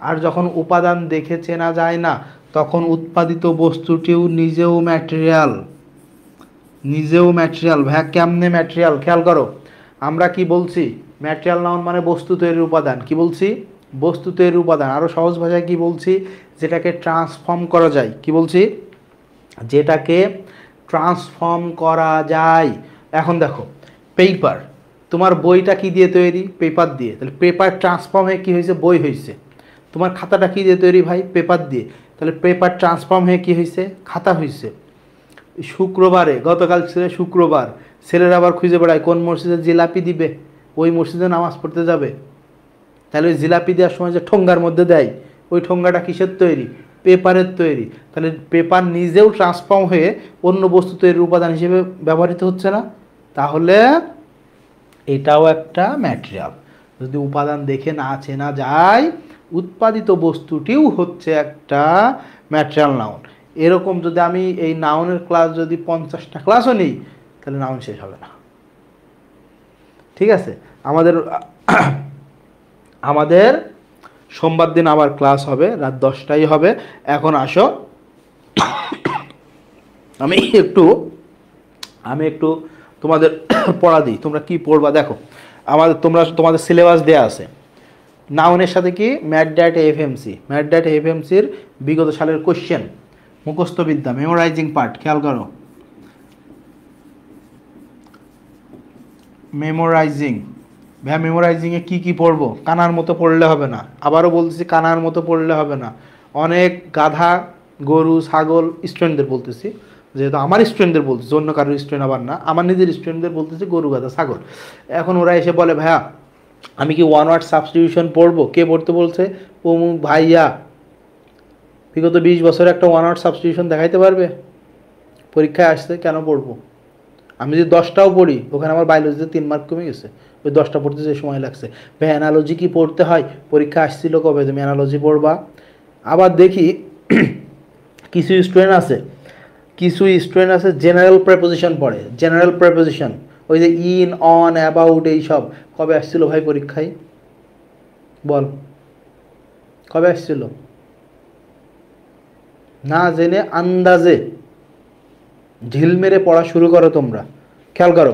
আর যখন উপাদান দেখে চেনা যায় না তখন উৎপাদিত বস্তুটিও নিজেও ম্যাটেরিয়াল। নিজেও ম্যাটেরিয়াল। ভাইয়া কেমনে ম্যাটেরিয়াল? খেয়াল করো, আমরা কি বলছি? ম্যাটেরিয়াল নাউন মানে বস্তু তৈরির উপাদান। কি বলছি? বস্তু তৈরির উপাদান। আরও সহজ ভাষায় কি বলছি? যেটাকে ট্রান্সফর্ম করা যায়। কি বলছি? যেটাকে ট্রান্সফর্ম করা যায়। এখন দেখো পেপার, তোমার বইটা কি দিয়ে তৈরি? পেপার দিয়ে। তাহলে পেপার ট্রান্সফর্ম হয়ে কী হয়েছে? বই হয়েছে। তোমার খাতাটা কী দিয়ে তৈরি ভাই? পেপার দিয়ে। তাহলে পেপার ট্রান্সফর্ম হয়ে কী হয়েছে? খাতা হয়েছে। শুক্রবারে, গতকাল ছিল শুক্রবার, ছেলেরা আবার খুঁজে বেড়ায় কোন মসজিদে জিলাপি দিবে, ওই মসজিদে নামাজ পড়তে যাবে। তাহলে ওই জিলাপি দেওয়ার সময় যে ঠোঙ্গার মধ্যে দেয়, ওই ঠোঙ্গাটা কিসের তৈরি? পেপারের তৈরি। তাহলে পেপার নিজেও ট্রান্সফর্ম হয়ে অন্য বস্তু তৈরির উপাদান হিসেবে ব্যবহৃত হচ্ছে না? তাহলে এটাও একটা ম্যাটেরিয়াল। যদি উপাদান দেখে না চেনা যায়, উৎপাদিত বস্তুটিও হচ্ছে একটা ম্যাটেরিয়াল নাউন। এরকম যদি আমি এই নাউনের ক্লাস যদি 50টা ক্লাসও নিই, তাহলে নাউন শেষ হবে না। ঠিক আছে, আমাদের আমাদের সোমবার দিন আবার ক্লাস হবে, রাত 10টায় হবে। এখন আসো, আমি একটু তোমাদের পড়া দিই, তোমরা কি পড়বা দেখো। তোমাদের সিলেবাস দেয়া আছে। নাউনের সাথে কি? MAT DAT FMC, MAT DAT এফএমসির বিগত সালের কোশ্চেন, মুখস্থ বিদ্যা, মেমোরাইজিং পার্ট। খেয়াল করো, মেমোরাইজিং। ভাইয়া মেমোরাইজিংয়ে কী কী পড়বো? কানার মতো পড়লে হবে না। আবারও বলতেছি, কানার মতো পড়লে হবে না। অনেক গাধা, গরু, ছাগল স্টুডেন্টদের বলতেছি, যেহেতু আমার স্টুডেন্টদের বলতেছি, অন্য কারোর স্টুডেন্ট আবার না, আমার নিজের স্টুডেন্টদের বলতেছি গরু, গাধা, ছাগল। এখন ওরা এসে বলে ভাইয়া আমি কি ওয়ান ওয়ার্ড সাবস্টিটিউশন পড়বো? কে পড়তে বলছে? অমুক ভাইয়া। বিগত 20 বছরে একটা ওয়ান ওয়ার্ড সাবস্টিটিউশন দেখাইতে পারবে? পরীক্ষায় আসছে, কেন পড়বো? আমি যদি 10টাও পড়ি, ওখানে আমার বায়োলজিতে 3 মার্ক কমে গেছে, ওই 10টা পড়তে যে সময় লাগছে। ভাই অ্যানালজি কি পড়তে হয়? পরীক্ষা আসছিল কবে তুমি অ্যানালজি পড়বা? আবার দেখি কিছু স্টুডেন্ট আছে জেনারেল প্রেপোজিশন পড়ে, জেনারেল প্রেপোজিশন, ওই যে ইন, অন, অ্যাবাউট, এইসব কবে আসছিল ভাই পরীক্ষায়? বল, কবে আসছিল? না জেনে আন্দাজে ঢিল মেরে পড়া শুরু করো তোমরা। খেয়াল করো,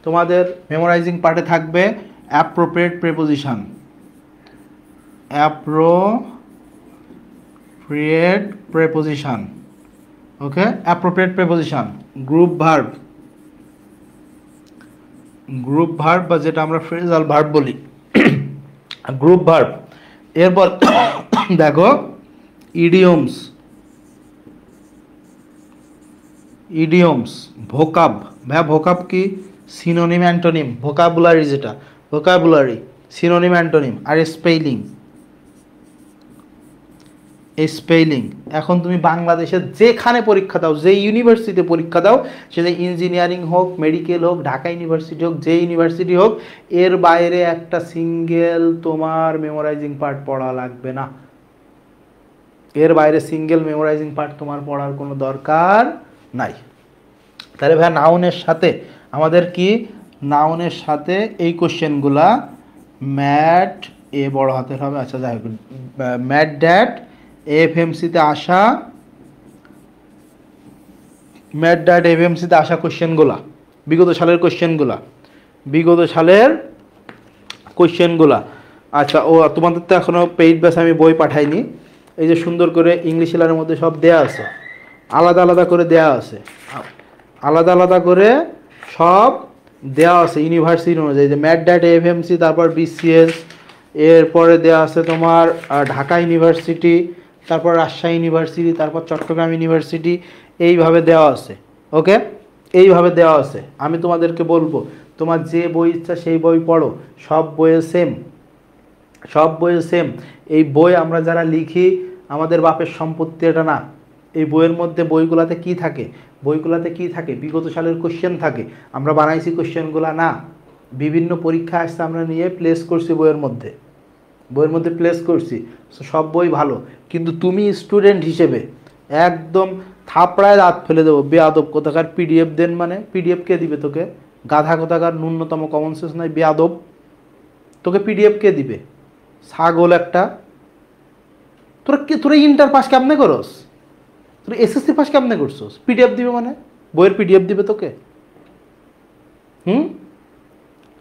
তোমাদের মেমোরাইজিং পার্টে থাকবে অ্যাপ্রোপ্রিয়েট প্রেপোজিশন, অ্যাপ্রোপ্রিয়েট প্রেপোজিশন, ওকে, অ্যাপ্রোপ্রিয়েট প্রেপোজিশন, গ্রুপ ভার্ব বা যেটা আমরা ফ্রেজাল ভার্ব বলি, গ্রুপ ভার্ব। এরপর দেখো ইডিয়মস, ভোকাব। ভাইয়া ভোকাব কি? Synonym, antonym. ভোকাবুলারি, যেটা ভোকাবুলারি, সিনোনিম, অ্যান্টোনিম। আর স্পেলিং। এখন তুমি বাংলাদেশে যেখানে পরীক্ষা দাও, যে ইউনিভার্সিটিতে পরীক্ষা দাও, সেটা ইঞ্জিনিয়ারিং হোক, মেডিকেল হোক, ঢাকা ইউনিভার্সিটি হোক, যে ইউনিভার্সিটি হোক, এর বাইরে একটা সিঙ্গেল তোমার মেমোরাইজিং পার্ট পড়া লাগবে না। এর বাইরে সিঙ্গেল মেমোরাইজিং পার্ট তোমার পড়ার কোনো দরকার নাই। তাহলে ভাই নাউনের সাথে আমাদের কি? নাউনের সাথে এই কোশ্চেনগুলা ম্যাট এ বড় হাতের হবে, আচ্ছা যাই হোক, ম্যাট ড্যাট এফএমসিতে আসা, কোশ্চেনগুলা, বিগত সালের কোশ্চেনগুলা। আচ্ছা, ও তোমাদের তো এখনও পেইড ব্যাচ আমি বই পাঠাইনি। এই যে সুন্দর করে ইংলিশ এলার মধ্যে সব দেয়া আছে, আলাদা আলাদা করে সব দেওয়া আছে ইউনিভার্সিটি অনুযায়ী, যে ম্যাট ড্যাট এফএমসি, তারপর বিসিএস, এরপরে দেওয়া আছে তোমার ঢাকা ইউনিভার্সিটি, তারপর রাজশাহী ইউনিভার্সিটি, তারপর চট্টগ্রাম ইউনিভার্সিটি, এইভাবে দেওয়া আছে। ওকে, এইভাবে দেওয়া আছে। আমি তোমাদেরকে বলবো, তোমার যে বই ইচ্ছা সেই বই পড়ো, সব বইয়ে সেম। এই বই আমরা যারা লিখি, আমাদের বাপের সম্পত্তি এটা না। এই বইয়ের মধ্যে বইগুলাতে কি থাকে? বিগত সালের কোশ্চেন থাকে। আমরা বানাইছি কোশ্চেনগুলা না, বিভিন্ন পরীক্ষা আসছে, আমরা নিয়ে প্লেস করছি বইয়ের মধ্যে প্লেস করছি। সব বই ভালো, কিন্তু তুমি স্টুডেন্ট হিসেবে একদম থাপড়ায় দাঁত ফেলে দেবো, বেয়াদব কোথাকার। পিডিএফ দেন মানে? পিডিএফ কে দিবে তোকে? গাধা কোথাকার, ন্যূনতম কমন সেন্স নাই, বেয়াদব। তোকে পিডিএফ কে দিবে? ছাগল একটা। তোরা ইন্টার পাস কেমনে করস? তোরা এসএসসি পাস কেমনে করছস? পিডিএফ দিবে মানে? বইয়ের পিডিএফ দিবে তোকে?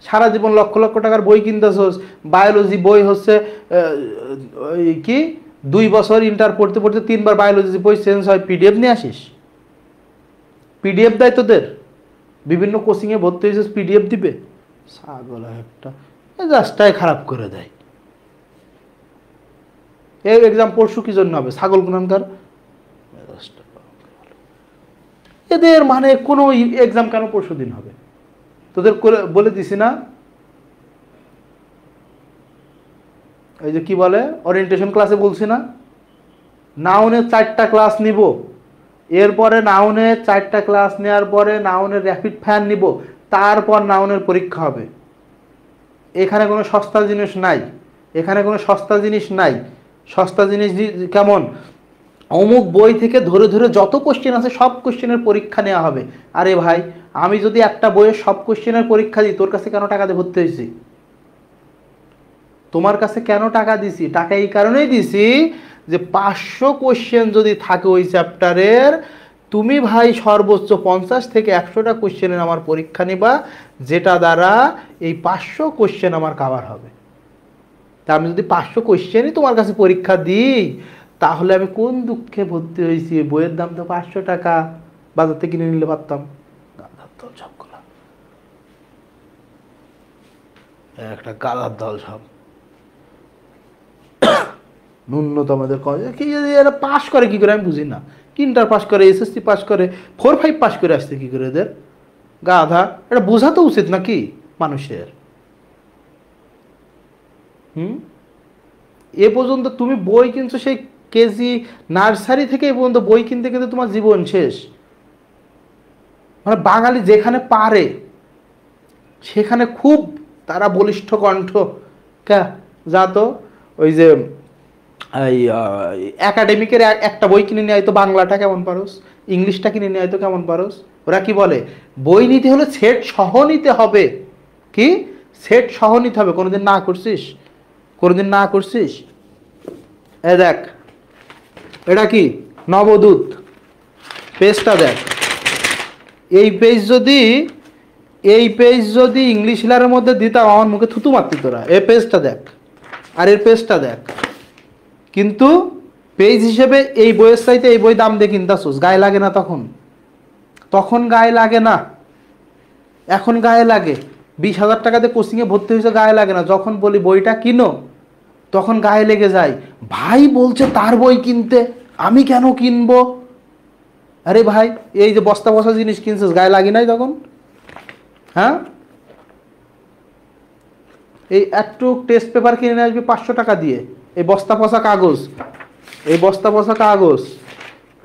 সারা জীবন লক্ষ লক্ষ টাকার বই কিনতেছস, বায়োলজি বই হচ্ছে কি 2 বছর ইন্টার পড়তে 3বার বায়োলজি বই চেঞ্জ হয়, পিডিএফ নিয়ে আসিস? পিডিএফ দেয় তোদের? বিভিন্ন কোচিংয়ে ভর্তি হয়েছিস, পিডিএফ দিবে? ছাগল একটা, জাস্টটাই খারাপ করে দেয়। এই এক্সাম পরশু কি জন্য হবে? ছাগল গুণানকার এদের মানে কোনো এক্সাম কেন পরশু দিন হবে? তোদের বলে দিছি না, এই যে কি বলে ওরিয়েন্টেশন ক্লাসে বলছি না, নাউনের 4টা ক্লাস নিব, এরপরে নাউনের 4টা ক্লাস নেওয়ার পরে নাউনের র্যাপিড ফায়ার নিব, তারপর নাউনের পরীক্ষা হবে। এখানে কোনো সস্তা জিনিস নাই, এখানে কোনো সস্তা জিনিস নাই। সস্তা জিনিস কেমন, অমুক বই থেকে ধরে ধরে যত কোশ্চেন আছে সব কোশ্চেনের পরীক্ষা নেওয়া হবে। আরে ভাই, আমি যদি একটা বইয়ের সব কোশ্চেনের পরীক্ষা দিই, তোর কাছে কেন টাকা দিয়ে ভর্তি হয়েছি? তোমার কাছে কেন টাকা দিছি? টাকা এই কারণেই দিছি যে 500 কোশ্চেন যদি থাকে ওই চ্যাপ্টারের, তুমি ভাই সর্বোচ্চ 50 থেকে 100টা কোশ্চেনের আমার পরীক্ষা নিবা, যেটা দ্বারা এই 500 কোশ্চেন আমার কাভার হবে। তা আমি যদি 500 কোশ্চেনই তোমার কাছে পরীক্ষা দিই, তাহলে আমি কোন দুঃখে ভর্তি হয়েছি? বইয়ের দাম তো 500 টাকা, বাজার থেকে কিনে নিলে পারতাম। গাধার দল সবগুলো, একটা গাধার দল সব। ন্যূনতম কি এরা পাস করে কি করে আমি বুঝি না। ইন্টার পাস করে, এসএসসি পাস করে, 4-5 পাস করে আসছে কি করে এদের? গাধা, এটা বোঝা তো উচিত নাকি মানুষের? এ পর্যন্ত তুমি বই কিনছো, সেই কেজি নার্সারি থেকে এ পর্যন্ত বই কিনতে কিনতে তোমার জীবন শেষ। মানে বাঙালি যেখানে পারে সেখানে খুব তারা বলিষ্ঠ কণ্ঠ। যা তো ওই যে এই একাডেমিকের একটা বই কিনে নিয়ে আয় তো, বাংলাটা কেমন পারোস, ইংলিশটা কিনে নিয়ে আয় তো কেমন পারোস। ওরা কি বলে, বই নিতে হলে সেট সহ নিতে হবে। কি সেট সহ নিতে হবে? কোনোদিন না করছিস? কোনোদিন না করছিস? এ দেখ, এটা কি নবদূত, পেজটা দেখ। এই পেজ যদি ইংলিশ হিলারের মধ্যে দিতাম, আমার মুখে থুতু মারতি তোরা। এই পেজটা দেখ আর এর পেজটা দেখ। কিন্তু পেজ হিসেবে এই বইয়ের চাইতে এই বই দাম দিয়ে কিনতাছোস, গায়ে লাগে না? তখন গায়ে লাগে না, এখন গায়ে লাগে। 20,000 টাকাতে কোচিংয়ে ভর্তি হয়েছে, গায়ে লাগে না। যখন বলি বইটা কিনো, তখন গায়ে লেগে যায়। ভাই বলছে তার বই কিনতে, আমি কেন কিনবো? আরে ভাই, এই যে বস্তা বস্তা জিনিস কিনছিস, গায়ে লাগি নাই তখন? হ্যাঁ, এই একটু টেস্ট পেপার কিনে নিয়ে আসবি 500 টাকা দিয়ে, এই বস্তা পচা কাগজ, এই বস্তা পচা কাগজ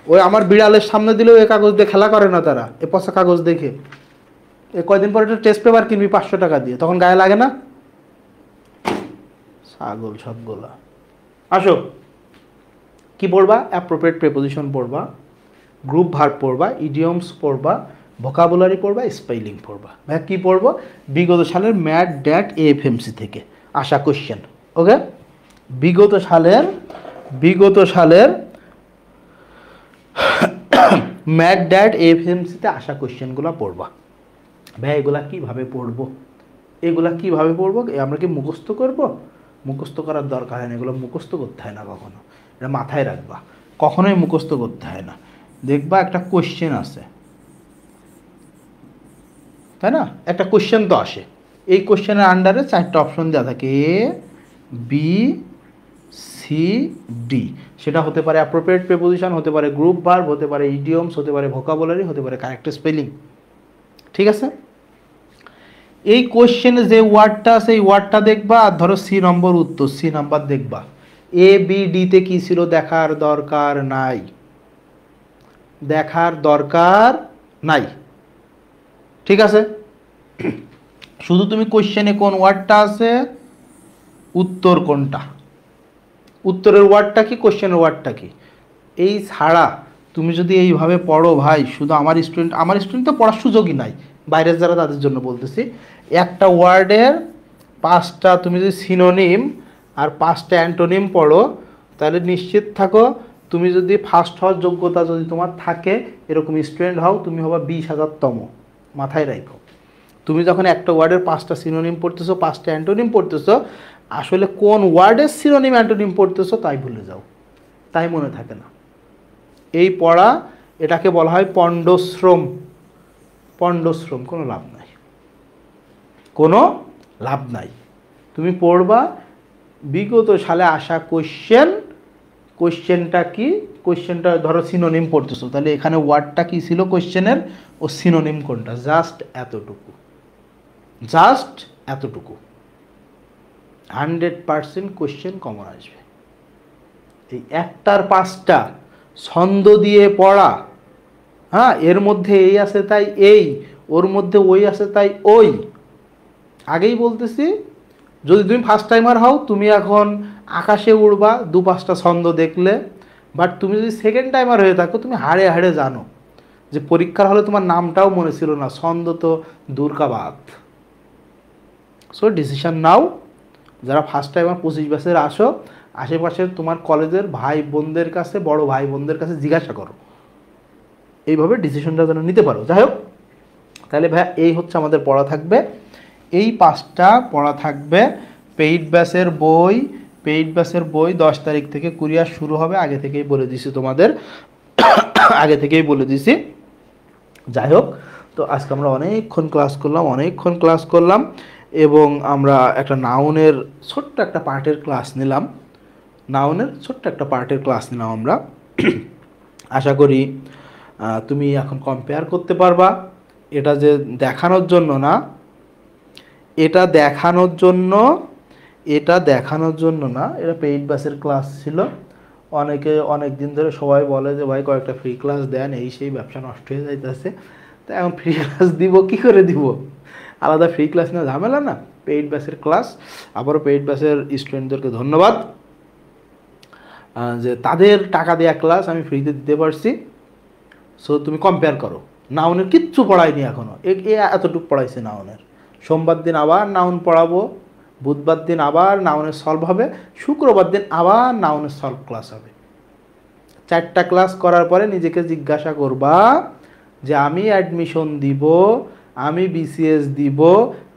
ওই আমার বিড়ালের সামনে দিলেও এই কাগজ দিয়ে খেলা করে না তারা, এই পচা কাগজ দেখে। এই কয়দিন পরে একটা টেস্ট পেপার কিনবি 500 টাকা দিয়ে, তখন গায়ে লাগে না? ছাগল সবগুলা। আসো, কি পড়বা? অ্যাপ্রোপ্রিয়েট প্রিপোজিশন পড়বা, গ্রুপ ভার্ব পড়বা, ইডিয়মস পড়বা, ভোকাবুলারি পড়বা, স্পেলিং পড়বা। ভাই কী পড়বো? বিগত সালের ম্যাট ড্যাট এএফএমসি থেকে আসা কোশ্চেন। ওকে, বিগত সালের ম্যাট ড্যাট এএফএমসিতে আসা কোশ্চেনগুলো পড়বা। ভাই এগুলা কীভাবে পড়বো? আমরা কি মুখস্থ করব? মুখস্থ করার দরকার হয় না, এগুলো মুখস্থ করতে হয় না কখনো। এটা মাথায় রাখবা, কখনোই মুখস্থ করতে হয় না। দেখবা একটা কোশ্চেন আছে, তাই না? একটা কোশ্চেন তো আসে, এই কোশ্চেনের আন্ডারে 4টা অপশন দেওয়া থাকে, এ বি সি ডি। সেটা হতে পারে অ্যাপ্রোপ্রিয়েট প্রিপোজিশন, হতে পারে গ্রুপ ভার্ব, হতে পারে ইডিয়মস, হতে পারে ভোকাবুলারি, হতে পারে কারেক্ট স্পেলিং। ঠিক আছে? এই কোশ্চেনে যে ওয়ার্ডটা আছে এই ওয়ার্ডটা দেখবা, আর ধরো সি নম্বর উত্তর, সি নাম্বার দেখবা। এ বি ডিতে কি ছিল দেখার দরকার নাই। ঠিক আছে? শুধু তুমি কোশ্চেনে কোন ওয়ার্ডটা আছে, উত্তর কোনটা, উত্তরের ওয়ার্ডটা কি, কোশ্চেনের ওয়ার্ডটা কি, এই ছাড়া তুমি যদি এইভাবে পড়ো ভাই, শুধু আমার স্টুডেন্ট তো পড়ার সুযোগই নাই, বাইরের যারা তাদের জন্য বলতেছি, একটা ওয়ার্ডের 5টা তুমি যদি সিনোনিম আর 5টা অ্যান্টোনিম পড়ো, তাহলে নিশ্চিত থাকো তুমি যদি ফার্স্ট হওয়ার যোগ্যতা যদি তোমার থাকে, এরকম স্টুডেন্ট হও, তুমি হবা 20,000তম। মাথায় রাখো, তুমি যখন একটা ওয়ার্ডের 5টা সিনোনিম পড়তেছো, 5টা অ্যান্টোনিম পড়তেছো, আসলে কোন ওয়ার্ডের সিনোনিম অ্যান্টোনিম পড়তেছো তাই ভুলে যাও, তাই মনে থাকে না। এই পড়া, এটাকে বলা হয় পণ্ডশ্রম। কোনো লাভ নাই। তুমি পড়বা বিগত সালে আসা কোশ্চেন, কোশ্চেনটা কি, কোশ্চেনটা ধরো সিনোনিম পড়তেছো, তাহলে এখানে ওয়ার্ডটা কি ছিল কোশ্চেনের, ও সিনোনিম কোনটা, জাস্ট এতটুকু, জাস্ট এতটুকু। 100% কোশ্চেন কমন আসবে। এই একটার 5টা ছন্দ দিয়ে পড়া, হ্যাঁ, এর মধ্যে এই আছে তাই এই, ওর মধ্যে ওই আছে তাই ওই। আগেই বলতেছি, যদি তুমি ফার্স্ট টাইমার হও, তুমি এখন আকাশে উড়বা 2-5টা ছন্দ দেখলে। বাট তুমি যদি সেকেন্ড টাইমার হয়ে থাকো, তুমি হাড়ে হাড়ে জানো যে পরীক্ষার হলে তোমার নামটাও মনে ছিল না, ছন্দ তো দূর কা বাত। সো ডিসিশন নাও, যারা ফার্স্ট টাইমার 25 ব্যাচের আসো, আশেপাশের তোমার কলেজের ভাই বোনদের কাছে, বড় ভাই বোনদের কাছে জিজ্ঞাসা করো, এইভাবে ডিসিশনটা যেন নিতে পারো। যাই হোক, তাহলে ভাই এই হচ্ছে আমাদের পড়া থাকবে, এই 5টা পড়া থাকবে। পেইড ব্যাচের বই, পেইড ব্যাচের বই 10 তারিখ থেকে কুরিয়ার শুরু হবে, আগে থেকেই বলে দিছি তোমাদের, আগে থেকেই বলে দিছি। যাই হোক, তো আজকে আমরা অনেকক্ষণ ক্লাস করলাম এবং আমরা একটা নাউনের ছোট্ট একটা পার্টের ক্লাস নিলাম, আমরা। আশা করি তুমি এখন কম্পেয়ার করতে পারবা। এটা যে দেখানোর জন্য না, এটা দেখানোর জন্য না, এটা পেইড ব্যাচের ক্লাস ছিল। অনেকে অনেক দিন ধরে সবাই বলে যে ভাই কয়েকটা ফ্রি ক্লাস দেন, এই সেই ব্যবসা নষ্ট হয়ে যাইতেছে। তো এখন ফ্রি ক্লাস দিব, কি করে দিব? আলাদা ফ্রি ক্লাস না, ঝামেলা না, পেইড ব্যাচের ক্লাস। আবারও পেইড ব্যাচের স্টুডেন্টদেরকে ধন্যবাদ যে তাদের টাকা দেওয়া ক্লাস আমি ফ্রিতে দিতে পারছি। সো তুমি কম্পেয়ার করো। নাউনের কিচ্ছু পড়াইনি এখনও, এতটুকু পড়াইছে নাউনের। সোমবার দিন আবার নাউন পড়াবো, বুধবার দিন আবার নাউনের সলভ হবে, শুক্রবার দিন আবার নাউনের সলভ ক্লাস হবে। 4টা ক্লাস করার পরে নিজেকে জিজ্ঞাসা করবা যে আমি অ্যাডমিশন দিব, আমি বিসিএস দিব,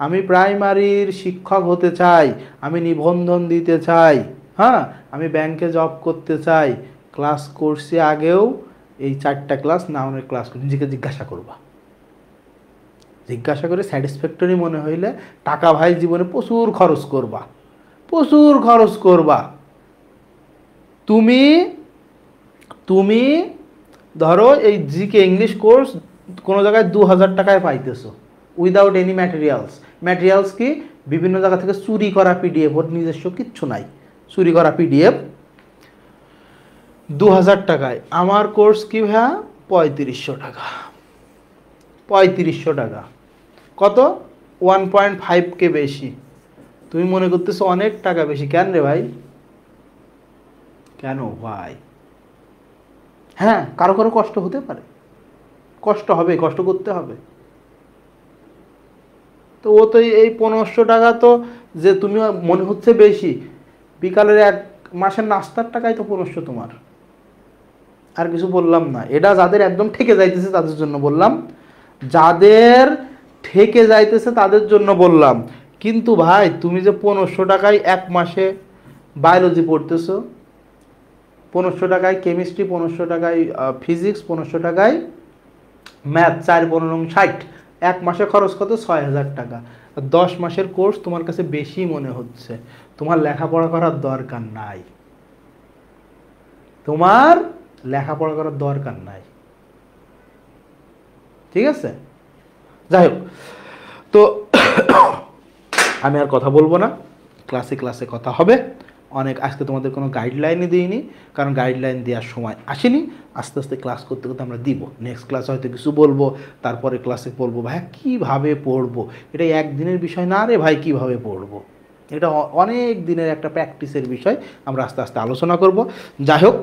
আমি প্রাইমারির শিক্ষক হতে চাই, আমি নিবন্ধন দিতে চাই, হ্যাঁ, আমি ব্যাংকে জব করতে চাই। ক্লাস করছি আগেও, এই 4টা ক্লাস নাউনের ক্লাস নিজেকে জিজ্ঞাসা করবা। জিজ্ঞাসা করে স্যাটিসফ্যাক্টরি মনে হইলে টাকা ভাই জীবনে প্রচুর খরচ করবা। তুমি ধরো এই জিকে ইংলিশ কোর্স কোনো জায়গায় 2000 টাকায় পাইতেছো, উইদাউট এনি ম্যাটেরিয়ালস কি বিভিন্ন জায়গা থেকে চুরি করা পিডিএফ, ওর নিজস্ব কিচ্ছু নাই, চুরি করা পিডিএফ 2000 টাকায়। আমার কোর্স কি ভাইয়া 3500 টাকা, 3500 টাকা, কত 1.5K বেশি। তুমি মনে করতেছো অনেক টাকা বেশি, কেন রে ভাই, কেন ভাই? হ্যাঁ, কারো কারো কষ্ট হতে পারে, কষ্ট হবে, কষ্ট করতে হবে। তো ও তো এই 1500 টাকা তো, যে তুমি মনে হচ্ছে বেশি, বিকালের 1 মাসের নাস্তার টাকাই তো 1500 তোমার। আর কিছু বললাম না, এটা যাদের একদম ঠেকে যাইতেছে তাদের জন্য বললাম, তাদের জন্য বললাম। কিন্তু ভাই তুমি যে 1500 টাকায় 1 মাসে বায়োলজি পড়তেছো, 1500 টাকায় কেমিস্ট্রি, 1500 টাকায় ফিজিক্স, 1500 টাকায় ম্যাথ, 4-15-60, 1 মাসে খরচ কত? 6000 টাকা। 10 মাসের কোর্স তোমার কাছে বেশি মনে হচ্ছে, তোমার লেখাপড়া করার দরকার নাই, ঠিক আছে? যাই হোক, তো আমি আর কথা বলবো না, ক্লাসে কথা হবে অনেক। আজকে তোমাদের কোনো গাইডলাইনই দিইনি, কারণ গাইডলাইন দেওয়ার সময় আসেনি। আস্তে আস্তে ক্লাস করতে করতে আমরা দিব। নেক্সট ক্লাসে হয়তো কিছু বলবো, তারপরে ক্লাসে বলবো ভাই কীভাবে পড়বো। এটা একদিনের বিষয় না রে ভাই, কীভাবে পড়বো, এটা অনেক দিনের একটা প্র্যাকটিসের বিষয়। আমরা আস্তে আস্তে আলোচনা করব। যাই হোক,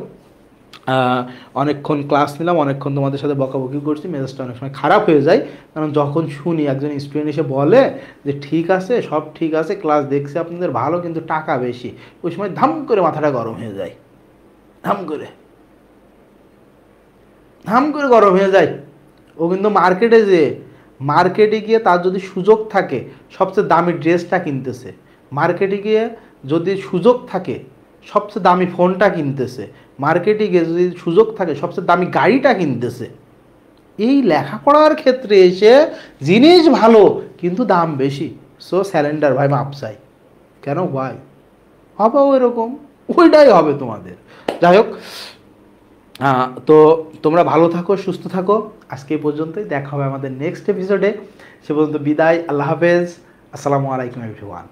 অনেকক্ষণ ক্লাস নিলাম, অনেকক্ষণ তোমাদের সাথে বকাবকি করছি, মেজাজটা অনেক সময় খারাপ হয়ে যায়। কারণ যখন শুনি একজন স্টুডেন্ট এসে বলে যে ঠিক আছে, সব ঠিক আছে, ক্লাস দেখছি আপনাদের ভালো, কিন্তু টাকা বেশি, ওই সময় ধাম করে মাথাটা গরম হয়ে যায়, ধাম করে গরম হয়ে যায়। ও কিন্তু মার্কেটে গিয়ে তার যদি সুযোগ থাকে সবচেয়ে দামি ড্রেসটা কিনতেছে, মার্কেটে গিয়ে যদি সুযোগ থাকে সবচেয়ে দামি ফোনটা কিনতেছে, মার্কেটে গিয়ে যদি সুযোগ থাকে সবচেয়ে দামি গাড়িটা কিনতেছে। এই লেখাপড়ার ক্ষেত্রে এসে জিনিস ভালো কিন্তু দাম বেশি। সো স্যালেন্ডার ভাই, মাপ চাই। কেন ভাই? হবেও এরকম, ওইটাই হবে তোমাদের। যাই হোক, তো তোমরা ভালো থাকো, সুস্থ থাকো। আজকে এই পর্যন্তই, দেখা হবে আমাদের নেক্সট এপিসোডে। সে পর্যন্ত বিদায়, আল্লাহ হাফেজ, আসসালামু আলাইকুম এভরিওয়ান।